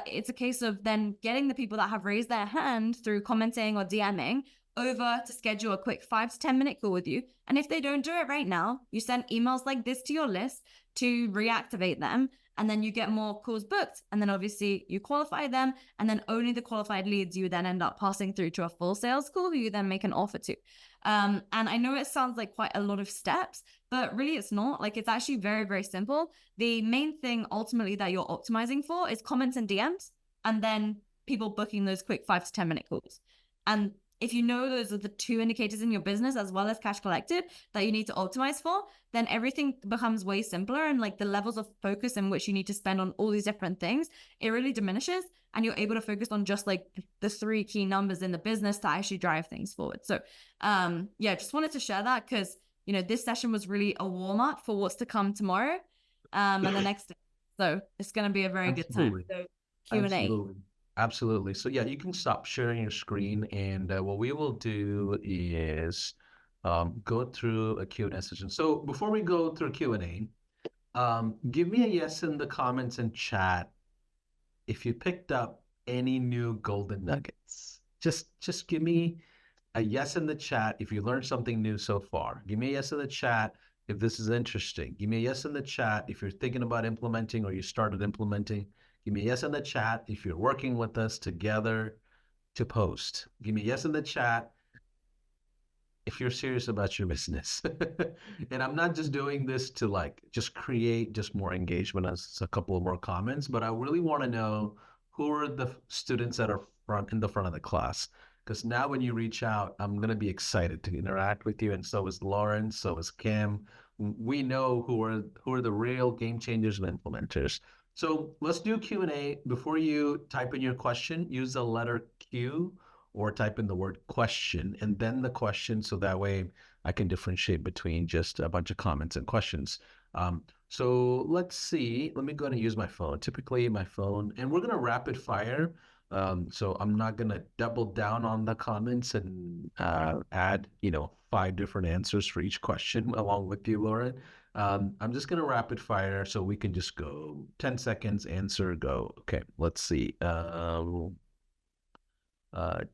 it's a case of then getting the people that have raised their hand through commenting or DMing over to schedule a quick 5 to 10 minute call with you. And if they don't do it right now, you send emails like this to your list to reactivate them. and then you get more calls booked, and then obviously you qualify them, and then only the qualified leads you then end up passing through to a full sales call who you then make an offer to. And I know it sounds like quite a lot of steps, but really it's not. Like, it's actually very, very simple. The main thing ultimately that you're optimizing for is comments and DMs, and then people booking those quick 5 to 10 minute calls. And if you know those are the 2 indicators in your business as well as cash collected that you need to optimize for, then everything becomes way simpler, and like the levels of focus in which you need to spend on all these different things, it really diminishes, and you're able to focus on just like the 3 key numbers in the business to actually drive things forward. So yeah, just wanted to share that because, you know, this session was really a warm-up for what's to come tomorrow and the next day. So it's going to be a very good time. So Q&A. Absolutely. Absolutely. So yeah, you can stop sharing your screen, and what we will do is go through a Q&A session. So before we go through Q&A, give me a yes in the comments and chat if you picked up any new golden nuggets. Just give me a yes in the chat if you learned something new so far. Give me a yes in the chat if this is interesting. Give me a yes in the chat if you're thinking about implementing or you started implementing. Give me a yes in the chat if you're working with us together to post. Give me a yes in the chat if you're serious about your business. And I'm not just doing this to like just create just more engagement as a couple of more comments, but I really want to know who are the students that are in the front of the class. Because now when you reach out, I'm going to be excited to interact with you. And so is Lauren, so is Kim. We know who are the real game changers and implementers. So let's do Q&A. Before you type in your question, use the letter Q or type in the word question and then the question, so that way I can differentiate between just a bunch of comments and questions. So let's see. Let me go ahead and use my phone. Typically my phone, and we're going to rapid fire. So I'm not going to double down on the comments and add, 5 different answers for each question along with you, Lauren. I'm just going to rapid fire so we can just go 10 seconds, answer, go. Okay, let's see.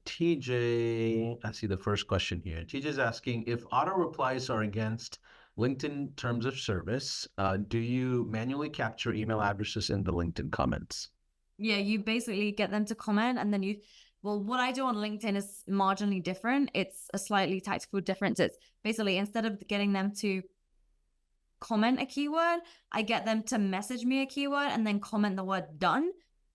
TJ, I see the first question here. TJ's asking, if auto replies are against LinkedIn terms of service, do you manually capture email addresses in the LinkedIn comments? Yeah, you basically get them to comment, and then well, what I do on LinkedIn is marginally different. It's a slightly tactical difference. It's basically, instead of getting them to comment a keyword, I get them to message me a keyword and then comment the word done.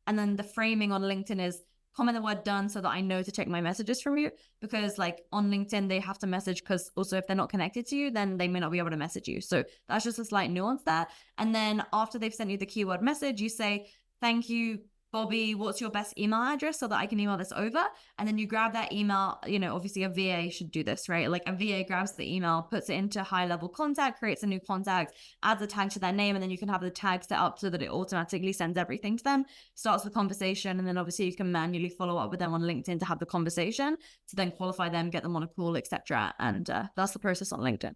And then the framing on LinkedIn is comment the word done so that I know to check my messages from you, because like on LinkedIn, they have to message, because also if they're not connected to you, then they may not be able to message you. So that's just a slight nuance there. And then after they've sent you the keyword message, you say, thank you, Bobby, what's your best email address so that I can email this over? And then you grab that email, obviously a VA should do this, right? Like a VA grabs the email, puts it into HighLevel contact, creates a new contact, adds a tag to their name, and then you can have the tag set up so that it automatically sends everything to them, starts the conversation, and then obviously you can manually follow up with them on LinkedIn to have the conversation, to then qualify them, get them on a call, etc. And that's the process on LinkedIn.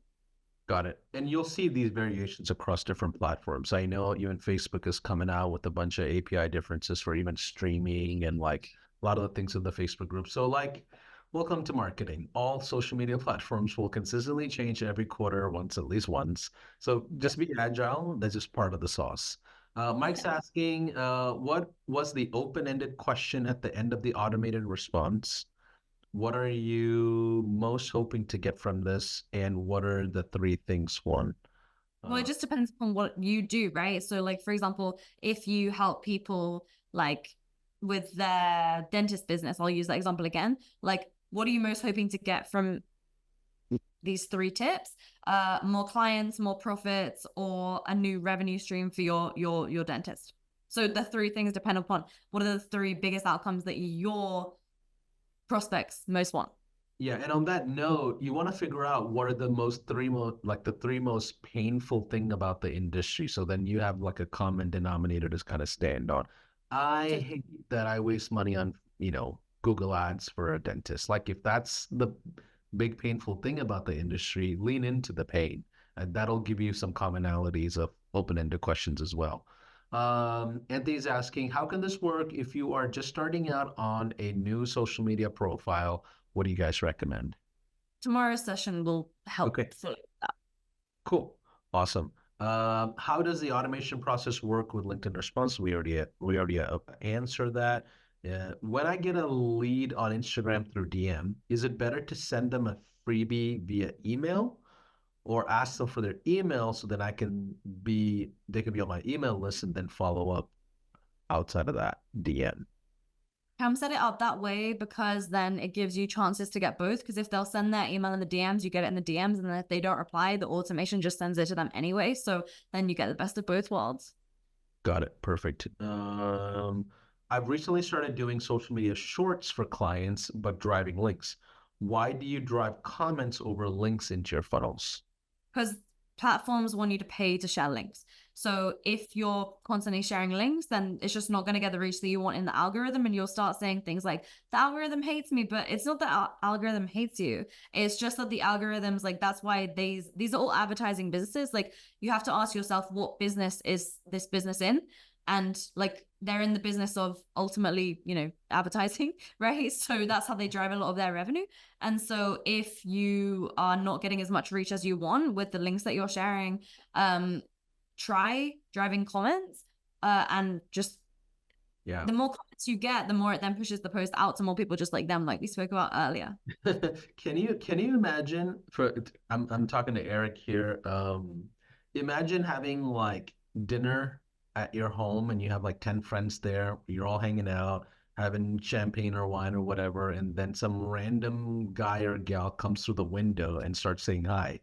Got it. And you'll see these variations across different platforms. I know even Facebook is coming out with a bunch of API differences for even streaming and like a lot of the things in the Facebook group. So like, welcome to marketing. All social media platforms will consistently change every quarter, at least once. So just be agile. That's just part of the sauce. Mike's asking, what was the open-ended question at the end of the automated response? What are you most hoping to get from this? And what are the 3 things one? Well, it just depends on what you do, right? So like, for example, if you help people like with their dentist business, I'll use that example again. Like, what are you most hoping to get from these 3 tips? More clients, more profits, or a new revenue stream for your dentist. So the 3 things depend upon what are the 3 biggest outcomes that your prospects most want. Yeah, and on that note, you want to figure out what are the 3 most painful thing about the industry. So then you have like a common denominator to kind of stand on. I hate that I waste money on, Google ads for a dentist. Like if that's the big painful thing about the industry, lean into the pain. And that'll give you some commonalities of open-ended questions as well. Anthony's asking, how can this work if you are just starting out on a new social media profile? What do you guys recommend? Tomorrow's session will help. Okay. Cool. Awesome. How does the automation process work with LinkedIn Response? We already answered that. When I get a lead on Instagram through DM, is it better to send them a freebie via email or ask them for their email so that they can be on my email list and then follow up outside of that DM? Set it up that way because then it gives you chances to get both. Because if they'll send their email in the DMs, you get it in the DMs, and then if they don't reply, the automation just sends it to them anyway. So then you get the best of both worlds. Got it. Perfect. I've recently started doing social media shorts for clients, but driving links. Why do you drive comments over links into your funnels? Because platforms want you to pay to share links. So if you're constantly sharing links, then it's just not going to get the reach that you want in the algorithm. And you'll start saying things like, the algorithm hates me, but it's not that algorithm hates you. It's just that the algorithms, like, that's why these are all advertising businesses. Like, you have to ask yourself, what business is this business in? And like, they're in the business of ultimately, advertising, right? So that's how they drive a lot of their revenue. And so if you are not getting as much reach as you want with the links that you're sharing, try driving comments, and just the more comments you get, the more it then pushes the post out to more people just like them, like we spoke about earlier. Can you imagine I'm talking to Eric here. Imagine having like dinner at your home and you have like 10 friends there, you're all hanging out, having champagne or wine or whatever, and then some random guy or gal comes through the window and starts saying hi.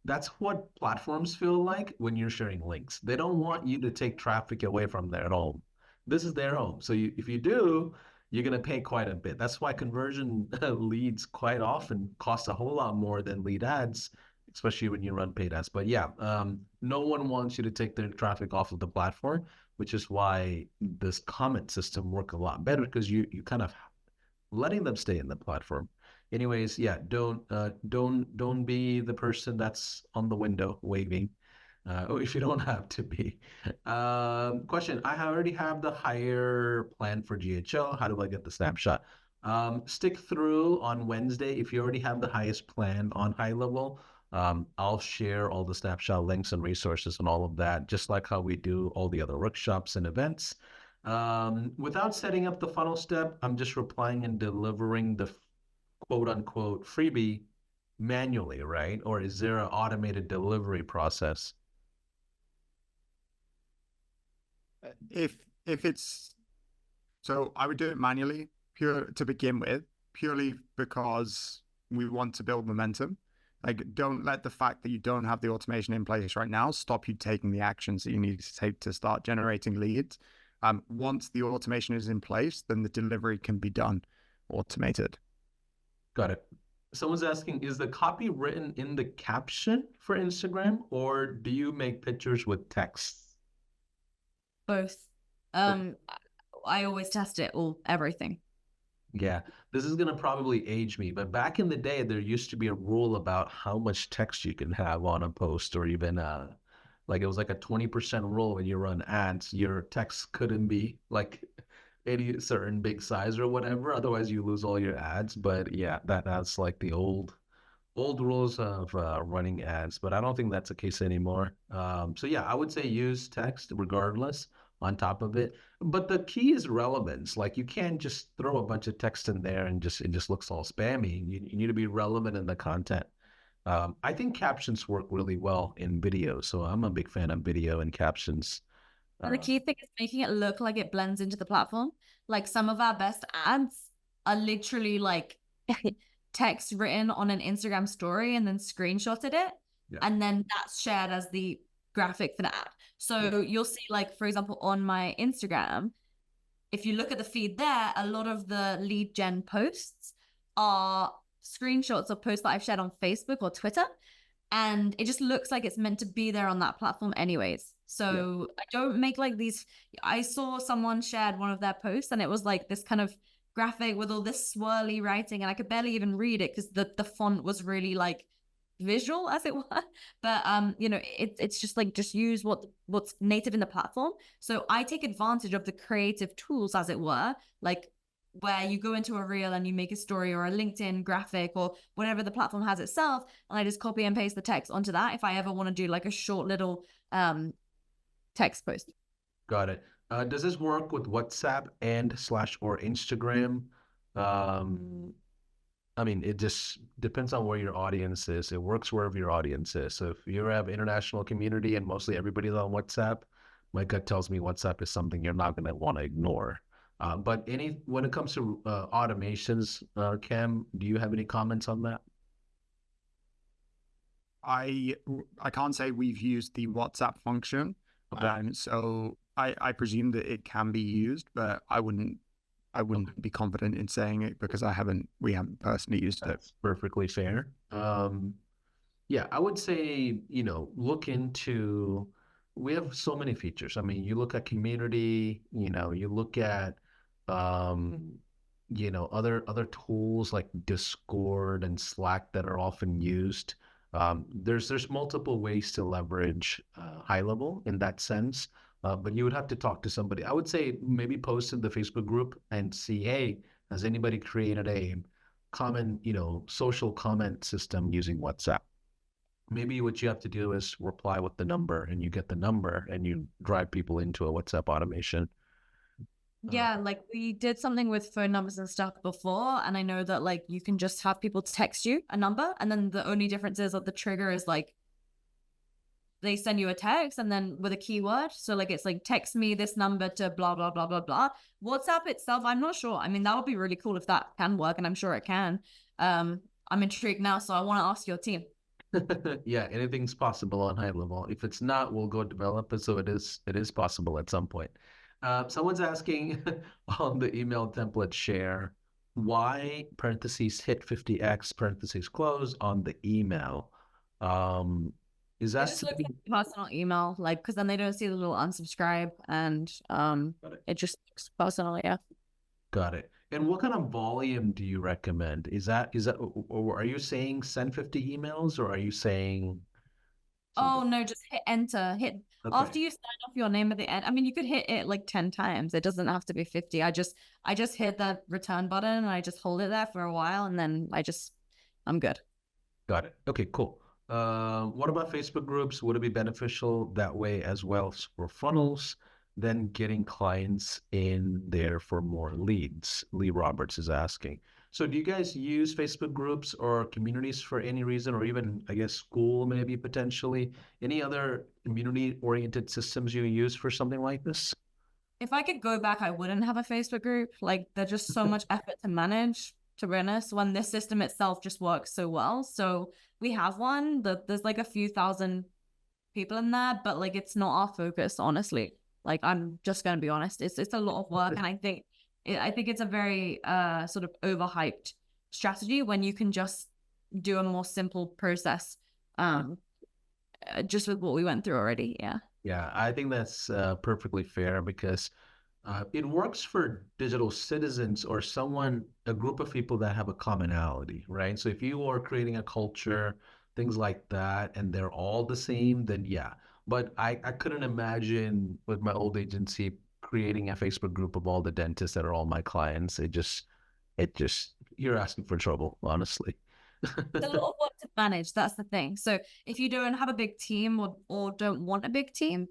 That's what platforms feel like when you're sharing links. They don't want you to take traffic away from their home. This is their home. So if you do, you're going to pay quite a bit. That's why conversion leads quite often cost a whole lot more than lead ads, especially when you run paid ads. But yeah, no one wants you to take their traffic off of the platform, which is why this comment system work a lot better because you kind of letting them stay in the platform. Anyways, yeah, don't be the person that's on the window waving, if you don't have to be. Question: I already have the higher plan for GHL. How do I get the snapshot? Stick through on Wednesday if you already have the highest plan on HighLevel. I'll share all the snapshot links and resources and all of that, just like how we do all the other workshops and events. Without setting up the funnel step, I'm just replying and delivering the quote unquote freebie manually, right? Or is there an automated delivery process? If it's so, I would do it manually to begin with, purely because we want to build momentum. Like, don't let the fact that you don't have the automation in place right now stop you taking the actions that you need to take to start generating leads. Once the automation is in place, then the delivery can be done automated. Got it. Someone's asking, is the copy written in the caption for Instagram, or do you make pictures with text? Both. I always test it, everything. Yeah, this is gonna probably age me, but back in the day, there used to be a rule about how much text you can have on a post, or even like it was like a 20% rule when you run ads. Your text couldn't be like any certain big size or whatever, otherwise you lose all your ads. But yeah, that's like the old rules of running ads, but I don't think that's the case anymore. So yeah, I would say use text regardless on top of it. But the key is relevance. Like you can't just throw a bunch of text in there and it just looks all spammy. You need to be relevant in the content. I think captions work really well in video, so I'm a big fan of video and captions. And the key thing is making it look like it blends into the platform. Like some of our best ads are literally like text written on an Instagram story and then screenshotted it. Yeah. And then that's shared as the graphic for the ad. So you'll see, like, for example, on my Instagram, if you look at the feed there, a lot of the lead gen posts are screenshots of posts that I've shared on Facebook or Twitter. And it just looks like it's meant to be there on that platform anyways. So I don't make like these. I saw someone shared one of their posts and it was like this kind of graphic with all this swirly writing and I could barely even read it because the font was really like visual, as it were. But it's just like, just use what's native in the platform. So I take advantage of the creative tools, as it were, like where you go into a reel and you make a story or a LinkedIn graphic or whatever the platform has itself, and I just copy and paste the text onto that if I ever want to do like a short little text post. Got it. Does this work with WhatsApp and slash or Instagram? Um, I mean, it just depends on where your audience is. It works wherever your audience is. So if you have international community and mostly everybody's on WhatsApp, my gut tells me WhatsApp is something you're not going to want to ignore. But when it comes to automations, Cam, do you have any comments on that? I can't say we've used the WhatsApp function, so I presume that it can be used, but I wouldn't be confident in saying it because we haven't personally used it. That's perfectly fair. Yeah, I would say, look into, we have so many features. I mean, you look at community, you look at, other tools like Discord and Slack that are often used. There's multiple ways to leverage HighLevel in that sense, but you would have to talk to somebody. I would say maybe post in the Facebook group and see, hey, has anybody created a common, social comment system using WhatsApp? Maybe what you have to do is reply with the number, and you get the number, and you drive people into a WhatsApp automation. Yeah, like we did something with phone numbers and stuff before, and I know that like you can just have people text you a number, and then the only difference is that the trigger is like they send you a text and then with a keyword. So like it's like text me this number to blah blah blah blah blah. WhatsApp itself, I'm not sure. I mean, that would be really cool if that can work, and I'm sure it can. I'm intrigued now, so I want to ask your team. Yeah, anything's possible on HighLevel. If it's not, we'll go develop it. So it is possible at some point. Someone's asking on the email template share, why parentheses hit 50x parentheses close on the email? Is It that just looks like a personal email, like because then they don't see the little unsubscribe, and it just looks personal. Yeah. Got it. And what kind of volume do you recommend? Is that, or are you saying send 50 emails, or are you saying Oh no, just hit enter. Hit after okay, you sign off your name at the end. I mean, you could hit it like 10 times. It doesn't have to be 50. I just hit the return button and I just hold it there for a while and then I'm good. got it. Okay, cool. What about Facebook groups? Would it be beneficial that way as well for funnels than getting clients in there for more leads? Lee Roberts is asking. So do you guys use Facebook groups or communities for any reason, or even, I guess, school maybe potentially? Any other community-oriented systems you use for something like this? If I could go back, I wouldn't have a Facebook group. Like they're just so much effort to manage, to be honest, when this system itself just works so well. So we have one that there's like a few thousand people in there, but like it's not our focus, honestly. Like I'm just gonna be honest, it's a lot of work, and I think it's a very sort of overhyped strategy when you can just do a more simple process, just with what we went through already. Yeah. Yeah, I think that's perfectly fair because it works for digital citizens or a group of people that have a commonality, right? So if you are creating a culture, things like that, and they're all the same, then yeah. But I couldn't imagine with my old agency creating a Facebook group of all the dentists that are all my clients. You're asking for trouble, honestly. It's a lot of work to manage. That's the thing. So if you don't have a big team or don't want a big team,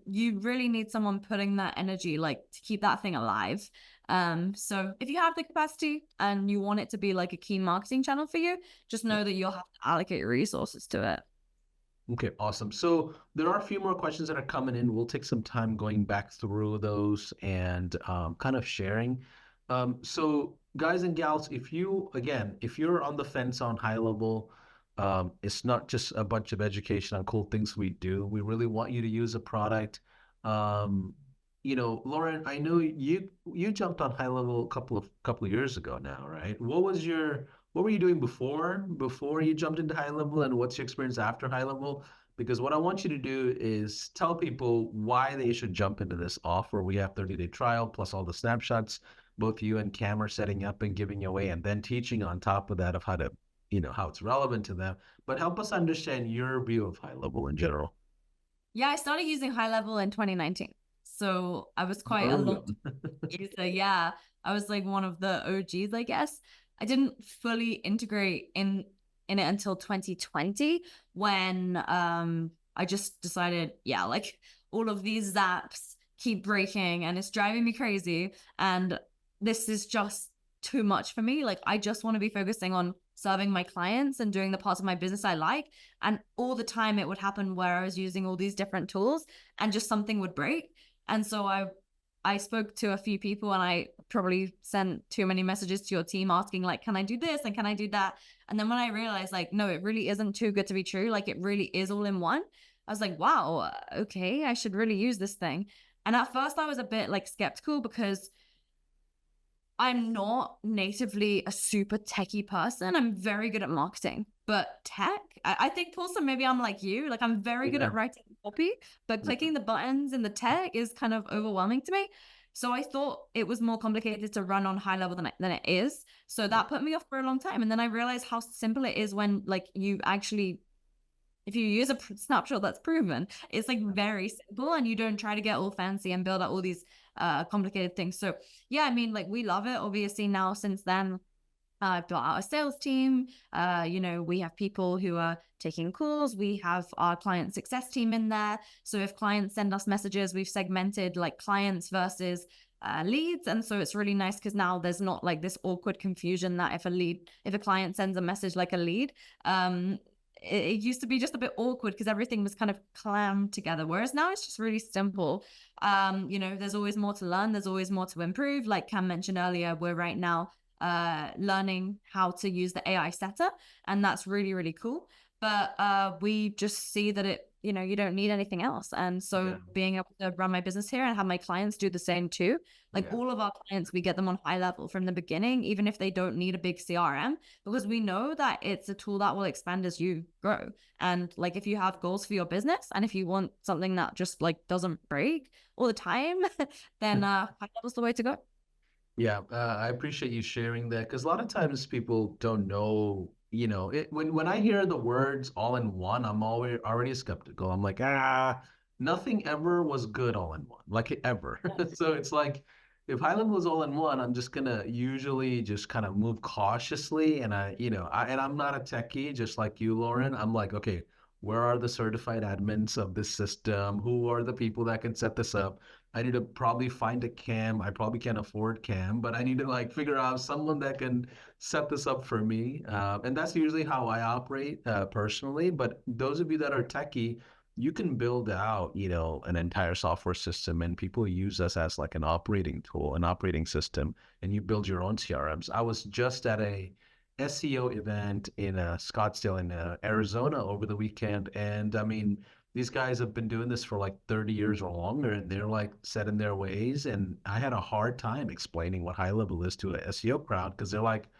you really need someone putting that energy, like to keep that thing alive. So if you have the capacity and you want it to be like a key marketing channel for you, just know that you'll have to allocate resources to it. Okay, awesome. So there are a few more questions that are coming in. We'll take some time going back through those and kind of sharing. So guys and gals, if you're on the fence on HighLevel, it's not just a bunch of education on cool things we do. We really want you to use a product. Um, Lauren, I know you jumped on HighLevel a couple of years ago now, right? What were you doing before you jumped into HighLevel, and what's your experience after HighLevel? Because what I want you to do is tell people why they should jump into this offer. We have 30-day trial plus all the snapshots both you and Cam are setting up and giving away, and then teaching on top of that of how to, how it's relevant to them. But help us understand your view of HighLevel in general. Yeah, I started using HighLevel in 2019. So I was quite a long user. Yeah. I was like one of the OGs, I guess. I didn't fully integrate in it until 2020 when I just decided, yeah, like all of these apps keep breaking and it's driving me crazy. And this is just too much for me. Like, I just want to be focusing on serving my clients and doing the parts of my business I like. And all the time it would happen where I was using all these different tools and just something would break. And so I spoke to a few people and I probably sent too many messages to your team asking like, can I do this? And can I do that? And then when I realized like, no, it really isn't too good to be true. Like it really is all in one. I was like, wow, okay, I should really use this thing. And at first I was a bit like skeptical because I'm not natively a super techie person. I'm very good at marketing, but tech, I think also maybe I'm like you, like I'm very good Yeah. at writing copy, but clicking the buttons in the tech is kind of overwhelming to me. So I thought it was more complicated to run on HighLevel than it is. So that put me off for a long time. And then I realized how simple it is when like you actually, if you use a snapshot that's proven, it's like very simple and you don't try to get all fancy and build out all these complicated things. So yeah, I mean, like we love it. Obviously now since then, I've built out a sales team. We have people who are taking calls. We have our client success team in there. So if clients send us messages, we've segmented like clients versus leads. And so it's really nice because now there's not like this awkward confusion that if a client sends a message like a lead, it used to be just a bit awkward because everything was kind of clammed together. Whereas now it's just really simple. There's always more to learn. There's always more to improve. Like Cam mentioned earlier, we're right now learning how to use the AI setter, and that's really, really cool. But we just see that you don't need anything else. And so being able to run my business here and have my clients do the same too, like all of our clients, we get them on HighLevel from the beginning, even if they don't need a big CRM, because we know that it's a tool that will expand as you grow. And like, if you have goals for your business and if you want something that just like doesn't break all the time, then HighLevel's the way to go. Yeah, I appreciate you sharing that because a lot of times people don't know, when I hear the words all in one, I'm already skeptical. I'm like, nothing ever was good all in one, like ever. So it's like if HighLevel is all in one, I'm just gonna usually just kind of move cautiously, and I'm not a techie, just like you, Lauren. I'm like, okay, where are the certified admins of this system? Who are the people that can set this up? I need to probably find a cam. I probably can't afford cam, but I need to like figure out someone that can set this up for me. And that's usually how I operate personally. But those of you that are techie, you can build out, an entire software system, and people use us as like an operating tool, an operating system, and you build your own CRMs. I was just at a SEO event in Scottsdale in Arizona over the weekend, and I mean, these guys have been doing this for like 30 years or longer, and they're like set in their ways. And I had a hard time explaining what HighLevel is to a SEO crowd because they're like,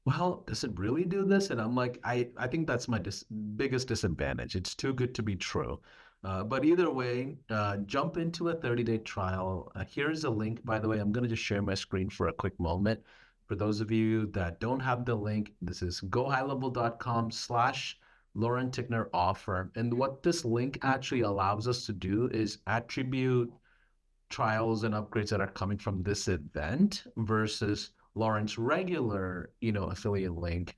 well, does it really do this? And I'm like, I think that's my biggest disadvantage. It's too good to be true. But either way, jump into a 30-day trial. Here's a link, by the way. I'm going to just share my screen for a quick moment. For those of you that don't have the link, this is gohighlevel.com/Lauren Tickner offer. And what this link actually allows us to do is attribute trials and upgrades that are coming from this event versus Lauren's regular, affiliate link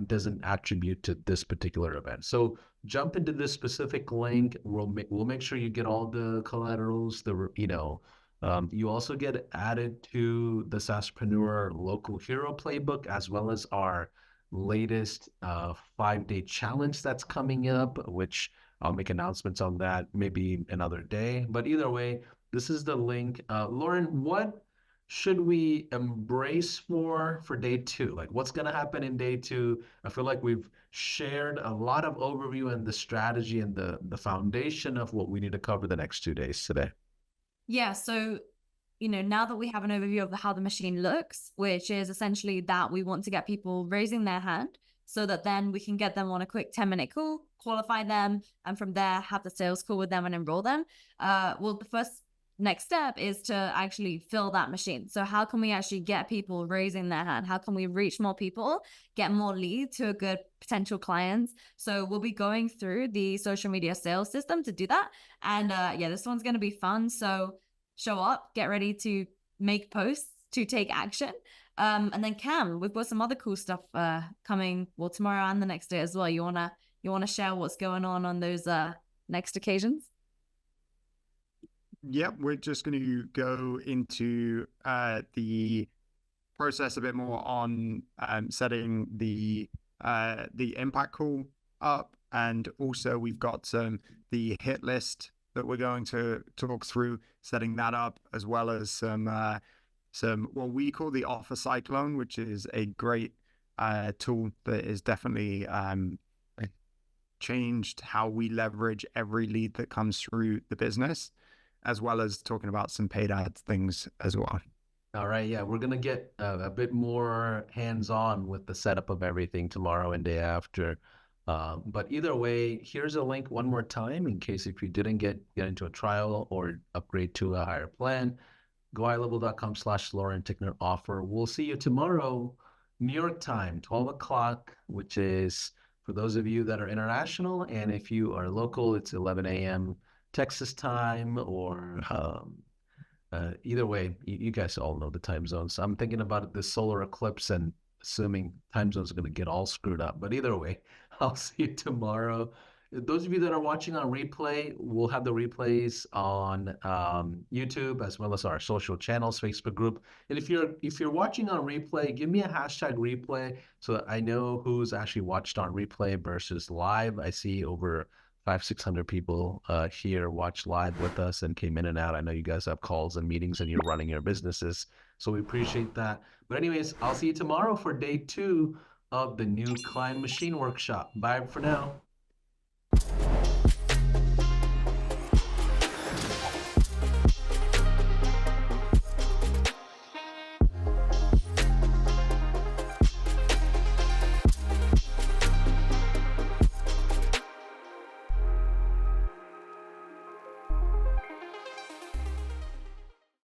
doesn't attribute to this particular event. So jump into this specific link. We'll make sure you get all the collaterals. You also get added to the SaaSpreneur Local Hero Playbook, as well as our latest 5-day challenge that's coming up, which I'll make announcements on that maybe another day. But either way, this is the link. Lauren, what should we embrace for day 2? Like what's going to happen in day 2? I feel like we've shared a lot of overview and the strategy and the foundation of what we need to cover the next 2 days today. Yeah. So, now that we have an overview of how the machine looks, which is essentially that we want to get people raising their hand so that then we can get them on a quick 10-minute call, qualify them, and from there have the sales call with them and enroll them. Well, the first next step is to actually fill that machine. So how can we actually get people raising their hand? How can we reach more people, get more leads to a good potential clients? So we'll be going through the social media sales system to do that. And this one's going to be fun. So show up, get ready to make posts, to take action. And then Cam, we've got some other cool stuff coming, well, tomorrow and the next day as well. You wanna share what's going on those next occasions? Yep, we're just going to go into the process a bit more on setting the impact call up, and also we've got the hit list that we're going to talk through, setting that up, as well as some what we call the offer cyclone, which is a great tool that is definitely changed how we leverage every lead that comes through the business, as well as talking about some paid ads things as well. All right, yeah, we're gonna get a bit more hands-on with the setup of everything tomorrow and day after. But either way, here's a link one more time in case if you didn't get into a trial or upgrade to a higher plan. Go highlevel.com/Lauren Tickner offer. We'll see you tomorrow, New York time, 12 o'clock, which is for those of you that are international. And if you are local, it's 11 a.m. Texas time, or either way, you guys all know the time zones. I'm thinking about this solar eclipse and assuming time zones are going to get all screwed up. But either way, I'll see you tomorrow. Those of you that are watching on replay, we'll have the replays on YouTube as well as our social channels, Facebook group. And if you're watching on replay, give me a hashtag replay so that I know who's actually watched on replay versus live. I see over 500-600 people here watch live with us and came in and out. I know you guys have calls and meetings and you're running your businesses, so we appreciate that. But anyways, I'll see you tomorrow for day 2 of the new Client Machine Workshop. Bye for now.